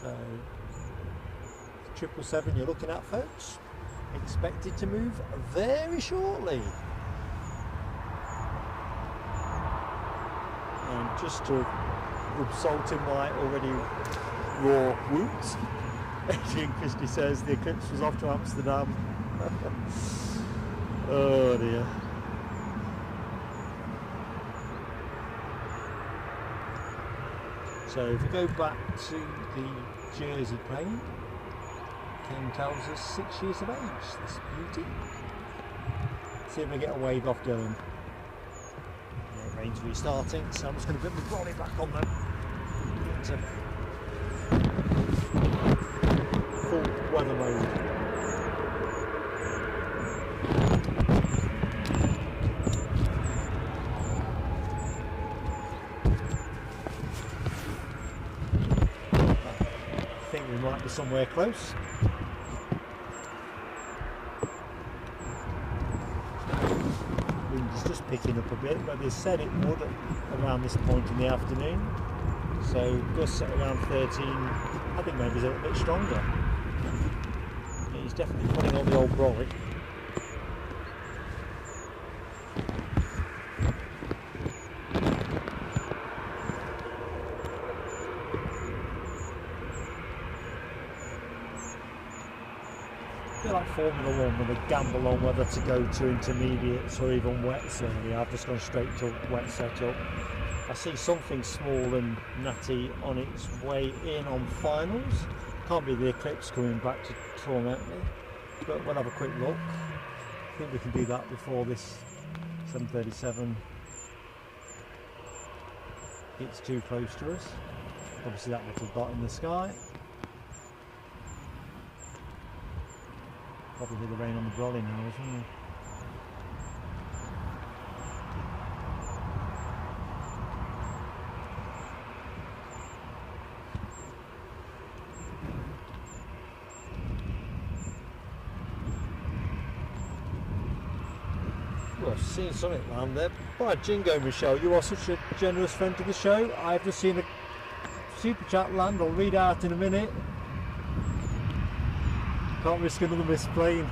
So 777 you're looking at, folks, expected to move very shortly. And just to rub salt in my already raw wounds, Adrian Christie says the Eclipse was off to Amsterdam. Oh dear. So if we go back to the Jersey plane, Ken tells us 6 years of age, this beauty. See if we get a wave off Dylan. Yeah, rain's restarting, so I'm just going to put my brolly back on them. Into full weather mode. Might be somewhere close. Wind is just picking up a bit, but they said it would around this point in the afternoon. So gusts at around 13, I think maybe it's a little bit stronger. Yeah, he's definitely putting on the old brolly. Like Formula 1 with a gamble on whether to go to intermediates or even wets early. I've just gone straight to wet setup. I see something small and natty on its way in on finals. Can't be the Eclipse coming back to torment me, but we'll have a quick look. I think we can do that before this 737 gets too close to us. Obviously that little dot in the sky. Probably the rain on the brolly now, isn't it? Well, I've seen something land there. Right, Jingo Michelle, you are such a generous friend to the show. I've just seen a super chat land. I'll read out in a minute. Can't risk another missed plane.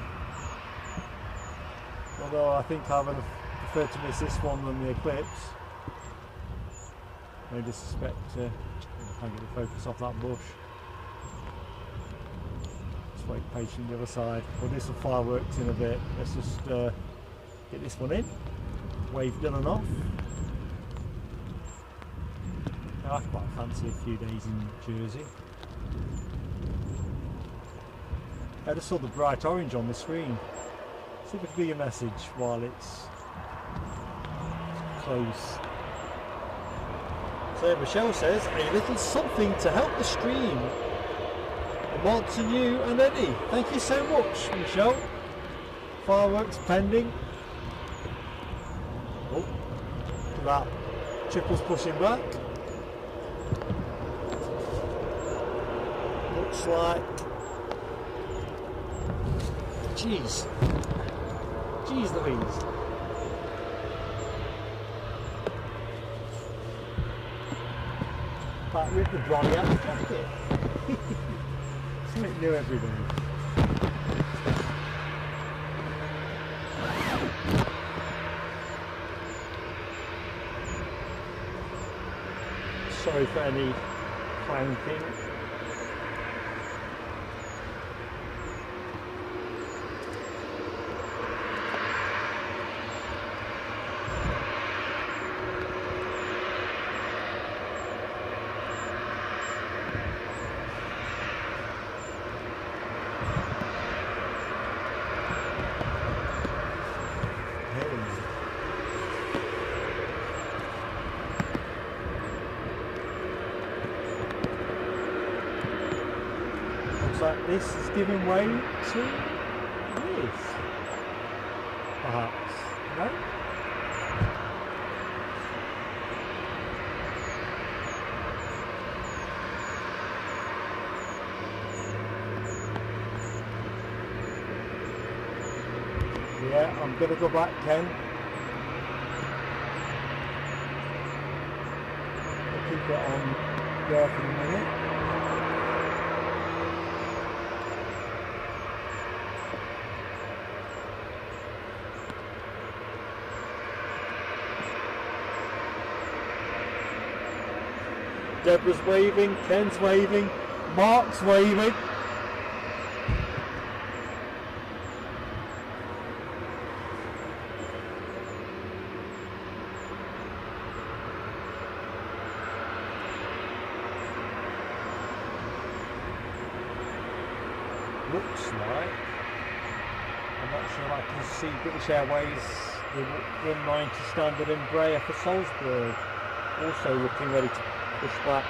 Although I think I would have preferred to miss this one than the Eclipse. I just suspect I can't get the focus off that bush. Just wait patiently the other side. We'll do some fireworks in a bit. Let's just get this one in. Wave done and off. Now, I quite fancy a few days in Jersey. I just saw the bright orange on the screen. See if we can do your message while it's close. So Michelle says, a little something to help the stream. A mark to you and Eddie. Thank you so much, Michelle. Fireworks pending. Oh, look at that. Triple's pushing back. Looks like... Jeez Louise. But rip the brolly out of the jacket. Something new every day. Sorry for any clanking. this is giving way to this, perhaps. No? Yeah, I'm going to go back, Ken. I'll keep it on there for a minute. Deborah's waving, Ken's waving, Mark's waving. Looks like, I'm not sure I can see British Airways, the 190 standard Embraer for Salzburg, also looking ready to push back.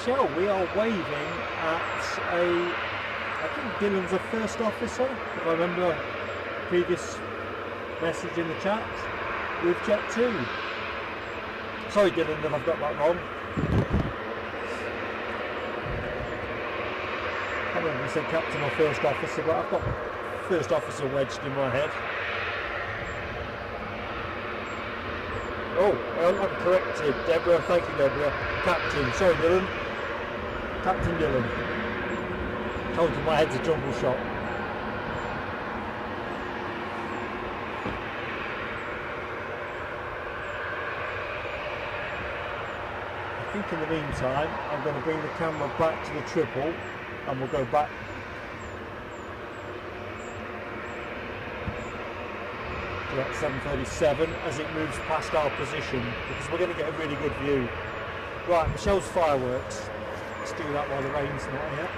Michelle, we are waving at I think Dylan's a first officer, if I remember a previous message in the chat, with Jet2. Sorry Dylan that I've got that wrong. I can't remember if I said captain or first officer, but I've got first officer wedged in my head. Oh, I'm corrected, Deborah, thank you Deborah. Captain, sorry Dylan. Captain Dylan. Told you my head's a jumble shot. I think in the meantime, I'm going to bring the camera back to the triple and we'll go back to that 737 as it moves past our position, because we're going to get a really good view. Right, Michelle's fireworks. Let's do that while the rain's not here.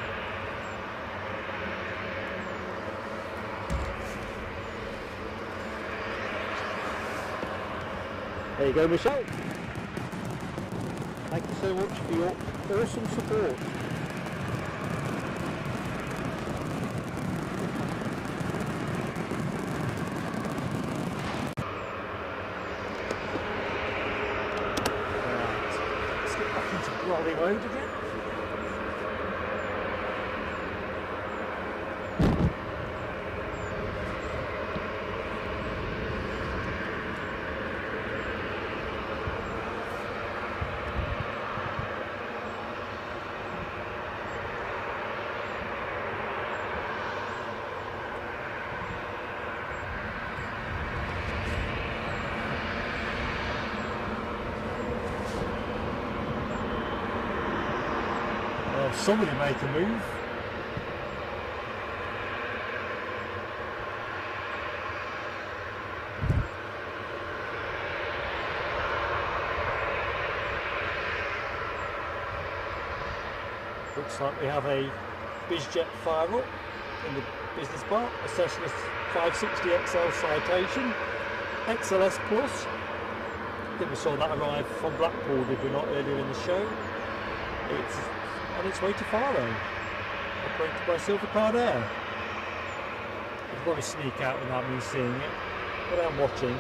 There you go, Michelle. Thank you so much for your awesome support. Right, let's get back into Brolly Road again. Somebody make a move. Looks like we have a Jet2 Faro in the business part, a Cessna 560XL Citation, XLS Plus. I think we saw that arrive from Blackpool, did we not, earlier in the show? It's on its way to Faro, operated by Silvercard Air. I'll probably sneak out without me seeing it, but I'm watching.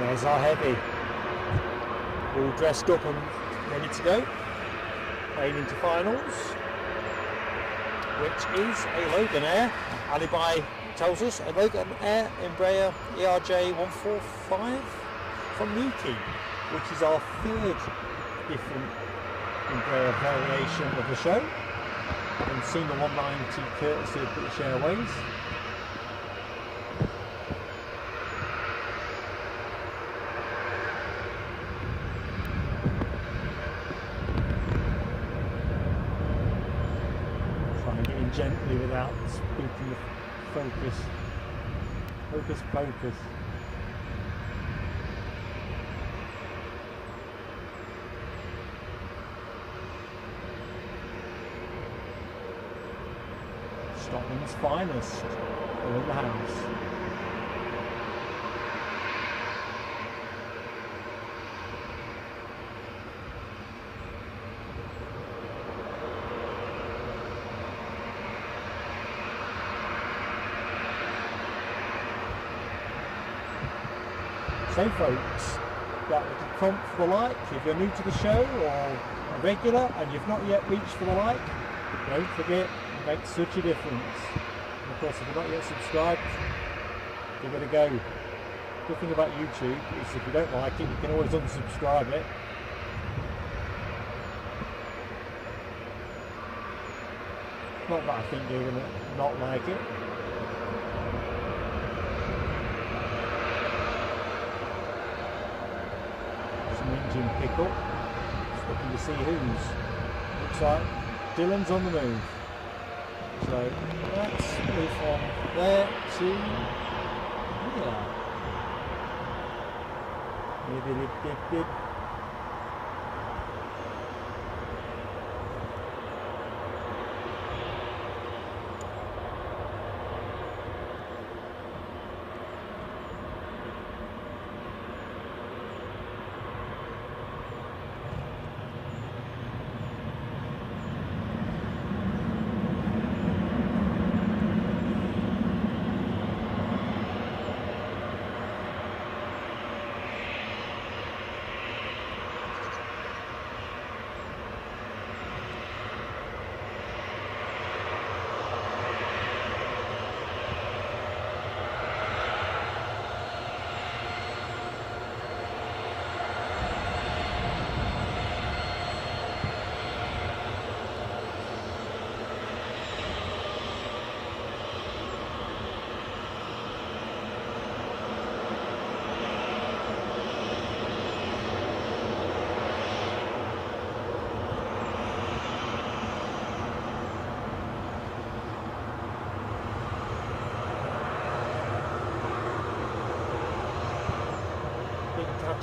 There's our heavy, all dressed up and ready to go, heading into finals, which is a Loganair. Alibi tells us a Loganair Embraer ERJ145 from Newcastle, which is our third different Embraer variation of the show. Having seen the 190 courtesy of British Airways. Gently without spooking the focus. Focus. Scotland's finest are in the house. So folks, that little prompt for the like. If you're new to the show or a regular and you've not yet reached for the like, don't forget, it makes such a difference. And of course, if you're not yet subscribed, give it a go. Good thing about YouTube is if you don't like it, you can always unsubscribe it. Not that I think you're going to not like it. Engine pickup. Just looking to see who's. Looks like Dylan's on the move. So let's move from there to here.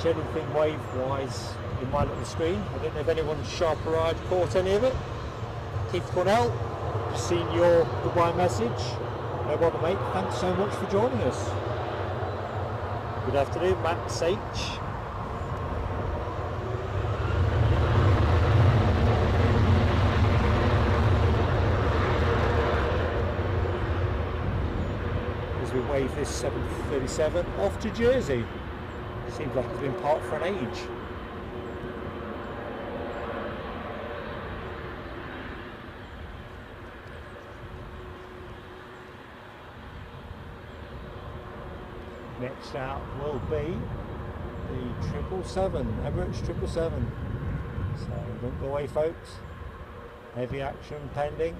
Anything wave wise in my little screen. I don't know if anyone's sharper eyed caught any of it. Keith Cornell, just seen your goodbye message. No bother mate, thanks so much for joining us. Good afternoon, Max H. As we wave this 737 off to Jersey. Seems like it's been parked for an age. Next out will be the 777, Emirates 777. So don't go away folks. Heavy action pending.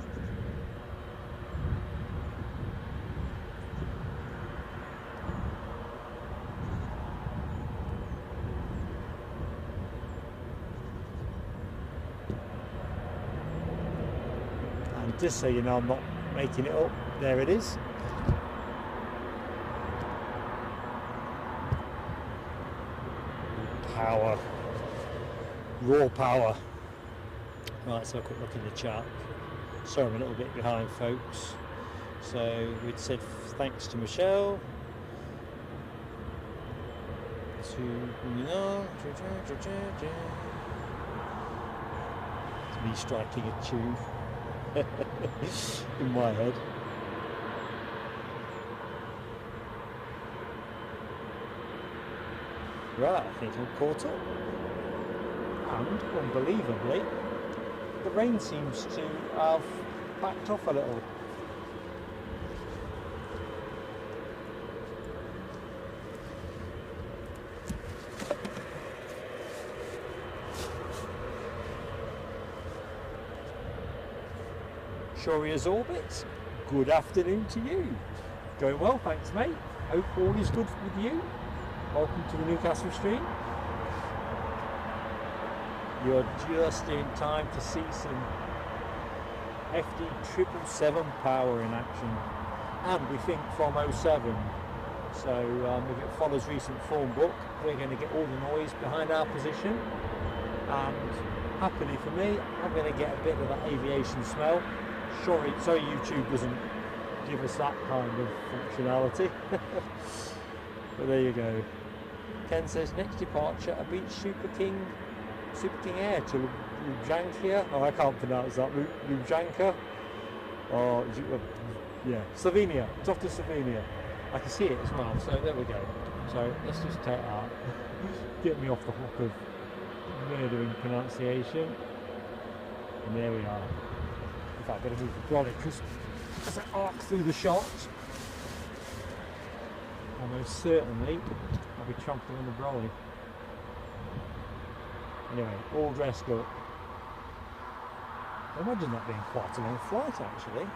Just so you know, I'm not making it up. There it is. Power. Raw power. Right, let's have a quick look in the chat. Sorry, I'm a little bit behind, folks. So we'd said thanks to Michelle. To moving on. It's me striking a tune. In my head. Right, I think I'm caught up. And, unbelievably, the rain seems to have backed off a little. Shoria's Orbits, good afternoon to you. Going well, thanks mate. Hope all is good with you. Welcome to the Newcastle stream. You're just in time to see some FD 777 power in action, and we think from 07. So if it follows recent form book, we're going to get all the noise behind our position, and happily for me, I'm going to get a bit of that aviation smell. Sorry YouTube doesn't give us that kind of functionality. But there you go. Ken says next departure, a beach Super King Air to Ljubljanka. Oh, I can't pronounce that. Ljubljanka. Or yeah, Slovenia. It's off to Slovenia. I can see it as well. So there we go. So let's just take that. Get me off the hook of murdering pronunciation. And there we are. In fact, I better move the brolly because as I arc through the shot, almost certainly I'll be chomping on the brolly. Anyway, all dressed up. I imagine that being quite a long flight actually.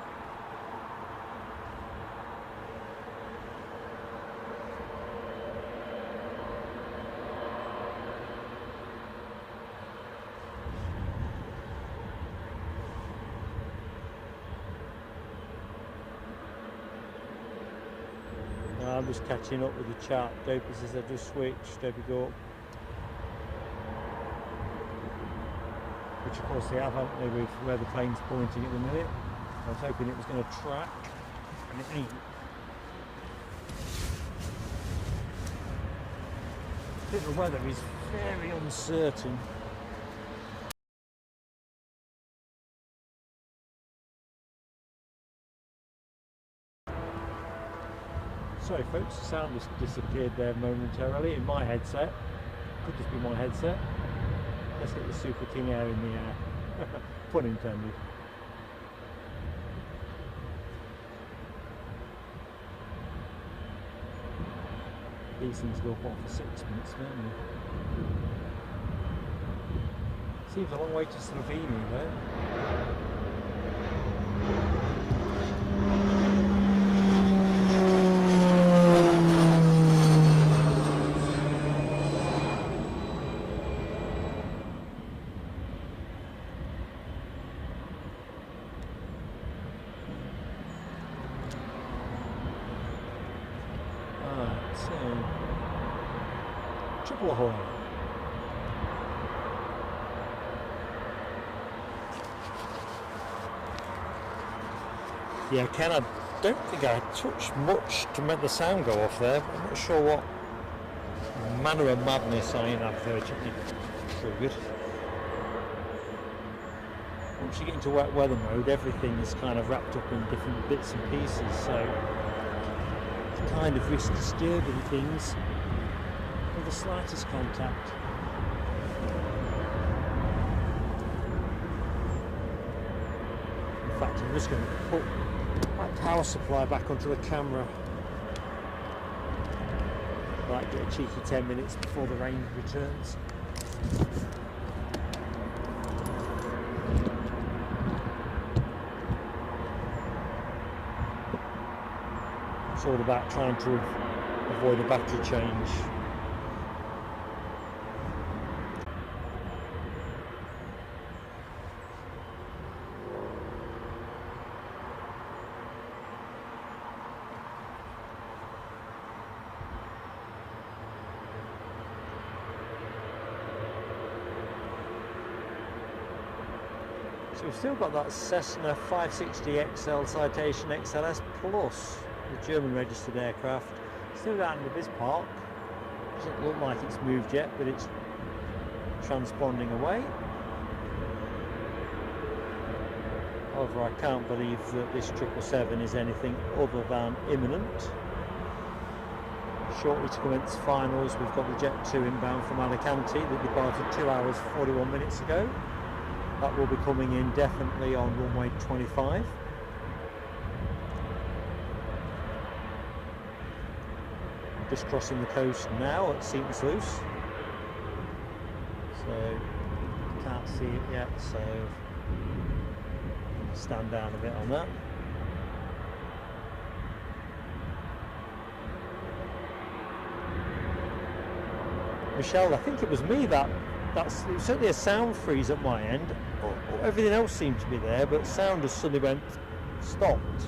I'm just catching up with the chat. Dopey says I just switched, Dopey go up. Which of course they have, haven't they, with where the plane's pointing at the minute. I was hoping it was going to track, and it ain't. I think the weather is very uncertain. Sorry folks, the sound just disappeared there momentarily in my headset. Could just be my headset. Let's get the Super King Air in the air. Pun intended. These things go up for 6 minutes, don't they? Seems a long way to Slovenia though. Triple ahoy. Yeah, Ken, I don't think I touched much to make the sound go off there. I'm not sure what manner of madness I inadvertently triggered. Once you get into wet weather mode, everything is kind of wrapped up in different bits and pieces, so you kind of risk disturbing things with the slightest contact. In fact, I'm just going to put my power supply back onto the camera. Right, get a cheeky 10 minutes before the rain returns. It's all about trying to avoid a battery change. So we've still got that Cessna 560 XL Citation XLS Plus, the German registered aircraft, still down in the Biz Park. Doesn't look like it's moved yet, but it's transponding away. However, I can't believe that this 777 is anything other than imminent. Shortly to commence finals, we've got the Jet2 inbound from Alicante that departed 2 hours 41 minutes ago. That will be coming in definitely on runway 25. Just crossing the coast now at Seaton's Luce. So can't see it yet, so stand down a bit on that. Michelle, I think it was me it was certainly a sound freeze at my end. Everything else seemed to be there, but sound just suddenly went stopped.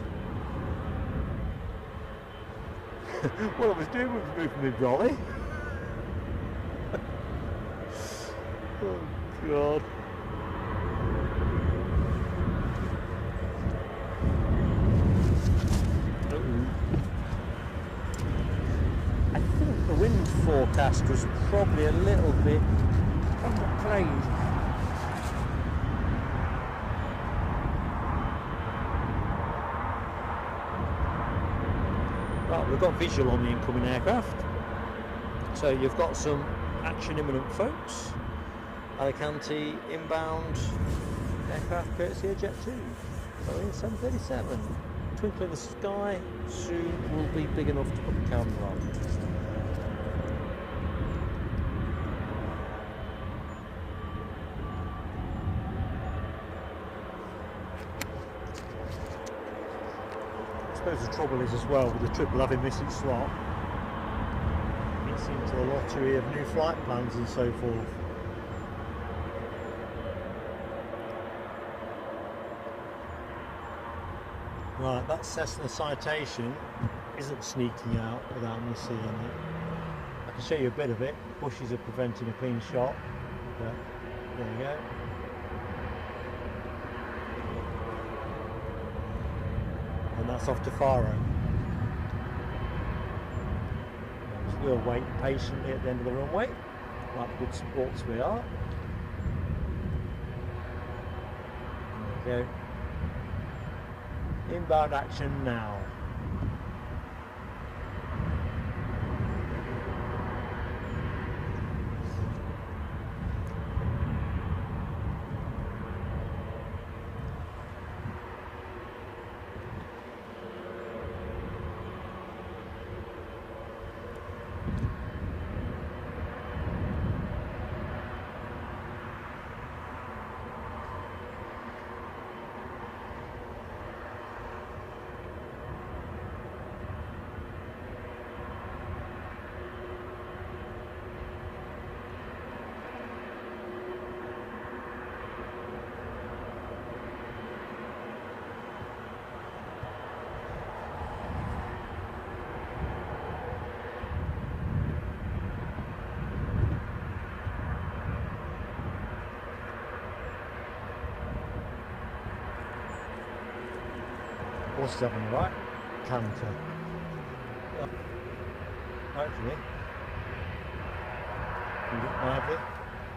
What I was doing was moving my brolly. Oh God. I think the wind forecast was probably a little bit underplayed. Right, we've got visual on the incoming aircraft. So you've got some action imminent, folks. Alicante inbound aircraft courtesy of Jet2. Boeing 737. Twinkle in the sky soon will be big enough to put the camera on. I suppose the trouble is as well with the triple having missing slot, it's into the lottery of new flight plans and so forth. Right, that Cessna Citation isn't sneaking out without me seeing it. I can show you a bit of it. Bushes are preventing a clean shot, but there you go. And that's off to Faro. We'll wait patiently at the end of the runway, like good sports we are. There we go. Inbound action now. What's that on the right? Canter. Hopefully. You look lively.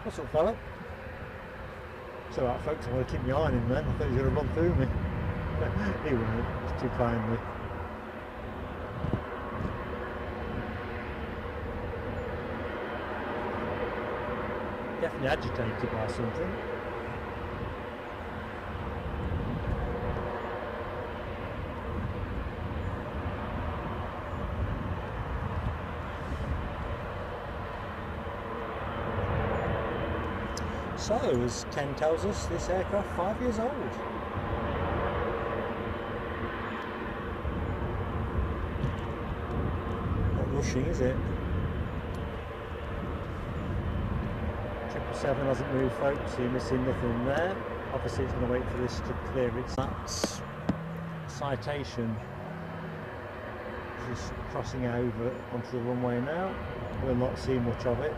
What's up, fella? It's alright, folks, I'm going to keep my eye on him then. I thought he was going to run through me. He won't, he's too kindly. Definitely agitated by something. So, as Ken tells us, this aircraft 5 years old. Not rushing, is it? 777 hasn't moved, folks, so you're missing nothing there. Obviously it's going to wait for this to clear its that's Citation. Just crossing over onto the runway now. We'll not see much of it.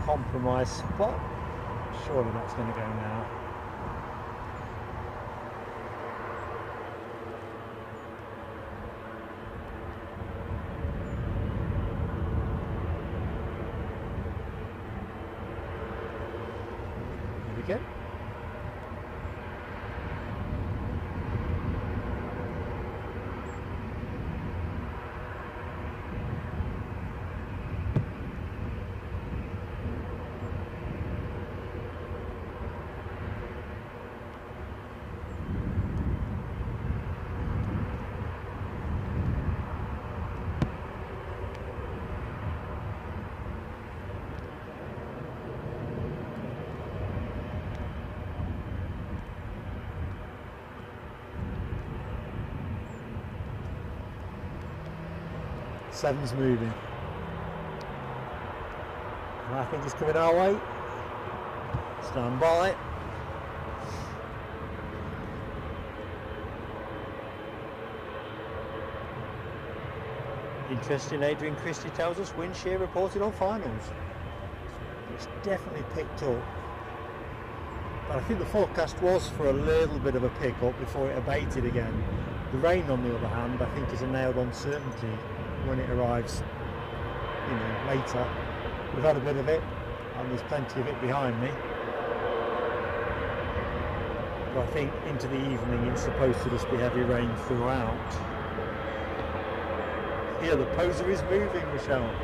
Compromise spot. Surely that's going to go now. weekend. Seven's moving. And I think it's coming our way. Stand by.
Interesting, Adrian Christie tells us wind shear reported on finals.
It's definitely picked up. But I think the forecast was for a little bit of a pick up before it abated again. The rain, on the other hand, I think is a nailed on certainty when it arrives, you know, later. We've had a bit of it, and there's plenty of it behind me. But I think into the evening it's supposed to just be heavy rain throughout.
Yeah, the poser is moving, Michelle.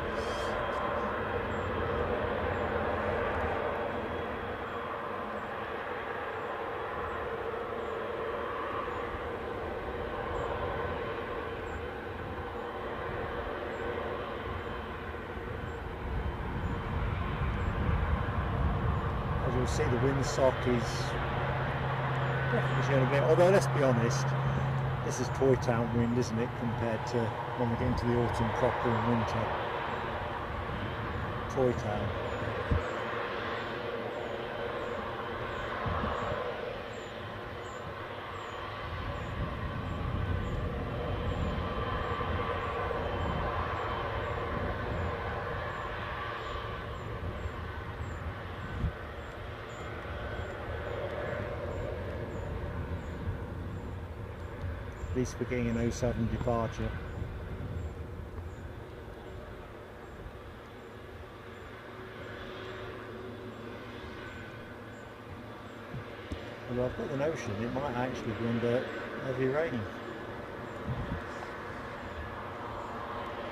You'll see the windsock is definitely showing a bit, although let's be honest, this is Toy Town wind, isn't it, compared to when we get into the autumn proper and winter. Toy Town. At least we're getting an 07 departure. Well, I've got the notion it might actually be under heavy rain.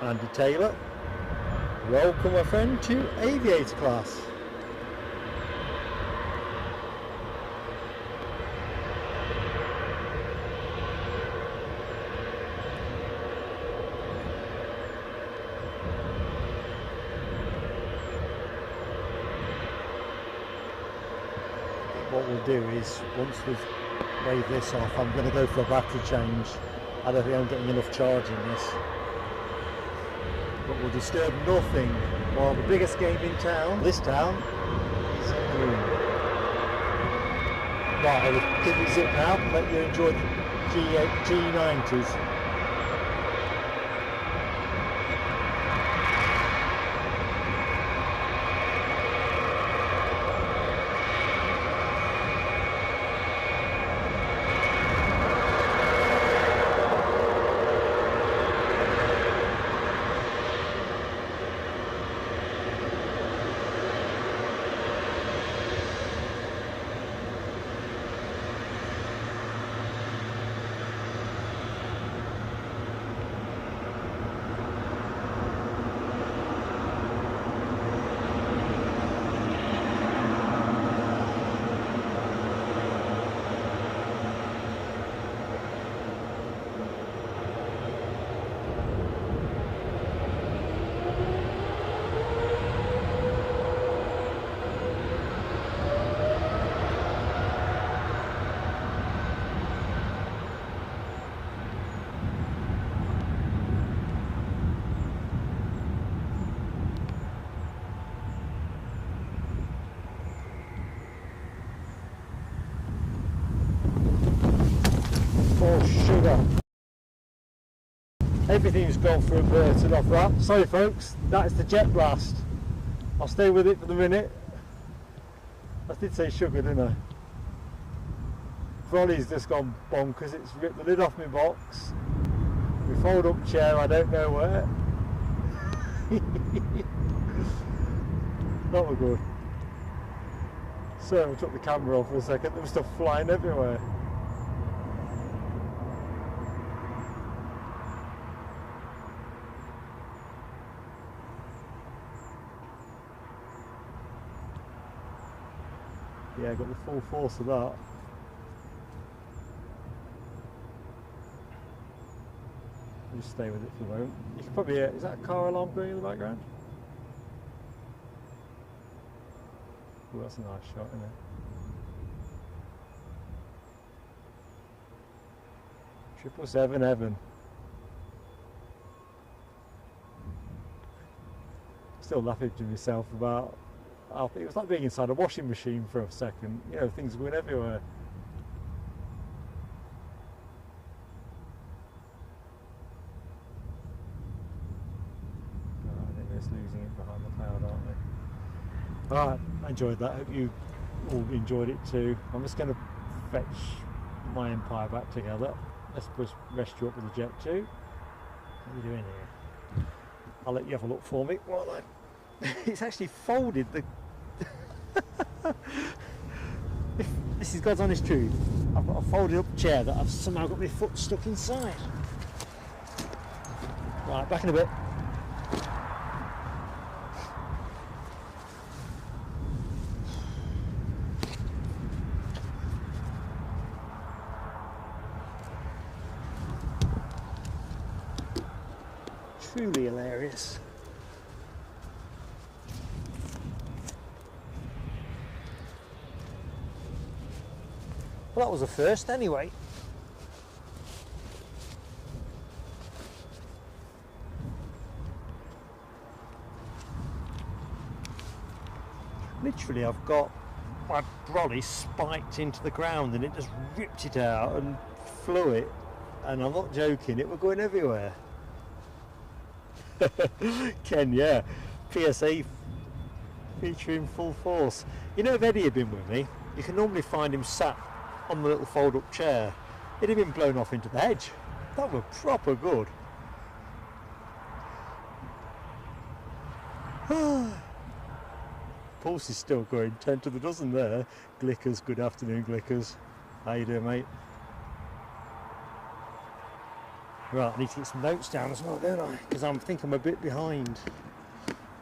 Andy Taylor, welcome my friend to Aviator class.
What we'll do is, once we've waved this off, I'm going to go for a battery change. I don't think I'm getting enough charge in this. But we'll disturb nothing while the biggest game in town, this town, is in the room. Right, I'll give you zip now and let you enjoy the G90s. Sugar. Everything's gone for a Burton off that. Sorry folks, that is the jet blast. I'll stay with it for the minute. I did say sugar, didn't I? Trolley's just gone bonkers. It's ripped the lid off my box. My fold up chair, I don't know where. Not good. So I took the camera off for a second, there was stuff flying everywhere. Yeah, I got the full force of that. I'll just stay with it for a moment. You can probably hear, is that a car alarm going in the background? Oh, that's a nice shot, isn't it? 777 Heaven. Still laughing to myself about, it was like being inside a washing machine for a second. You know, things going everywhere. Oh, I think we're just losing it behind the cloud, aren't we? Alright, I enjoyed that. Hope you all enjoyed it too. I'm just going to fetch my Empire back together. Let's just rest you up with the Jet2. What are you doing here? I'll let you have a look for me while it's actually folded. This is God's honest truth. I've got a folded up chair that I've somehow got my foot stuck inside. Right, back in a bit. Truly hilarious. Well, that was a first anyway. Literally, I've got my brolly spiked into the ground and it just ripped it out and flew it. And I'm not joking, it was going everywhere. Ken, yeah, PSA featuring full force. You know, if Eddie had been with me, you can normally find him sat on the little fold-up chair. He'd have been blown off into the hedge. That was proper good. Pulse is still going 10 to the dozen there. Glickers, good afternoon, Glickers. How you doing, mate? Right, I need to get some notes down as well, don't I? Because I think I'm a bit behind.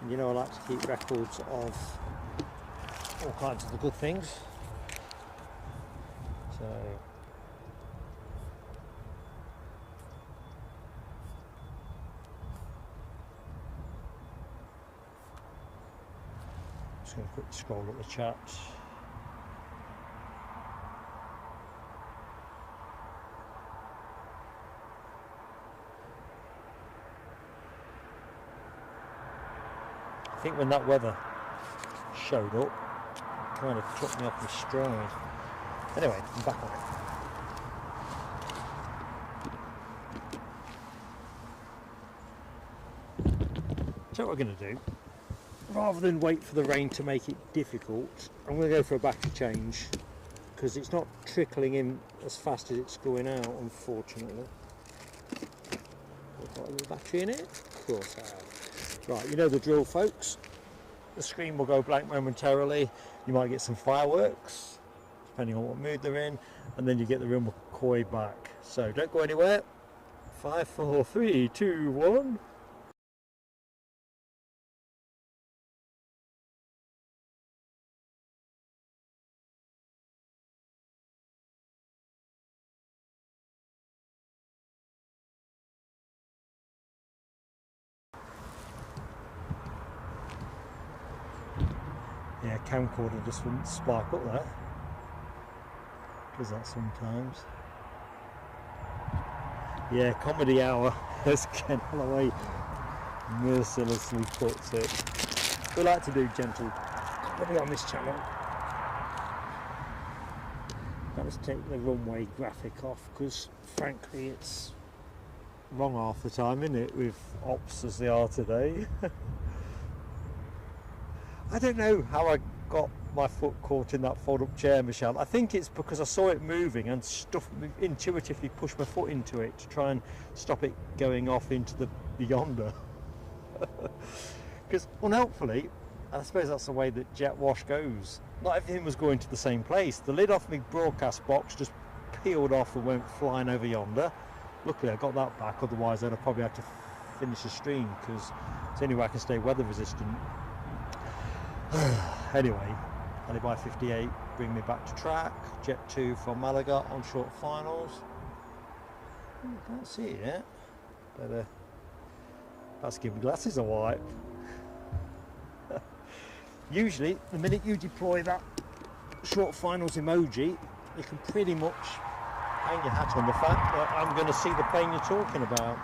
And you know, I like to keep records of all kinds of the good things. So, just going to quickly scroll up the chat. I think when that weather showed up, it kind of took me off my stride. Anyway, I'm back on it. So what we're going to do, rather than wait for the rain to make it difficult, I'm going to go for a battery change because it's not trickling in as fast as it's going out, unfortunately. I've got a little battery in it? Of course I have. Right, you know the drill, folks. The screen will go blank momentarily. You might get some fireworks, depending on what mood they're in, and then you get the real McCoy back. So don't go anywhere. 5, 4, 3, 2, 1. Yeah, camcorder just wouldn't spark up there. Does that sometimes. Yeah, comedy hour, as Ken Holloway mercilessly puts it. We like to do gentle comedy on this channel. Let's take the runway graphic off because frankly it's wrong half the time, isn't it, with ops as they are today. I don't know how I got my foot caught in that fold-up chair, Michelle. I think it's because I saw it moving and intuitively pushed my foot into it to try and stop it going off into the yonder. Because unhelpfully,
And I suppose that's the way that jet wash goes. Not everything was going to the same place. The lid off my broadcast box just peeled off and went flying over yonder. Luckily I got that back, otherwise I'd have probably had to finish the stream, because it's the only way I can stay weather resistant. Anyway, Alibi 58 bring me back to track. Jet2 from Malaga on short finals. Can't see it yet. Better let's give my glasses a wipe. Usually, the minute you deploy that short finals emoji, you can pretty much hang your hat on the fact that I'm going to see the plane you're talking about.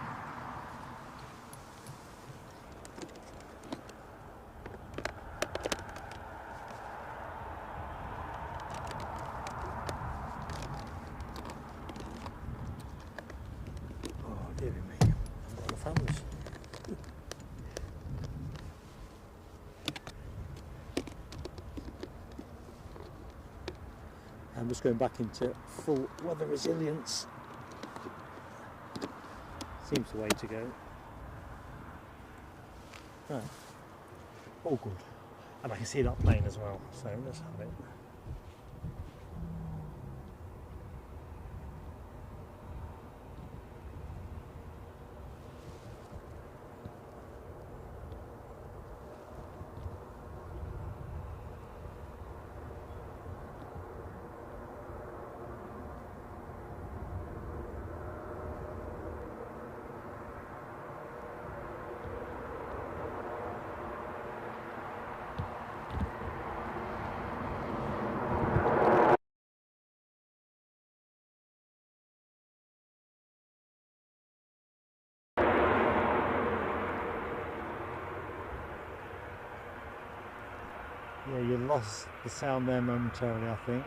Oh, dear me, I've got the families. I'm just going back into full weather resilience. Seems the way to go. Right. All good. And I can see that plane as well, so let's have it. Yeah, you lost the sound there momentarily, I think.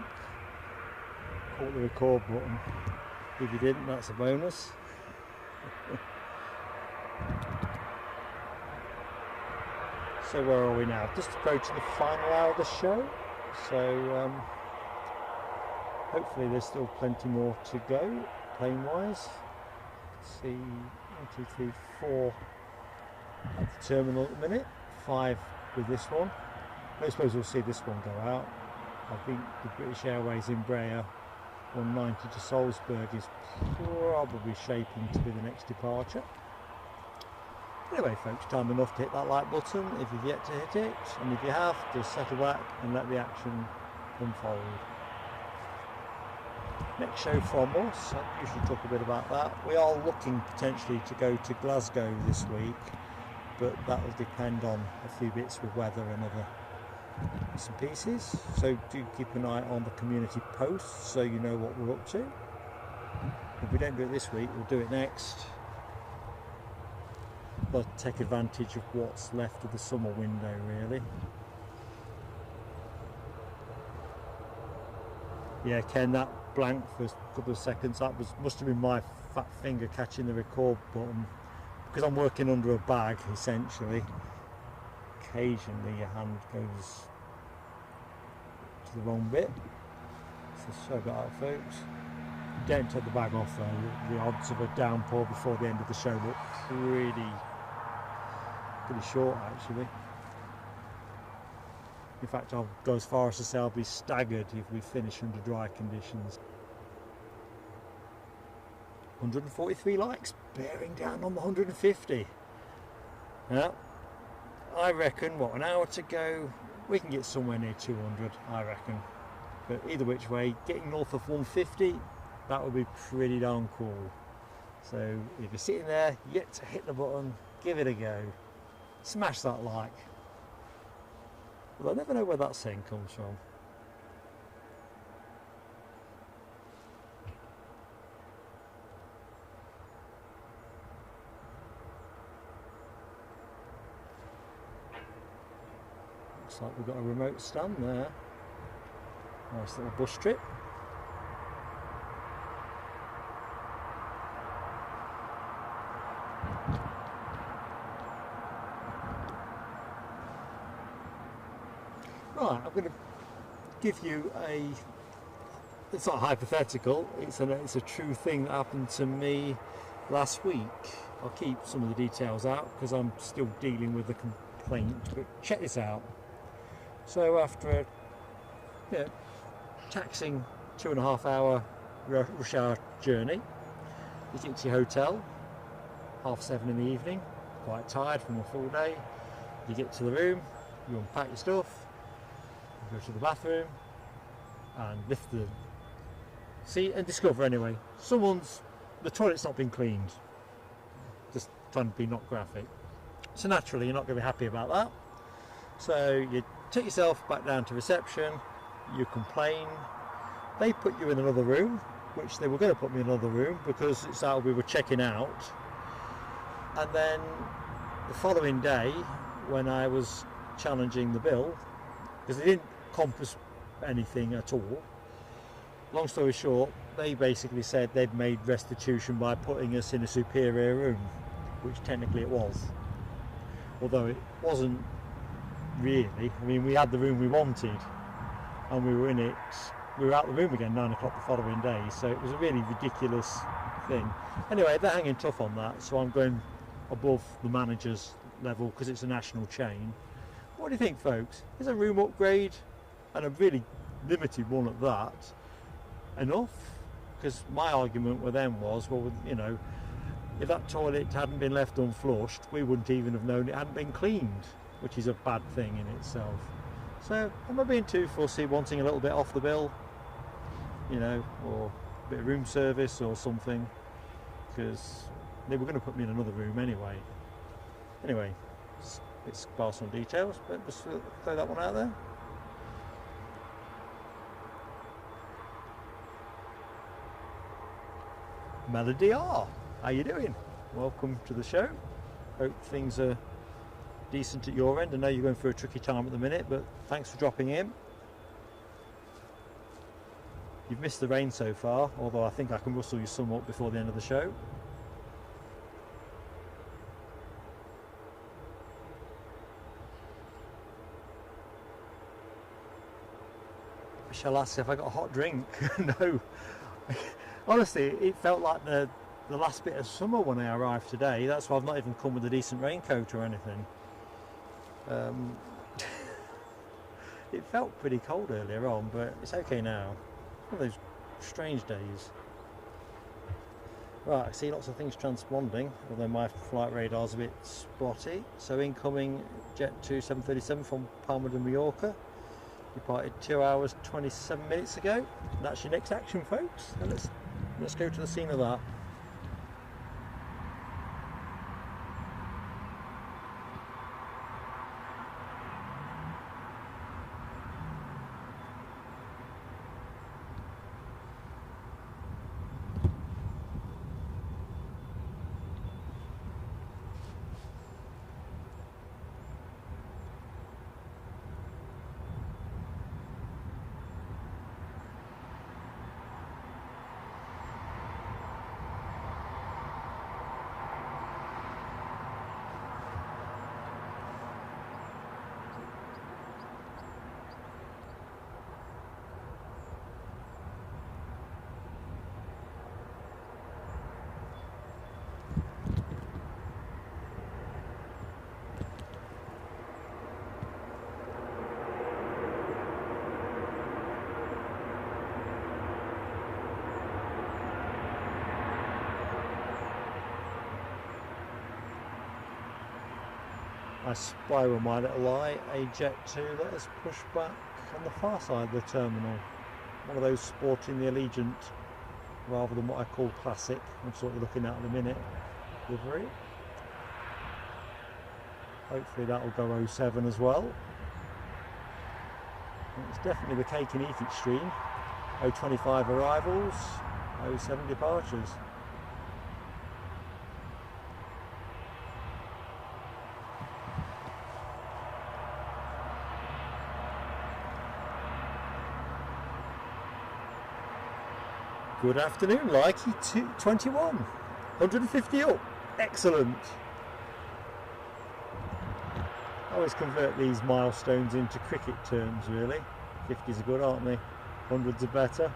Caught the record button. If you didn't, that's a bonus. So where are we now? Just approaching the final hour of the show. So hopefully there's still plenty more to go, plane-wise. See, 1, 2, 3, 4 at the terminal at the minute. 5 with this one. I suppose we'll see this one go out. I think the British Airways Embraer 190 to Salzburg is probably shaping to be the next departure. Anyway folks, time enough to hit that like button if you've yet to hit it, and if you have, just settle back and let the action unfold. Next show from us, I usually talk a bit about that. We are looking potentially to go to Glasgow this week, but that will depend on a few bits with weather and other bits and pieces. So do keep an eye on the community posts so you know what we're up to. If we don't do it this week, we'll do it next. But take advantage of what's left of the summer window, really. Yeah, Ken, that blank for a couple of seconds, that must have been my fat finger catching the record button, because I'm working under a bag essentially. Occasionally your hand goes to the wrong bit, so sorry about that folks. Don't take the bag off though. The odds of a downpour before the end of the show look pretty short actually. In fact, I'll go as far as to say I'll be staggered if we finish under dry conditions. 143 likes, bearing down on the 150. Yeah, I reckon, what, an hour to go, we can get somewhere near 200, I reckon. But either which way, getting north of 150, that would be pretty darn cool. So if you're sitting there, yet to hit the button, give it a go. Smash that like. Well, I never know where that saying comes from. Looks like we've got a remote stand there. Nice little bus trip. Right, I'm going to give you it's not hypothetical, it's a true thing that happened to me last week. I'll keep some of the details out because I'm still dealing with the complaint, but check this out.
So after a taxing 2.5 hour rush hour journey, you get to your hotel, 7:30 in the evening, quite tired from a full day. You get to the room, you unpack your stuff, you go to the bathroom and lift the seat and discover anyway, the toilet's not been cleaned. Just trying to be not graphic. So naturally you're not going to be happy about that. So you take yourself back down to reception, you complain, they put you in another room, which they were going to put me in another room because it's how we were checking out. And then the following day, when I was challenging the bill, because they didn't compass anything at all, long story short, they basically said they'd made restitution by putting us in a superior room, which technically it was. Although it wasn't really. I mean, we had the room we wanted and we were in it. We were out the room again 9 o'clock the following day, so it was a really ridiculous thing. Anyway, they're hanging tough on that, so I'm going above the manager's level because it's a national chain. What do you think, folks? Is a room upgrade, and a really limited one at that, enough? Because my argument with them was, well, you know, if that toilet hadn't been left unflushed, we wouldn't even have known it hadn't been cleaned, which is a bad thing in itself. So am I being too fussy, wanting a little bit off the bill, you know, or a bit of room service or something? Because they were going to put me in another room anyway. Anyway, it's sparse on details, but just throw that one out there. Melody R, how you doing? Welcome to the show. Hope things are decent at your end. I know you're going through a tricky time at the minute, but thanks for dropping in. You've missed the rain so far, although I think I can rustle you some up before the end of the show. Shall I ask if I got a hot drink? No. Honestly, it felt like the last bit of summer when I arrived today. That's why I've not even come with a decent raincoat or anything. It felt pretty cold earlier on, but it's okay now. One of those strange days. Right, I see lots of things transponding, although my flight radar's a bit spotty. So incoming Jet2 737 from Palma de Mallorca. Departed 2 hours 27 minutes ago. That's your next action, folks. And let's go to the scene of that. I spy with my little eye a Jet2 that has pushed back on the far side of the terminal. One of those sporting the Allegiant rather than what I call classic. I'm sort of looking at in a minute. Livery. Hopefully that'll go 07 as well. And it's definitely the cake and eat it stream. 025 arrivals, 07 departures. Good afternoon, Likey 21, 150 up, excellent. I always convert these milestones into cricket terms really. 50s are good, aren't they? 100s are better,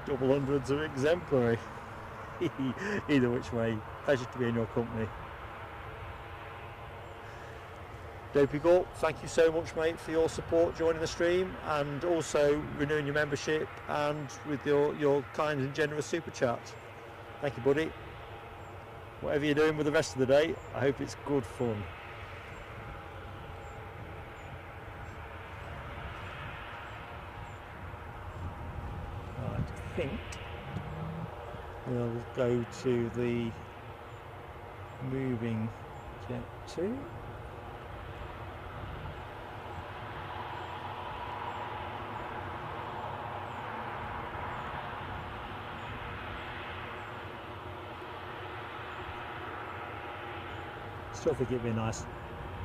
double hundreds are exemplary. Either which way, pleasure to be in your company.
Dopey Gulp, thank you so much, mate, for your support joining the stream and also renewing your membership and with your kind and generous super chat. Thank you, buddy. Whatever you're doing with the rest of the day, I hope it's good fun. Right, I think we'll go to the moving Jet2. Still think it'd be a nice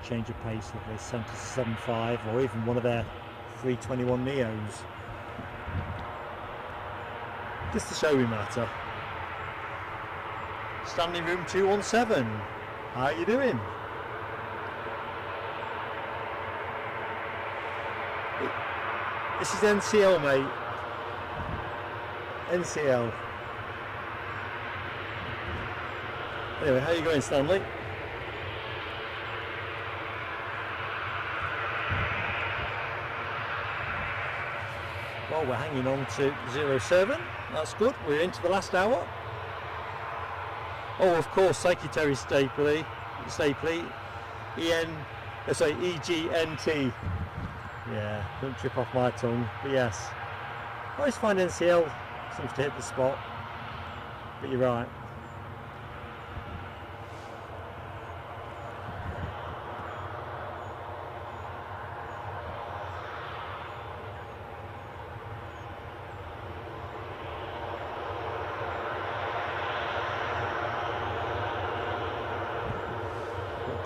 change of pace if they sent us 7.5 or even one of their 321 Neos. Just to show we matter. Standing room 217. How are you doing? This is NCL, mate. NCL. Anyway, how are you going, Stanley? Well, we're hanging on to 07. That's good. We're into the last hour. Oh, of course, thank you, Terry Stapley. EGNT. Yeah, don't trip off my tongue. But yes, I always find NCL seems to hit the spot. But you're right.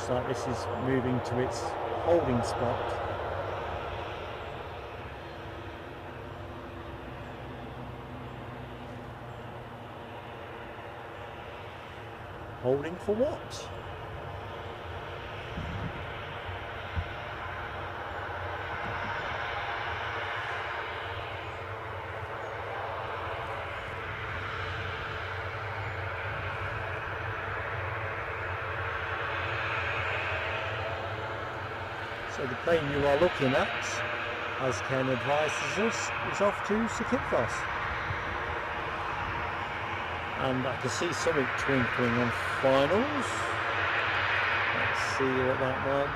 Like this is moving to its holding spot. Holding for what? So the plane you are looking at, as Ken advises us, is off to St. And I can see something twinkling on finals. Let's see what that might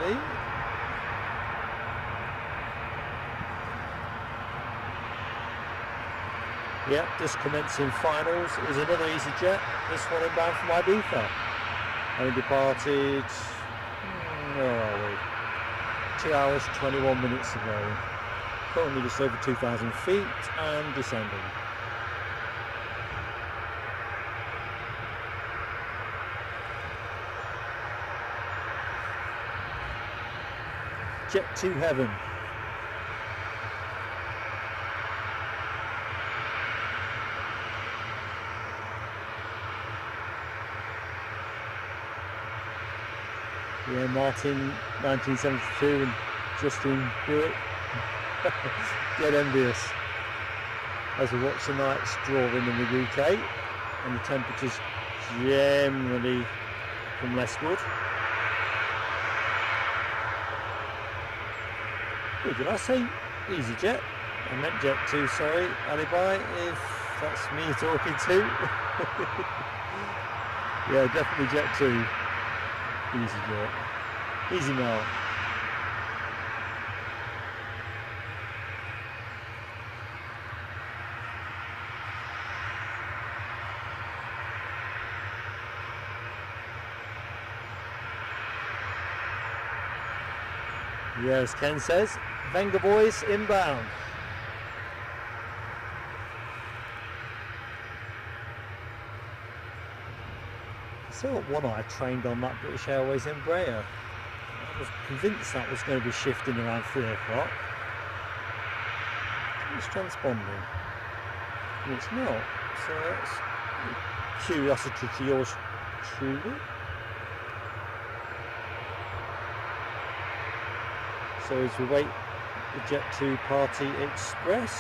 be. Yep, just commencing finals is another easyJet, this one inbound from Ibiza. Only departed, where are we? 2 hours 21 minutes ago. Currently just over 2,000 feet and descending. Jet2 heaven. Yeah, Martin, 1972, and Justin Hewitt. Get envious. As we watch the nights drawing in the UK, and the temperatures generally become less good. Oh, did I say easyJet? I meant Jet2, sorry, Alibi, if that's me talking to. Yeah, definitely Jet2. easyJet. Easy now. Yes, Ken says, Venga boys inbound. So at one eye trained on that British Airways Embraer. I was convinced that was going to be shifting around 3 o'clock. It's transponding. And it's not. So that's curiosity to yours truly. So as we wait the Jet2 Party Express,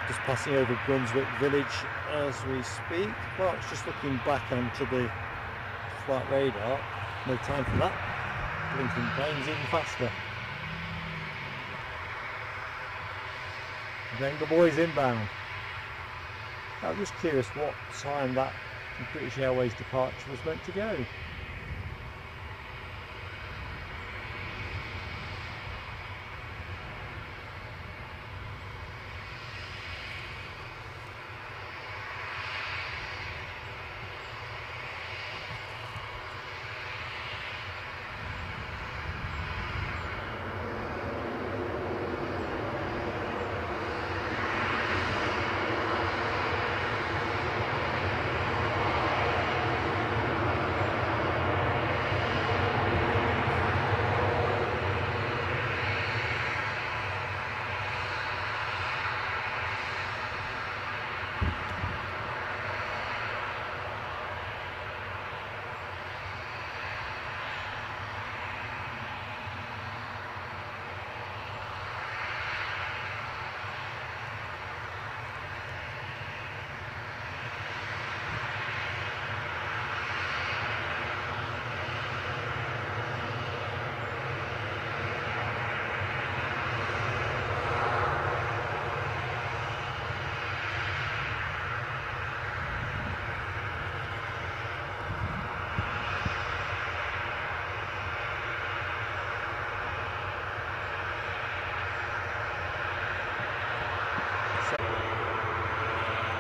just passing over Brunswick Village as we speak. Well, it's just looking back onto the flight radar. No time for that.
blinking planes even faster. Venga boys inbound. I'm just curious what time that British Airways departure was meant to go.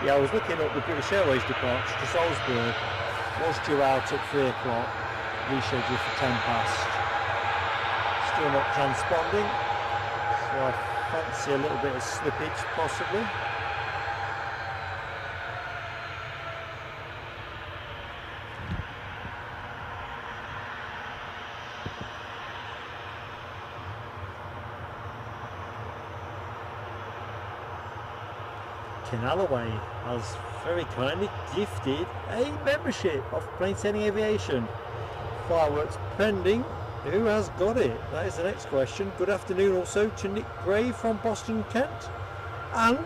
Yeah, I was looking up the British Airways departure to Salzburg. Was due out at 3 o'clock, rescheduled for 10 past. Still not transponding, so I fancy a little bit of slippage possibly. Alloway has very kindly gifted a membership of Plain Sailing Aviation. Fireworks pending. Who has got it? That is the next question. Good afternoon also to Nick Gray from Boston, Kent. And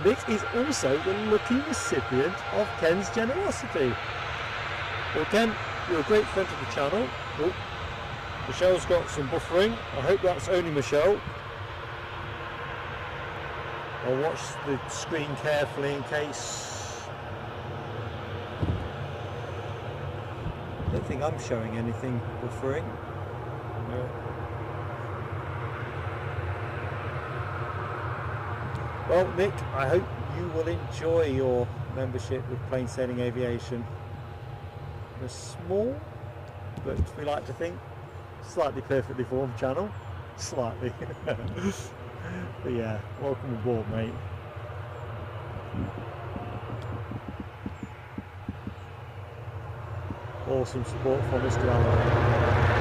Nick is also the lucky recipient of Ken's generosity. Well, Ken, you're a great friend of the channel. Oh, Michelle's got some buffering. I hope that's only Michelle. I'll watch the screen carefully in case. I don't think I'm showing anything buffering. No. Well, Nick, I hope you will enjoy your membership with Plain Sailing Aviation. A small, but we like to think, slightly perfectly formed channel. Slightly. But yeah, welcome aboard, mate. Awesome support from Mr. Allen.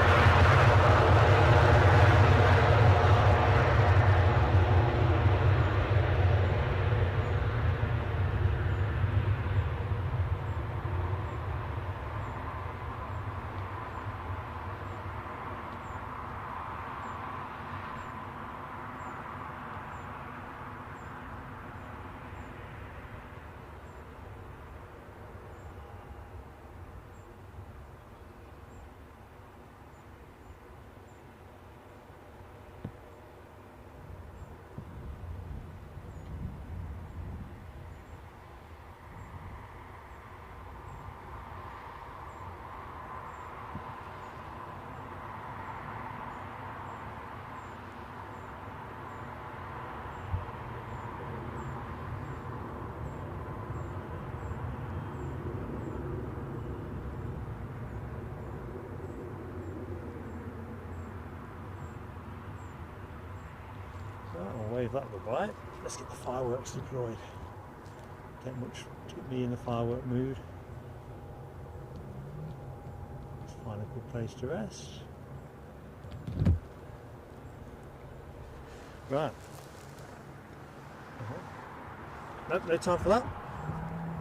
I'll wave that goodbye. Let's get the fireworks deployed. Don't much keep me in the firework mood. Let's find a good place to rest. Right. Nope, no time for that.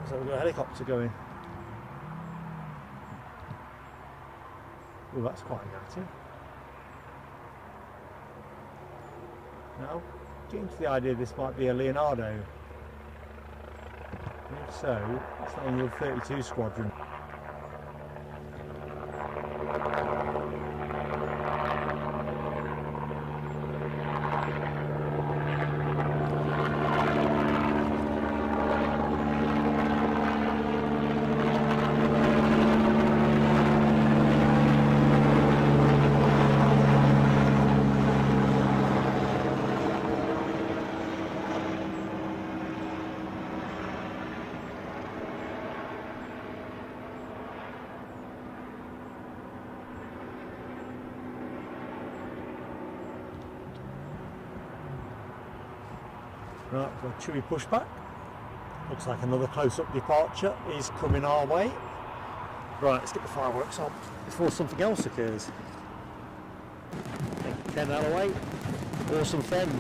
So we've got a helicopter going. Oh, that's quite negative. Now, getting to the idea this might be a Leonardo. And if so, it's not in your 32 squadron. Right, got a chewy pushback. Looks like another close-up departure is coming our way. Right, let's get the fireworks on before something else occurs. 10 out of the way. Awesome fend.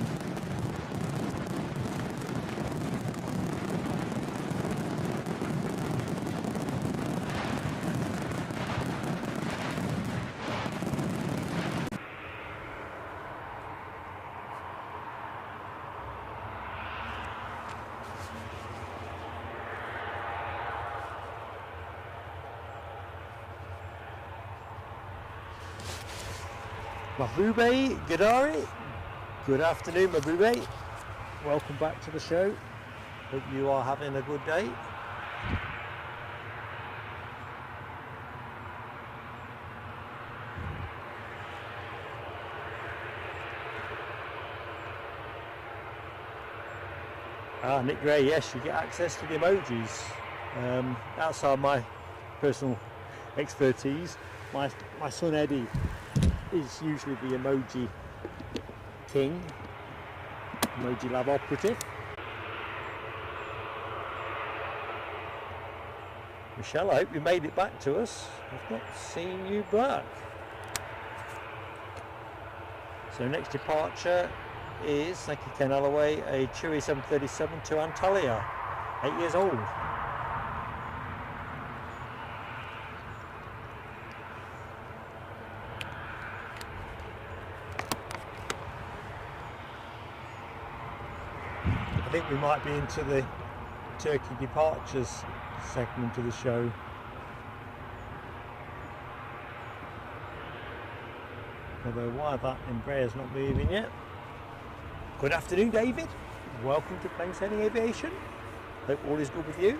Mahbube Gadari, good afternoon Mahbube, welcome back to the show, hope you are having a good day. Nick Gray, yes, you get access to the emojis, outside my personal expertise. My son Eddie is usually the emoji king, emoji lab operative. Michelle, I hope you made it back to us. I've not seen you back. So next departure is, thank you Ken Alloway, a Chewy 737 to Antalya, 8 years old. I think we might be into the Turkey departures segment of the show. Although why that Embraer's not moving yet. Good afternoon David, welcome to Plain Sailing Aviation, hope all is good with you.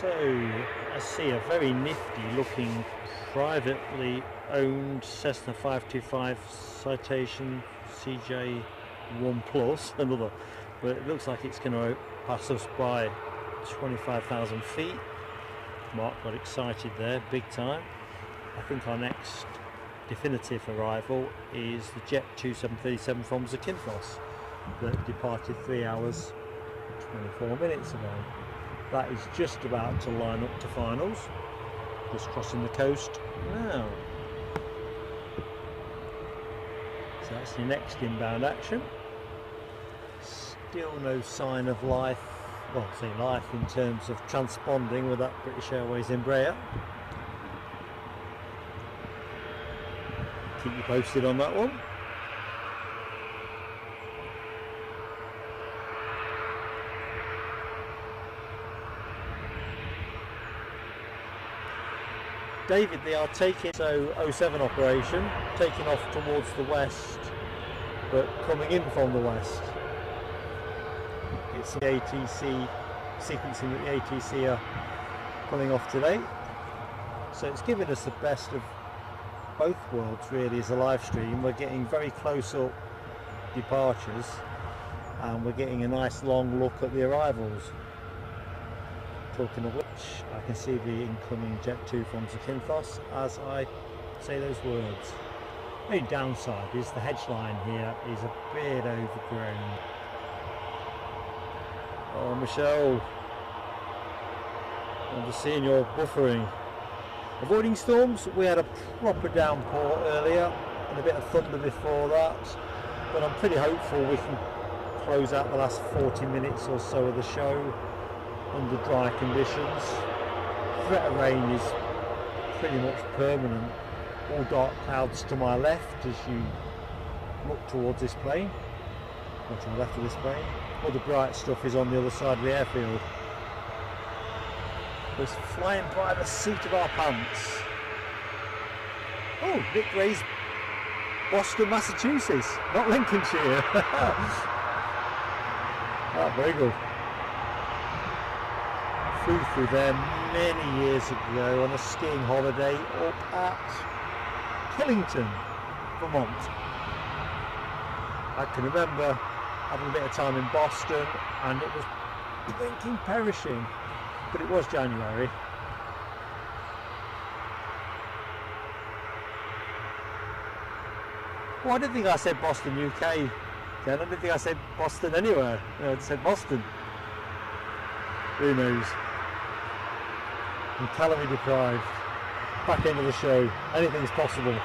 So I see a very nifty looking privately owned Cessna 525 Citation CJ1 Plus, another, but it looks like it's going to pass us by 25,000 feet. Mark got excited there, big time. I think our next definitive arrival is the Jet2 737 from Zakynthos that departed 3 hours 24 minutes ago. That is just about to line up to finals, just crossing the coast now. So that's the next inbound action. Still no sign of life, well I say life in terms of transponding with that British Airways Embraer. Keep you posted on that one. David, they are taking, so 07 operation, taking off towards the west, but coming in from the west. It's the ATC, sequencing that the ATC are pulling off today. So it's giving us the best of both worlds really as a live stream. We're getting very close up departures and we're getting a nice long look at the arrivals. Talking of which, I can see the incoming Jet2 from Zakynthos as I say those words. The only downside is the hedge line here is a bit overgrown. Oh Michelle, I'm just seeing your buffering. Avoiding storms, we had a proper downpour earlier and a bit of thunder before that, but I'm pretty hopeful we can close out the last 40 minutes or so of the show under dry conditions. Threat of rain is pretty much permanent. All dark clouds to my left as you look towards this plane, or to the left of this plane. All the bright stuff is on the other side of the airfield.
was flying by the seat of our pants. Oh, Nick Gray's Boston, Massachusetts, not Lincolnshire. Oh, very good. Flew through there many years ago on a skiing holiday up at Killington, Vermont. I can remember having a bit of time in Boston and it was blinking perishing, but it was January. Well, I didn't think I said Boston, UK. Ken. I didn't think I said Boston anywhere. I said Boston. Who knows? I'm calorie deprived. Back into the show. Anything's possible.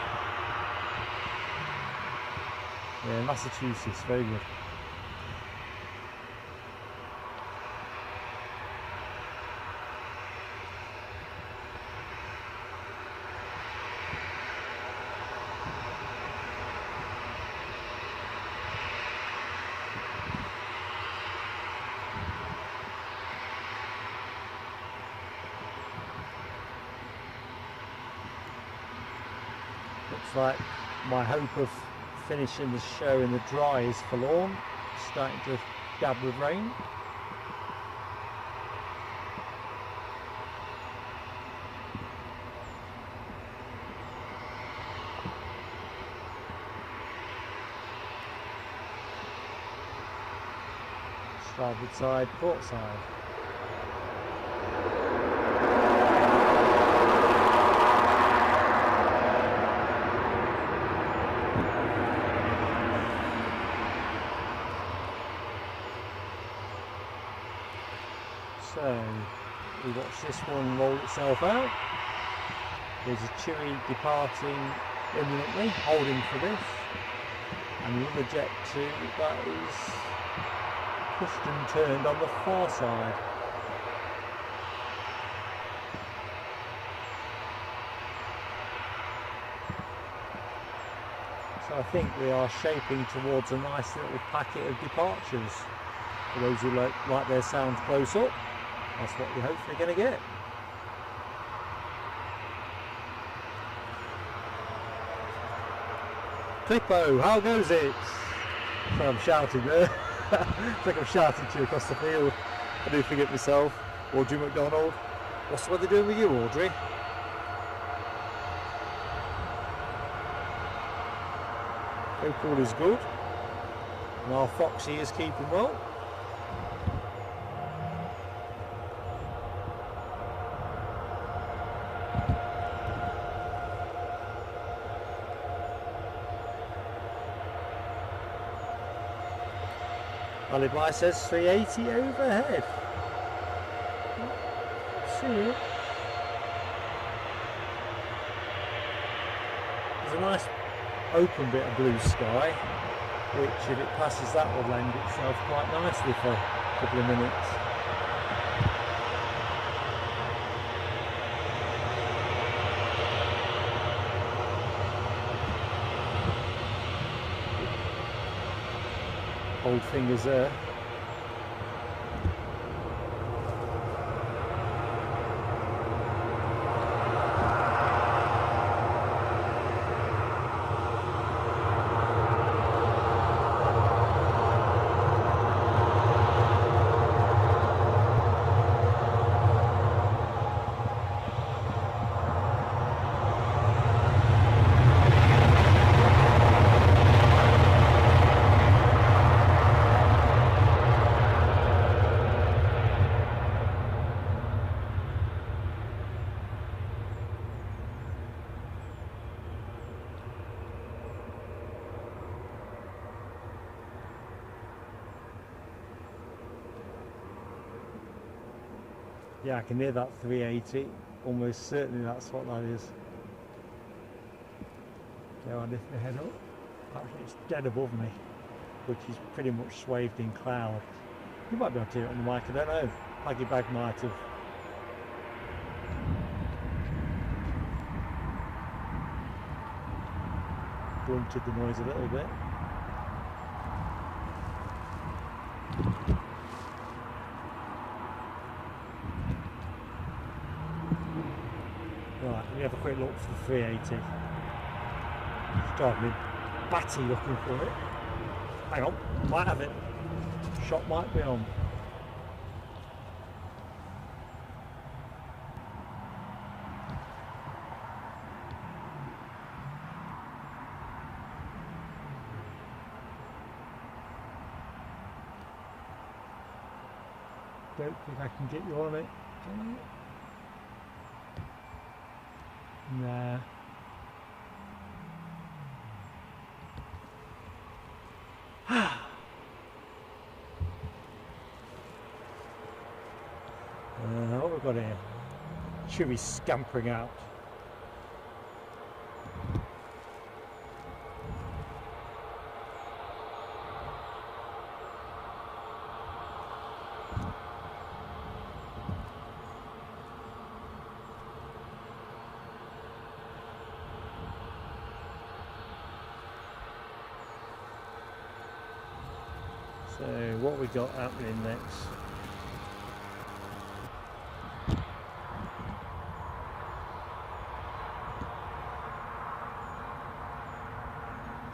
Yeah, Massachusetts, very good. Looks like my hope of finishing the show in the dry is forlorn. It's starting to dab with rain. Starboard side, port side. So we watch this one roll itself out. There's a Chewy departing imminently, holding for this, and another Jet2 that is pushed and turned on the far side. So I think we are shaping towards a nice little packet of departures. For those who like their sounds close up, that's what we're hopefully going to get. Clippo, how goes it? So I'm shouting there. It's like I'm shouting to you across the field. I do forget myself. Audrey McDonald. What's the weather doing with you, Audrey? Hope all is good. And our Foxy is keeping well. Alibi says 380 overhead. See it. There's a nice open bit of blue sky, which if it passes that will lend itself quite nicely for a couple of minutes. Hold fingers there. Yeah, I can hear that 380. Almost certainly that's what that is. So I lift my head up. Actually, it's dead above me, which is pretty much swathed in cloud. You might be able to hear it on the mic, I don't know. Paggy Bag might have. Blunted the noise a little bit.
me have a quick look for the 380. It's driving me batty looking for it. Hang on, might have it. Shot might be on. Don't think I can get you on it. Can I? Nah. What have we got here? Chewy scampering out. So what we got happening next?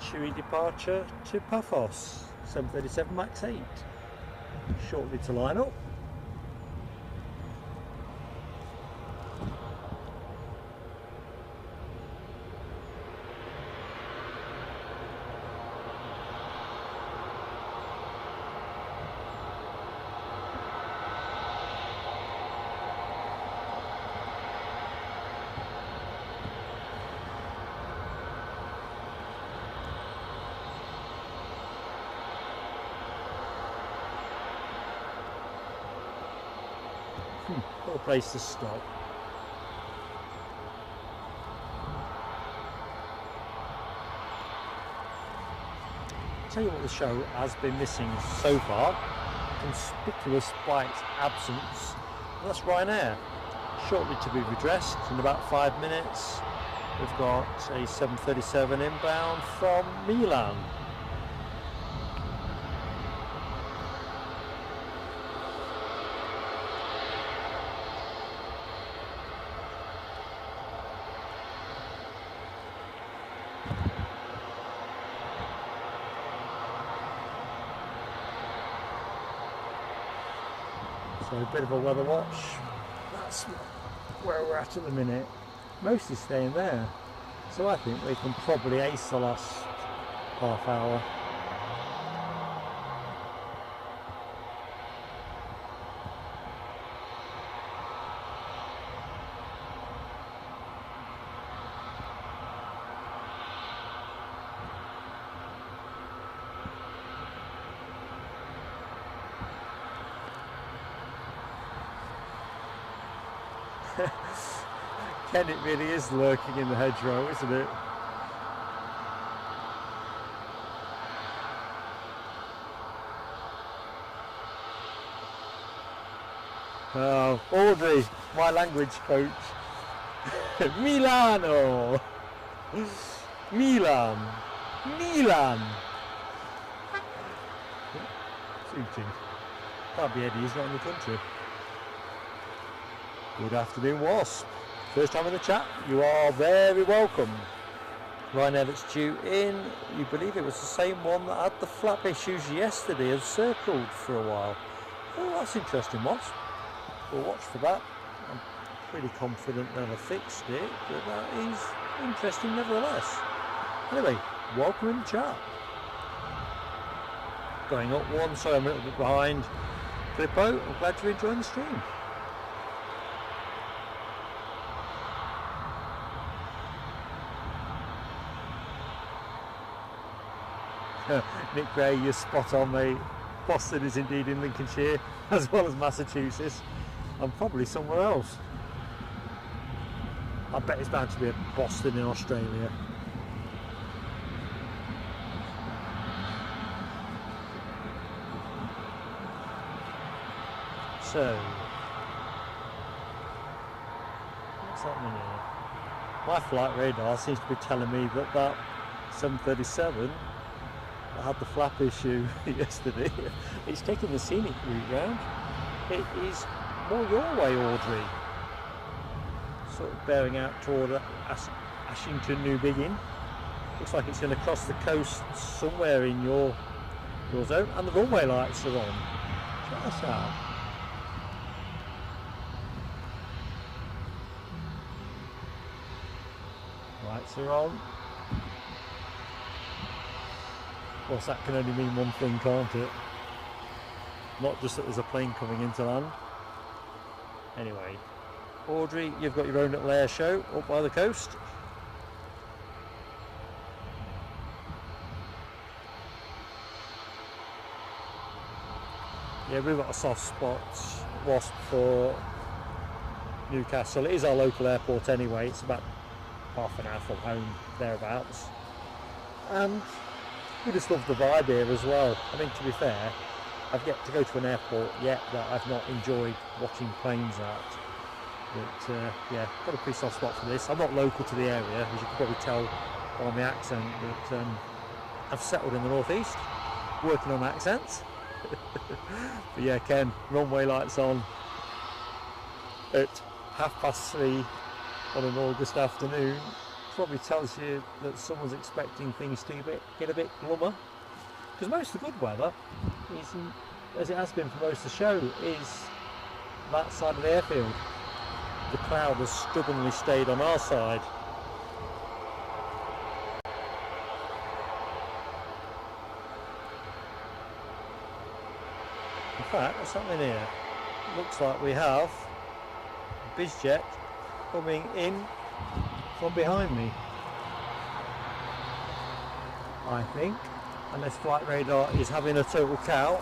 Chewy departure to Paphos, 737 MAX 8. Shortly to line up. What a place to stop. Tell you what the show has been missing so far, conspicuous by its absence, and that's Ryanair. Shortly to be redressed in about 5 minutes. We've got a 737 inbound from Milan. So a bit of a weather watch. That's where we're at the minute. Mostly staying there. So I think we can probably ace the last half hour. Ken, it really is lurking in the hedgerow, isn't it? Oh, Audrey, my language coach. Milano! Milan! Milan! Shooting. Can't be Eddie, he's not in the country. Good afternoon, Wasp. First time in the chat, you are very welcome. Ryanair that's due in, you believe it was the same one that had the flap issues yesterday and circled for a while. Oh, that's interesting, Wasp. We'll watch for that. I'm pretty confident they'll have fixed it, but that is interesting nevertheless. Anyway, welcome in the chat. Going up one, sorry I'm a little bit behind. Clippo, I'm glad you're enjoying the stream. Nick Gray, you're spot on, mate. Boston is indeed in Lincolnshire, as well as Massachusetts. I'm probably somewhere else. I bet it's bound to be a Boston in Australia. So, what's happening here? My flight radar seems to be telling me that that 737 that had the flap issue yesterday, it's taking the scenic route round. It is more your way, Audrey.
sort of bearing out toward Ashington, New Biggin. Looks like it's going to cross the coast somewhere in your zone, and the runway lights are on. Check this out. Lights are on. Of course, that can only mean one thing, can't it? Not just that there's a plane coming into land. Anyway, Audrey, you've got your own little air show up by the coast. Yeah, we've got a soft spot, Wasp, for Newcastle. It is our local airport anyway. It's about half an hour from home, thereabouts. And we just love the vibe here as well. I mean, to be fair, I've yet to go to an airport yet that I've not enjoyed watching planes at. But yeah, got a pretty soft spot for this. I'm not local to the area, as you can probably tell by my accent, but I've settled in the northeast, working on accents. But yeah, Ken, runway lights on at 3:30 on an August afternoon probably tells you that someone's expecting things to get a bit glummer, because most of the good weather isn't, as it has been for most of the show, is that side of the airfield. The cloud has stubbornly stayed on our side. In fact, what's happening here? Looks like we have a BizJet coming in from behind me, I think, unless flight radar is having a total cow.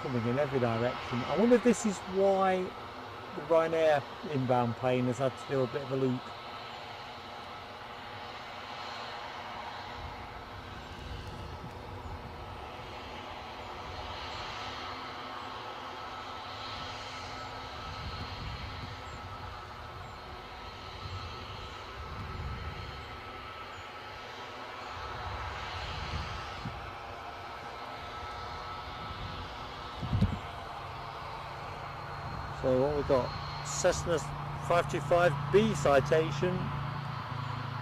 Coming in every direction. I wonder if this is why the Ryanair inbound plane has had to do a bit of a loop. So what we've got, Cessna 525B Citation,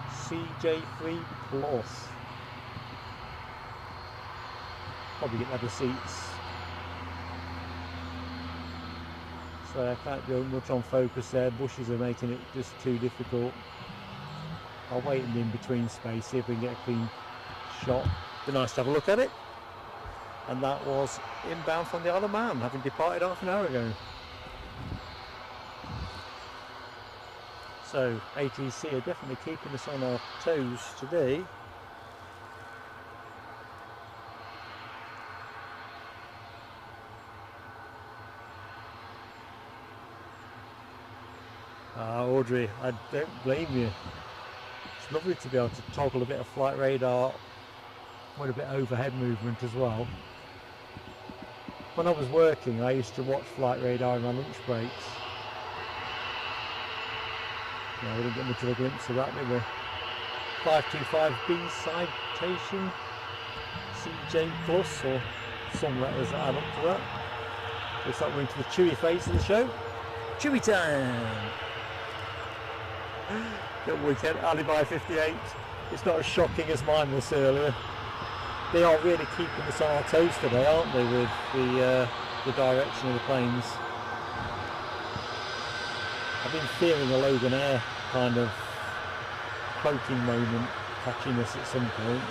CJ3 Plus. Probably get leather seats. So I can't do much on focus there, bushes are making it just too difficult. I'll wait in the in-between space, see if we can get a clean shot. Be nice to have a look at it. And that was inbound from the Isle of Man, having departed half an hour ago. So ATC are definitely keeping us on our toes today. Audrey, I don't blame you. It's lovely to be able to toggle a bit of flight radar with a bit of overhead movement as well. When I was working, I used to watch flight radar in my lunch breaks. Yeah, we didn't get much of a glimpse of that, did we? 525B Citation, CJ Plus, or some letters that add up to that. Looks like we're into the chewy phase of the show. Chewy time! Good weekend, Alibi 58. It's not as shocking as mine was earlier. They are really keeping us on our toes today, aren't they, with the direction of the planes. I've been fearing a Loganair kind of cloaking moment catching us at some point.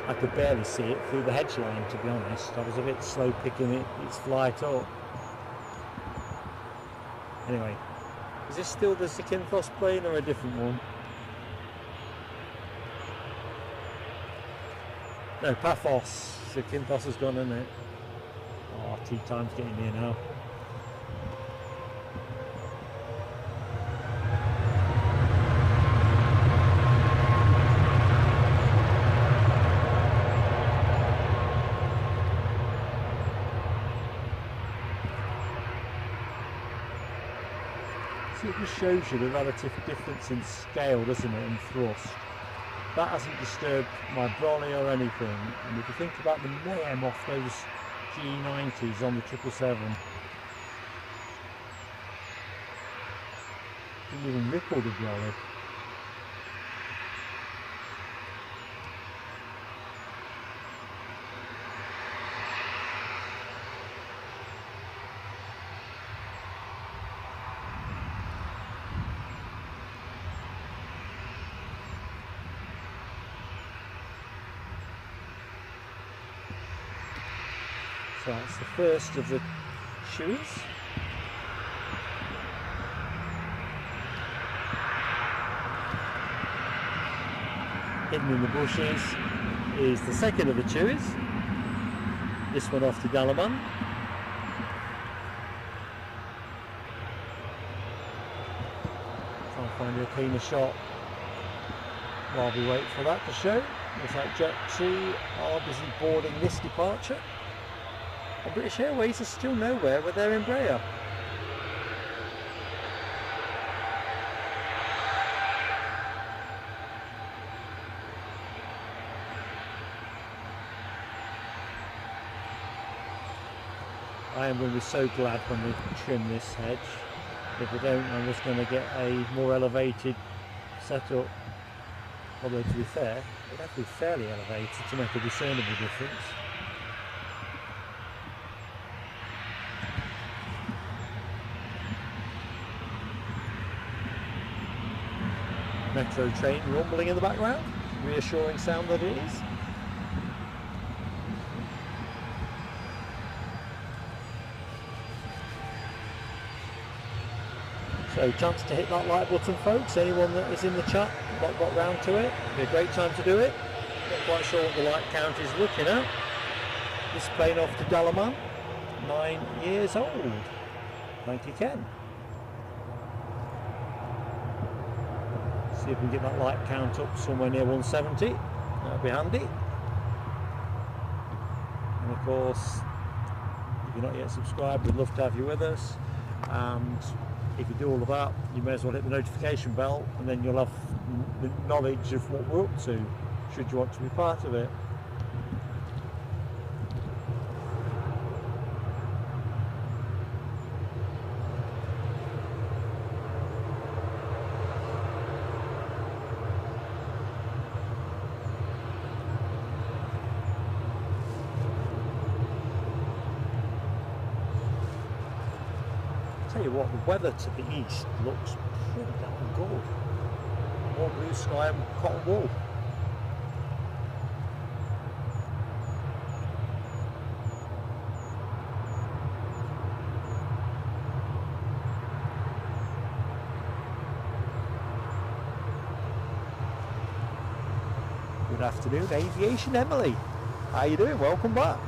I could barely see it through the hedge line, to be honest. I was a bit slow picking its flight up. Anyway, is this still the Zakynthos plane or a different one? No, Paphos. Zakynthos has gone, isn't it? Oh, tea time's getting near now.
Honestly, it just shows you the relative difference in scale, doesn't it, in thrust. That hasn't disturbed my brolly or anything. And if you think about the mayhem off those G90s on the 777, didn't even ripple the brolly. So that's the first of the shoes. Hidden in the bushes is the second of the chewies. This one off to Dalaman. Try and find you a cleaner shot while we wait for that to show. Looks like Jet2 are busy boarding this departure. And British Airways are still nowhere with their Embraer. I am going to be so glad when we trim this hedge. If we don't, I'm just going to get a more elevated setup. Although to be fair, it'd have to be fairly elevated to make a discernible difference. Metro train rumbling in the background, reassuring sound that it is. So chance to hit that like button, folks. Anyone that is in the chat not got round to it, it'd be a great time to do it. Not quite sure what the like count is looking at. This plane off to Dalaman, 9 years old, 2010. See if we can get that light count up somewhere near 170. That'd be handy. And of course, if you're not yet subscribed, we'd love to have you with us. And if you do all of that, you may as well hit the notification bell, and then you'll have the knowledge of what we're up to, should you want to be part of it. Tell you what, the weather to the east looks pretty damn good. More blue sky and cotton wool. Good afternoon, Aviation Emily. How you doing? Welcome back.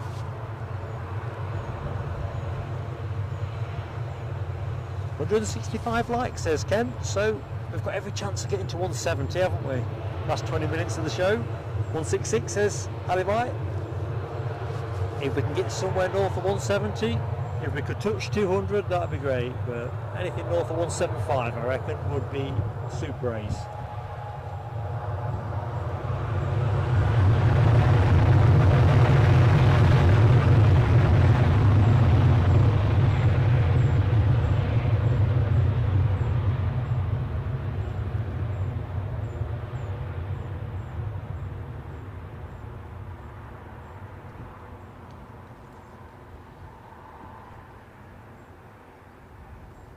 "165 likes," says Ken, so we've got every chance of getting to 170, haven't we? Last 20 minutes of the show. 166 says Alibi. If we can get somewhere north of 170, if we could touch 200, that'd be great, but anything north of 175 I reckon would be super ace.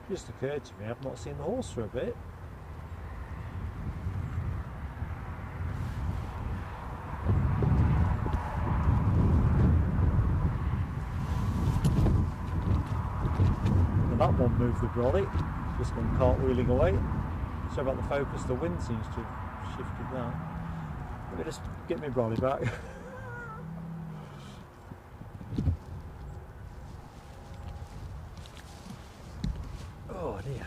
Just occurred to me, I've not seen the horse for a bit. And that one moved the brolly, this one cartwheeling away. Sorry about the focus, the wind seems to have shifted that. Let me just get my brolly back. Oh dear. In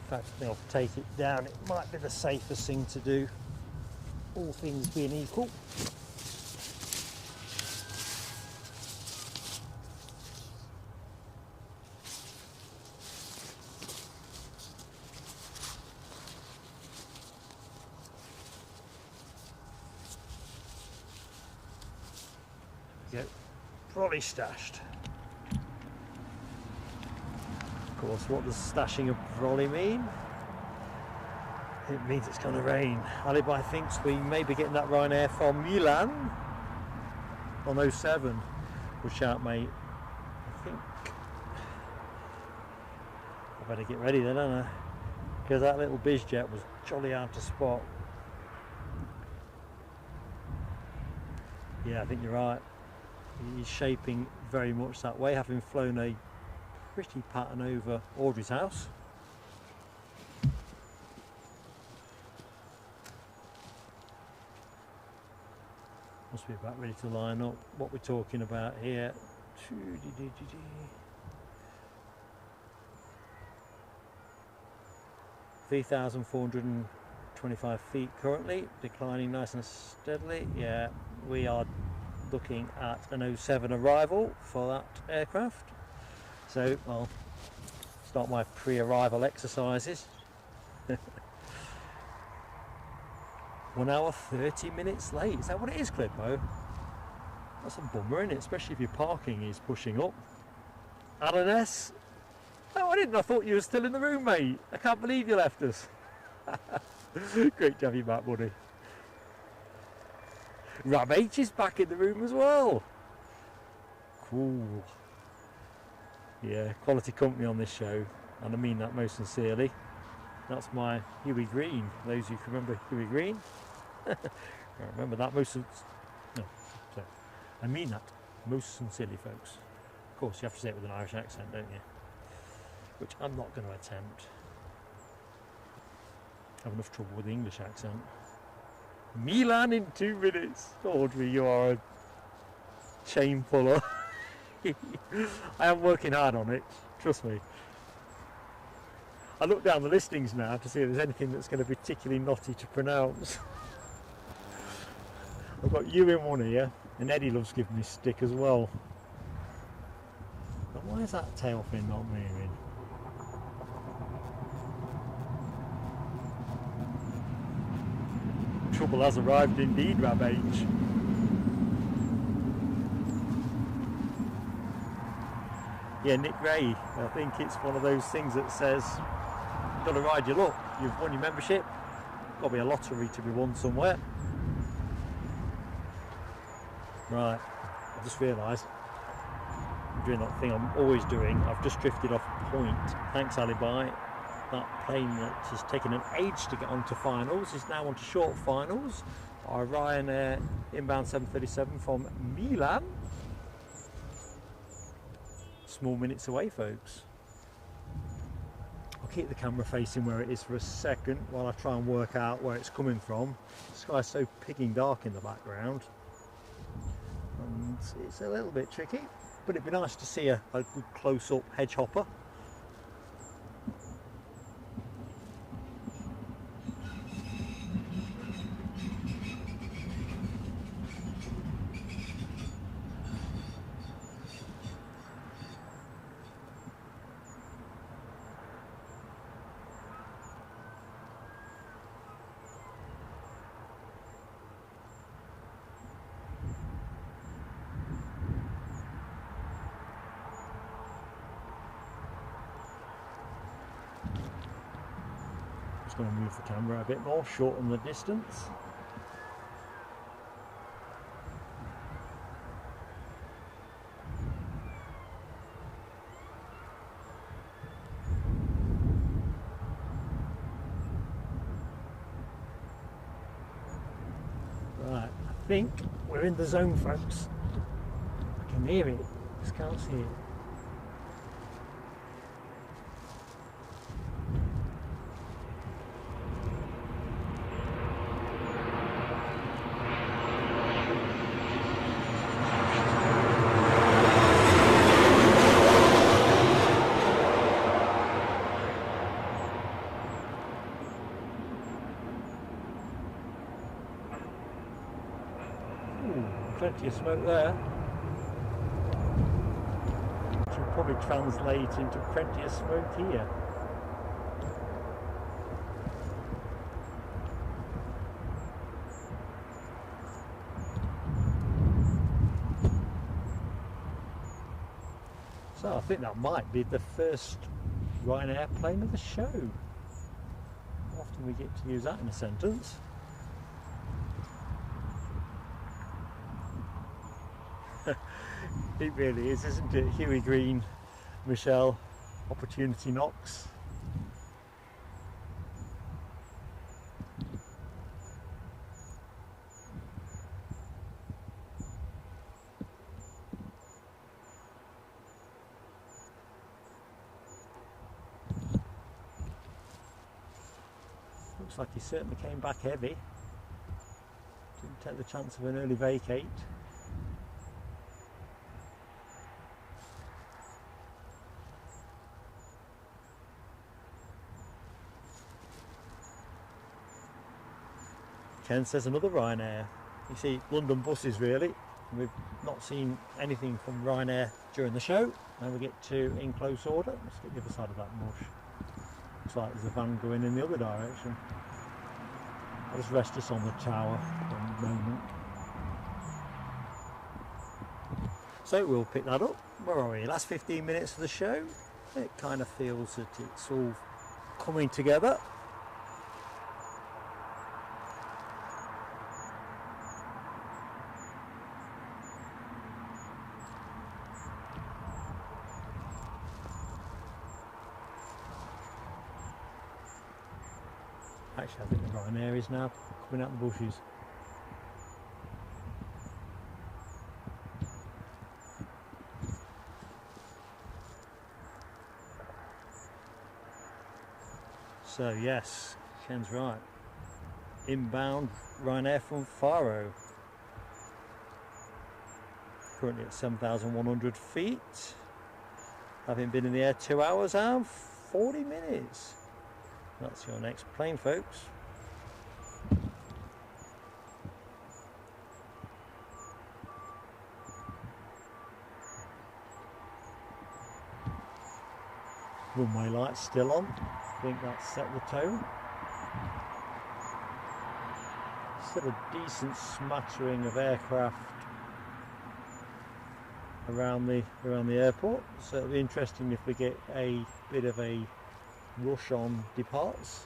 fact, I think I'll take it down. It might be the safest thing to do, all things being equal.
go. Trolley stashed. Of course, what does stashing a trolley mean? It means it's going to rain. Alibi thinks we may be getting that Ryanair from Milan on 07. Good shout, mate. I think I better get ready then, don't I? Because that little bizjet was jolly hard to spot. Yeah, I think you're right. He's shaping very much that way, having flown a pretty pattern over Audrey's house. Must be about ready to line up. What we're talking about here. 3,425 feet currently, declining nice and steadily. Yeah, we are looking at an 07 arrival for that aircraft. So I'll start my pre-arrival exercises. 1 hour 30 minutes late. Is that what it is, Clippo? That's a bummer, isn't it? Especially if your parking is pushing up. Alan S. No, I didn't. I thought you were still in the room, mate. I can't believe you left us. Great to have you back, buddy. Rab H is back in the room as well. Cool. Yeah, quality company on this show, and I mean that most sincerely. That's my Huey Green. Those who can remember Huey Green. I remember that most. No, sorry. I mean that most sincerely, folks. Of course, you have to say it with an Irish accent, don't you? Which I'm not going to attempt. I have enough trouble with the English accent. Milan in 2 minutes. Audrey, you are a chain puller. I am working hard on it, trust me. I look down the listings now to see if there's anything that's going to be particularly knotty to pronounce. I've got you in one ear, and Eddie loves giving me stick as well. But why is that tail fin not moving? Trouble has arrived indeed, Rab H. Yeah, Nick Ray, I think it's one of those things that says you've got to ride your luck. You've won your membership, got to be a lottery to be won somewhere. Right, I just realised I'm doing that thing I'm always doing. I've just drifted off point. Thanks, Alibi. That plane that has taken an age to get onto finals is now onto short finals. Our Ryanair inbound 737 from Milan. Small minutes away, folks. I'll keep the camera facing where it is for a second while I try and work out where it's coming from. The sky's so pigging dark in the background, and it's a little bit tricky, but it'd be nice to see a good close-up hedge hopper. Going to move the camera a bit more, shorten the distance. Right, I think we're in the zone, folks. I can hear it, just can't see it. Plenty of smoke there, which will probably translate into plenty of smoke here.
So I think that might be the first Ryanair plane of the show. Often we get to use that in a sentence. It really is, isn't it? Huey Green, Michelle, opportunity knocks. Looks like he certainly came back heavy. Didn't take the chance of an early vacate. Ken says another Ryanair. You see London buses really. We've not seen anything from Ryanair during the show, and we get to in close order. Let's get the other side of that mush. Looks like there's a van going in the other direction. I'll just rest us on the tower for a moment. So we'll pick that up. Where are we? Last 15 minutes of the show. It kind of feels that it's all coming together. Actually, I think the Ryanair is now coming out the bushes. So yes, Ken's right. Inbound Ryanair from Faro. Currently at 7,100 feet. Having been in the air 2 hours and 40 minutes. That's your next plane, folks. Runway lights still on. I think that's set the tone. Still a decent smattering of aircraft around the airport. So it'll be interesting if we get a bit of a rush on departs.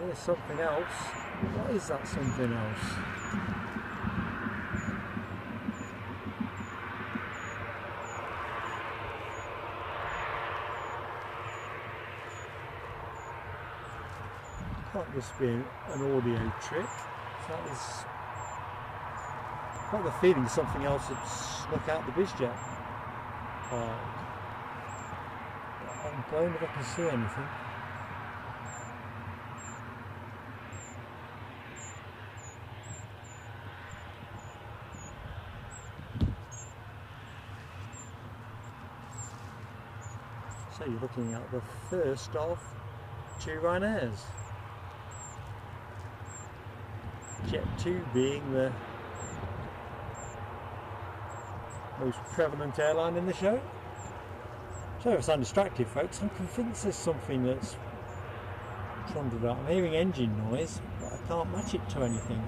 There's something else. What is that something else? Can't just be an audio trick. That is. I've got the feeling something else had snuck out the BizJet. I'm going if I can see anything. So you're looking at the first of 2 Ryanairs. Jet2 being the most prevalent airline in the show. So if I sound distracted, folks, I'm convinced there's something that's trundled out. I'm hearing engine noise, but I can't match it to anything.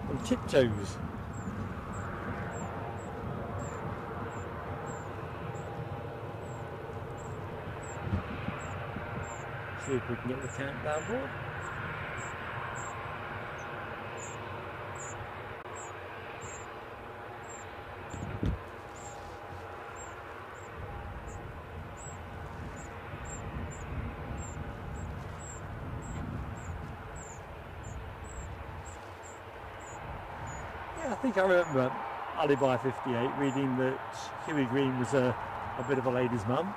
On tiptoes. See if we can get the countdown board. I think I remember Alibi 58 reading that Huey Green was a bit of a ladies' man.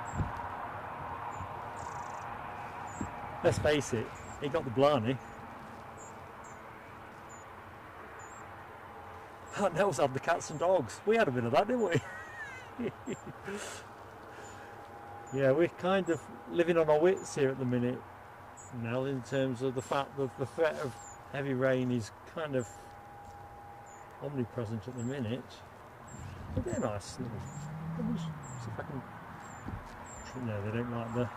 Let's face it, he got the blarney. And Nels had the cats and dogs. We had a bit of that, didn't we? Yeah, we're kind of living on our wits here at the minute, Nell, in terms of the fact that the threat of heavy rain is kind of omnipresent at the minute. But they're nice little. Let me see if I can. No, they don't like the.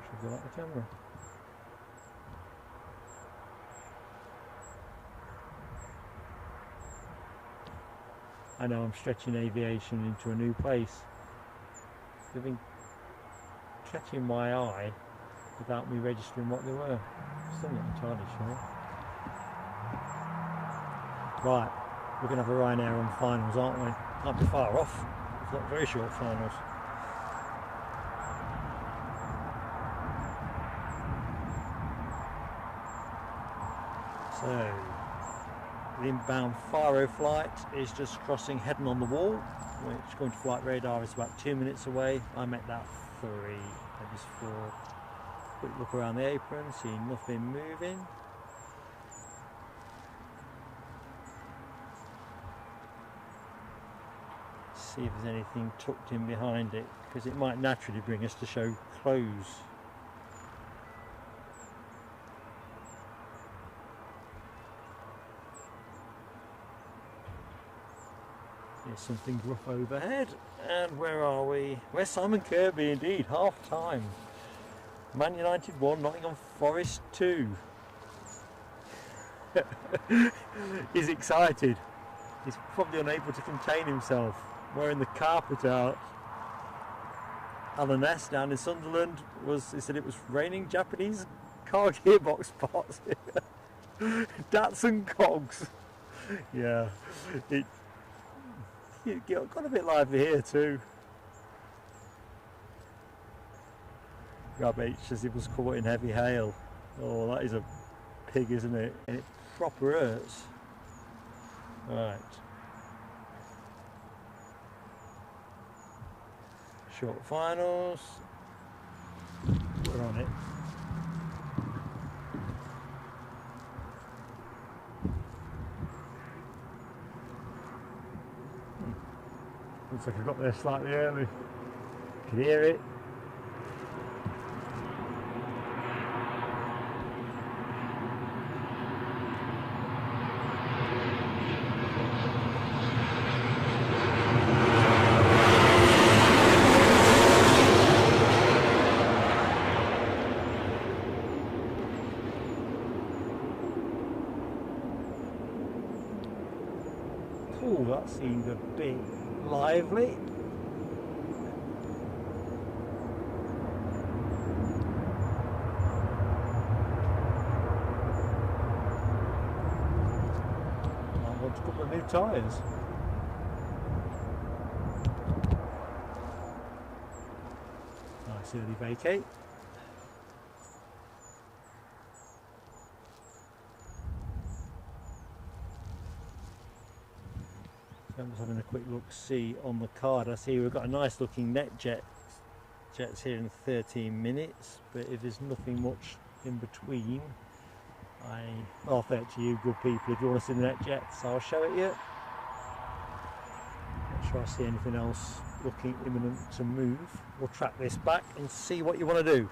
Should go like the camera. I know I'm stretching aviation into a new place. They've been catching my eye without me registering what they were. Still not entirely sure. Right, we're going to have a Ryanair on finals, aren't we? Can't be far off. We've got very short finals. So, the inbound Faro flight is just crossing Headon on the Wall, which going to flight radar is about 2 minutes away. I met that 3, maybe 4. Quick look around the apron, see nothing moving. See if there's anything tucked in behind it, because it might naturally bring us to show close. There's something rough overhead, and where are we? Where's Simon Kirby? Indeed, half time. Man United 1, Nottingham Forest 2. He's excited. He's probably unable to contain himself, wearing the carpet out. Alan S down in Sunderland he said it was raining Japanese car gearbox parts. Datsun cogs. Yeah, it got a bit lively here too. Rob H says it was caught in heavy hail. Oh, that is a pig, isn't it? And it proper hurts. Right. Short finals. We're on it. Looks like I got there slightly early. Can hear it. Oh, that seemed a bit lively. I want a couple of new tyres. Nice early vacate. I'm just having a quick look see on the card. I see we've got a nice looking NetJets here in 13 minutes, but if there's nothing much in between, I'll offer it to you good people. If you want to see the NetJets, I'll show it you. Not sure I see anything else looking imminent to move. We'll track this back and see what you want to do.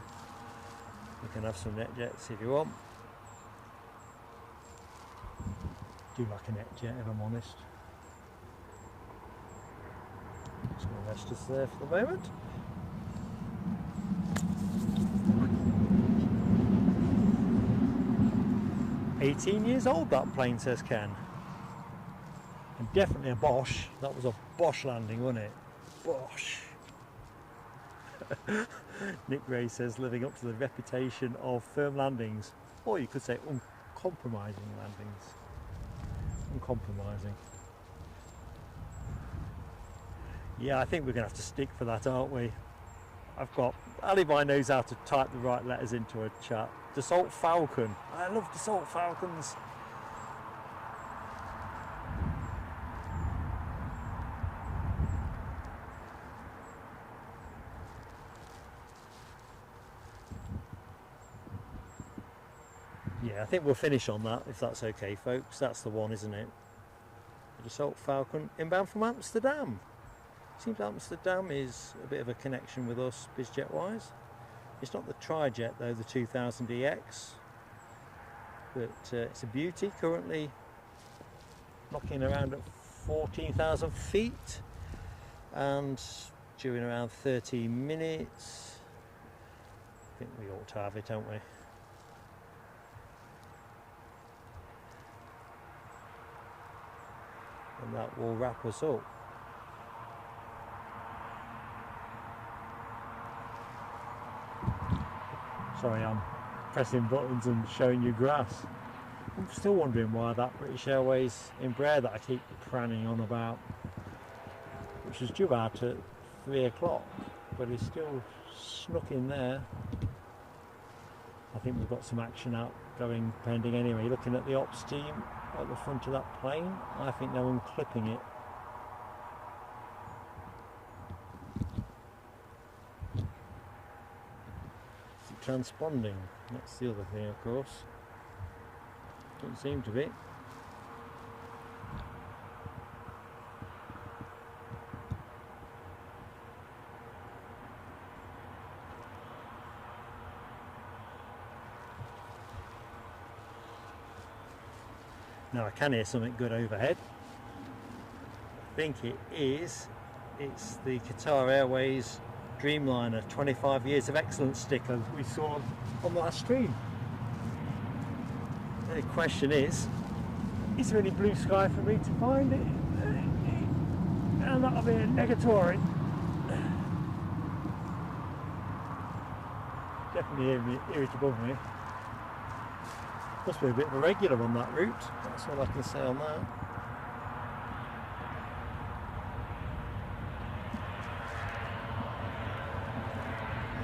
You can have some NetJets if you want. Do like a NetJet if I'm honest. Just going to rest us there for the moment. "18 years old, that plane," says Ken. And definitely a Bosch. That was a Bosch landing, wasn't it? Bosch. Nick Ray says living up to the reputation of firm landings, or you could say uncompromising landings. Uncompromising. Yeah, I think we're going to have to stick for that, aren't we? Ali knows how to type the right letters into a chat. Dassault Falcon. I love Dassault Falcons. Yeah, I think we'll finish on that if that's okay, folks. That's the one, isn't it? The Dassault Falcon inbound from Amsterdam. Seems Amsterdam is a bit of a connection with us bizjet wise. It's not the Trijet though, the 2000EX, but it's a beauty, currently knocking around at 14,000 feet and during around 13 minutes. I think we ought to have it, don't we? And that will wrap us up. Sorry, I'm pressing buttons and showing you grass. I'm still wondering why that British Airways Embraer that I keep pranning on about, which is due out at 3 o'clock, but it's still snuck in there. I think we've got some action out going pending anyway. Looking at the ops team at the front of that plane, I think they're unclipping it. Is it transponding? That's the other thing, of course. Doesn't seem to be. Now I can hear something good overhead. I think it is. It's the Qatar Airways Dreamliner 25 years of excellence sticker we saw on the last stream. The question is there any blue sky for me to find it? And that'll be a negatory. Definitely hear it above me. Must be a bit of a regular on that route, that's all I can say on that.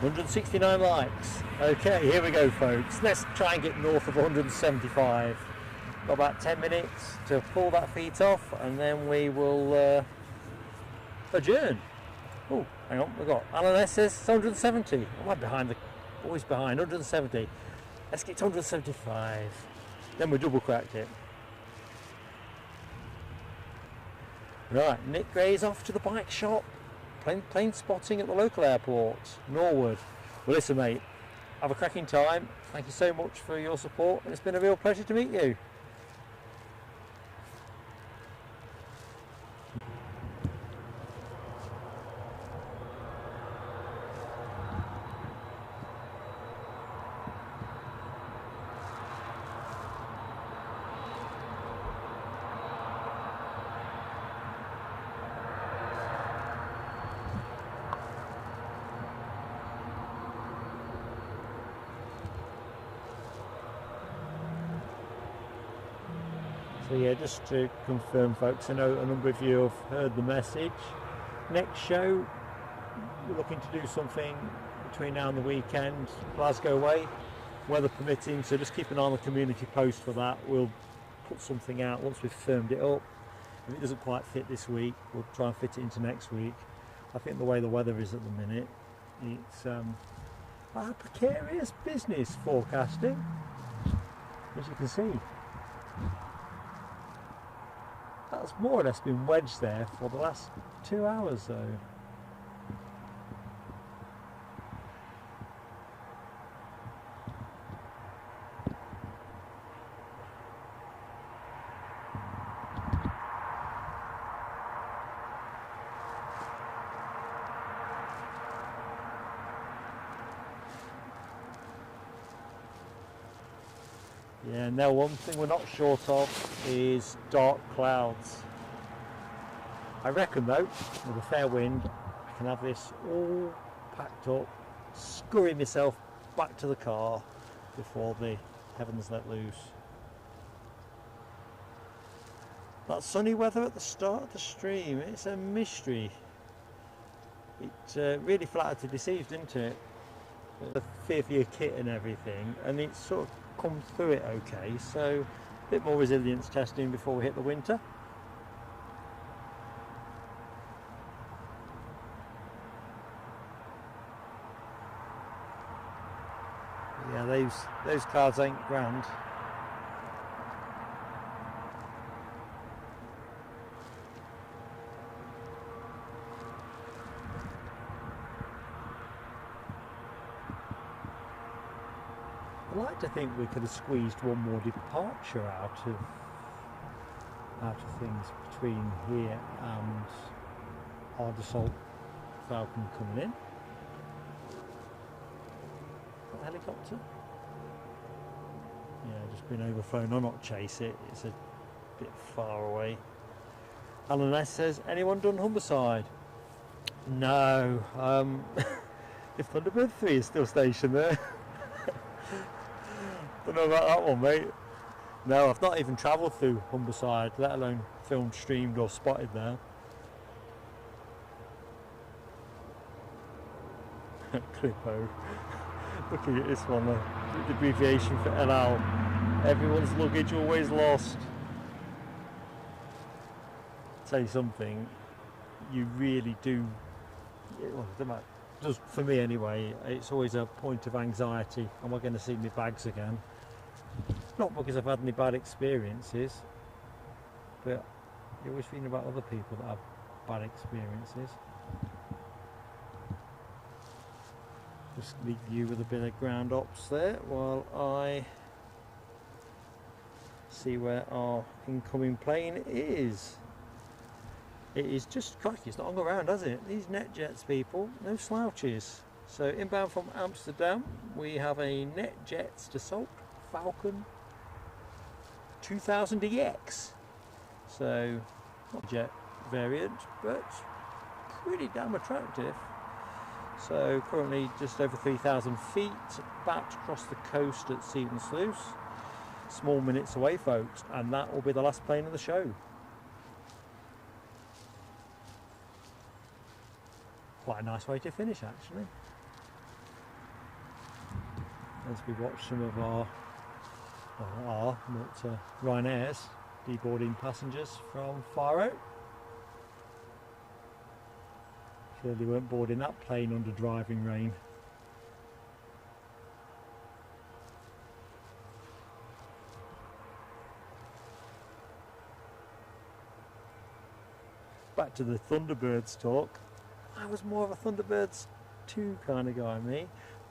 $169 likes. Okay, here we go folks. Let's try and get north of 175. Got about 10 minutes to pull that feet off and then we will adjourn. Oh, hang on, we've got Alan S says 170. Am I behind the, always behind, 170. Let's get to 175. Then we double cracked it. Right, Nick Gray's off to the bike shop. Plane spotting at the local airport, Norwood. Well listen mate, have a cracking time. Thank you so much for your support and it's been a real pleasure to meet you. So yeah, just to confirm folks, I know a number of you have heard the message. Next show, we're looking to do something between now and the weekend, Glasgow way, weather permitting, so just keep an eye on the community post for that. We'll put something out once we've firmed it up. If it doesn't quite fit this week, we'll try and fit it into next week. I think the way the weather is at the minute, it's a precarious business forecasting, as you can see. That's more or less been wedged there for the last 2 hours though. Yeah, now one thing we're not short of is dark clouds. I reckon though, with a fair wind, I can have this all packed up, scurry myself back to the car before the heavens let loose. That sunny weather at the start of the stream, it's a mystery.
it really flattered to deceive, didn't it? The fear for your kit and everything, and it's sort of come through it okay. So a bit more resilience testing before we hit the winter. Yeah, those cards ain't grand. I like to think we could have squeezed one more departure out of things between here and our Dassault Falcon coming in. Got a helicopter? Yeah, just been overflown. I'll not chase it, it's a bit far away. Alan S says, anyone done Humberside? No. If Thunderbird 3 is still stationed there. Don't know about that one, mate. No, I've not even travelled through Humberside, let alone filmed, streamed or spotted there. Clippo. Looking at this one, the abbreviation for LL. Everyone's luggage always lost. Tell you something, you really do, well, it doesn't matter. Does for me anyway, it's always a point of anxiety. Am I going to see my bags again? Not because I've had any bad experiences, but you're always thinking about other people that have bad experiences. Just leave you with a bit of ground ops there while I see where our incoming plane is. It is just crikey, it's not hung around, has it? These NetJets people, no slouches. So inbound from Amsterdam, we have a NetJets Dassault Falcon 2000EX. So not a jet variant, but pretty damn attractive. So currently just over 3,000 feet, backed across the coast at Stevensluis. Small minutes away, folks, and that will be the last plane of the show. Quite a nice way to finish, actually. As we watch some of Ryanair's deboarding passengers from Faro. Clearly weren't boarding that plane under driving rain. Back to the Thunderbirds talk. I was more of a Thunderbirds 2 kind of guy, me.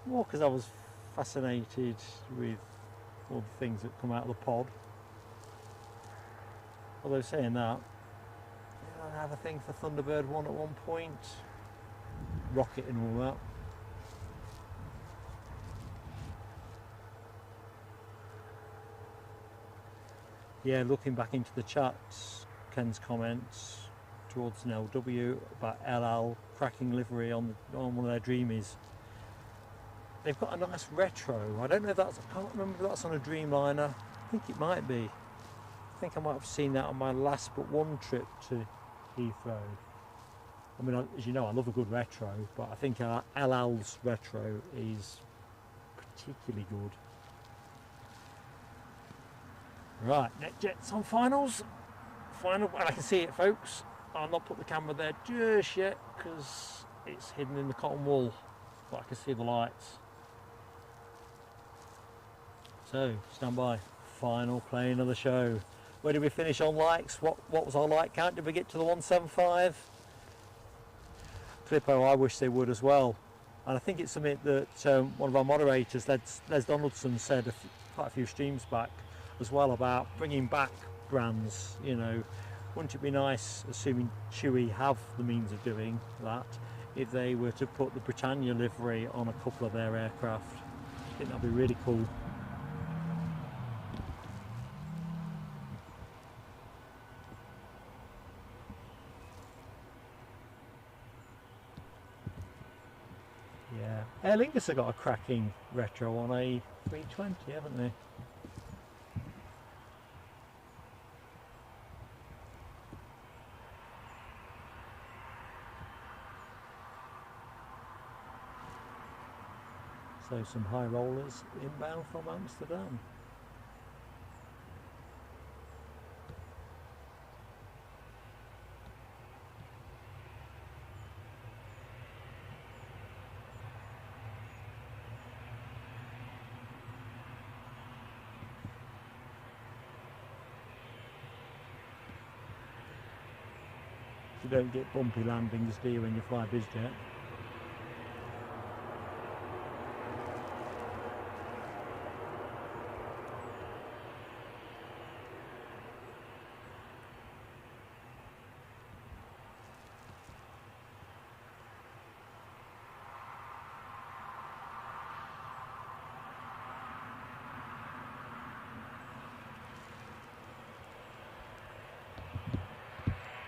More because I was fascinated with all the things that come out of the pod. Although saying that, I have a thing for Thunderbird 1 at one point. Rocket and all that. Yeah, looking back into the chats, Ken's comments towards an LW about LL cracking livery on one of their Dreamies. They've got a nice retro. I don't know if that's, I can't remember if that's on a Dreamliner. I think it might be. I think I might have seen that on my last but one trip to Heathrow. I mean, as you know, I love a good retro, but I think LL's retro is particularly good. Right, NetJets on finals. Final, and I can see it, folks. I'll not put the camera there just yet because it's hidden in the cotton wool, but I can see the lights. So, stand by. Final plane of the show. Where did we finish on likes? What was our like count? Did we get to the 175? Clippo, I wish they would as well. And I think it's something that one of our moderators, Les Donaldson, said quite a few streams back as well about bringing back brands. You know, wouldn't it be nice, assuming Chewy have the means of doing that, if they were to put the Britannia livery on a couple of their aircraft? I think that'd be really cool. Yeah, Aer Lingus have got a cracking retro on a 320, haven't they?
So some high rollers inbound from Amsterdam. You don't get bumpy landings, do you, when you fly BizJet?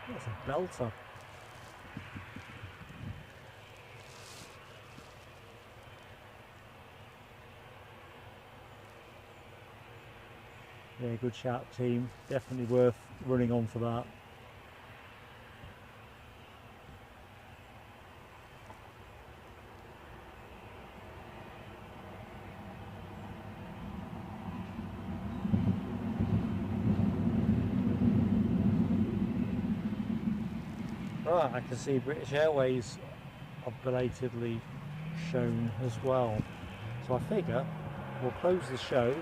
That's a belter. Yeah, good shout, team. Definitely worth running on for that. Right, I can see British Airways are belatedly shown as well. So I figure we'll close the show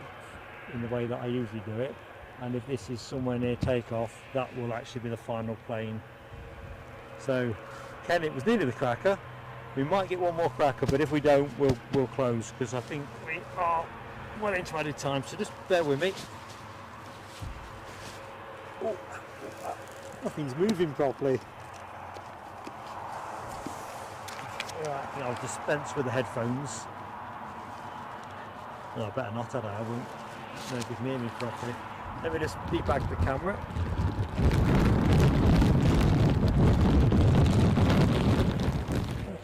in the way that I usually do it, and if this is somewhere near takeoff, that will actually be the final plane. So Ken, it was nearly the cracker. We might get one more cracker, but if we don't, we'll close, because I think we are well into added time, so just bear with me. Oh, nothing's moving properly. Right, I'll dispense with the headphones. No, I better not, had I won't know if you can hear me properly. Let me just debag the camera.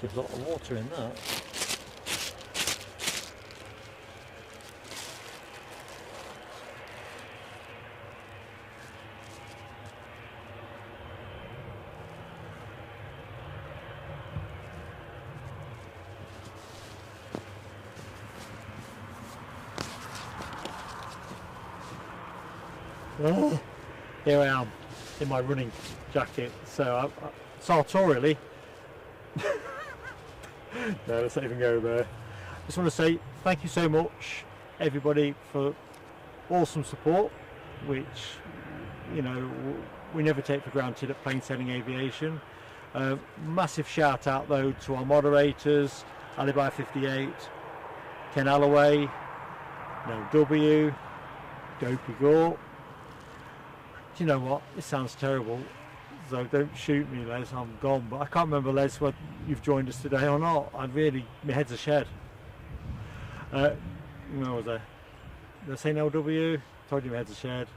There's a lot of water in that. Here I am in my running jacket, so sartorially no, let's not even go there. I just want to say thank you so much everybody for awesome support, which, you know, we never take for granted at Plain Sailing Aviation. Massive shout out though to our moderators, Alibi58, Ken Alloway, No W, Dopey Gore. Do you know what? It sounds terrible, so don't shoot me, Les. I'm gone. But I can't remember, Les, whether you've joined us today or not. I really, my head's a shed. Where was I? Did I say no W? Told you my head's a shed.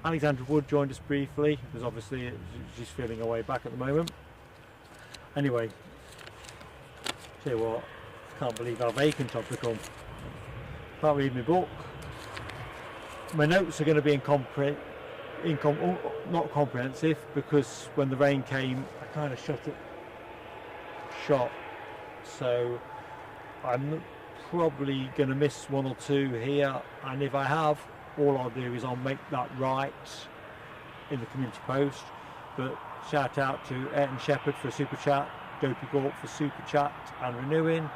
Alexandra Wood joined us briefly, because obviously she's feeling her way back at the moment. Anyway, tell you what, I can't believe how vacant I've become. Can't read my book. My notes are going to be not comprehensive, because when the rain came I kind of shot, so I'm probably going to miss one or two here, and if I have, all I'll do is I'll make that right in the community post. But shout out to Ayrton Shepherd for a super chat, Dopey Gawp for super chat and renewing,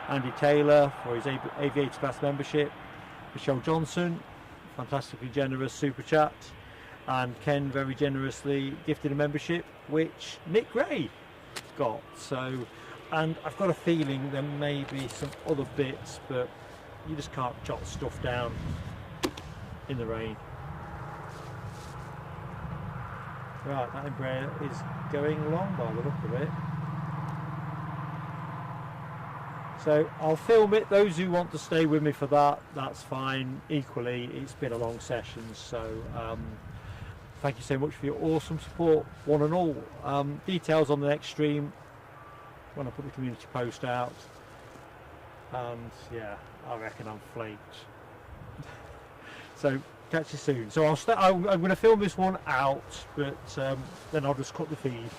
Andy Taylor for his Aviator Class membership, Michelle Johnson, fantastically generous super chat, and Ken very generously gifted a membership, which Nick Gray got. So, and I've got a feeling there may be some other bits, but you just can't jot stuff down in the rain. Right, that Embraer is going long by the look of it. So I'll film it. Those who want to stay with me for that, that's fine. Equally, it's been a long session, so thank you so much for your awesome support, one and all. Details on the next stream when I put the community post out. And yeah, I reckon I'm flaked. So catch you soon. So I'm going to film this one out, but then I'll just cut the feed.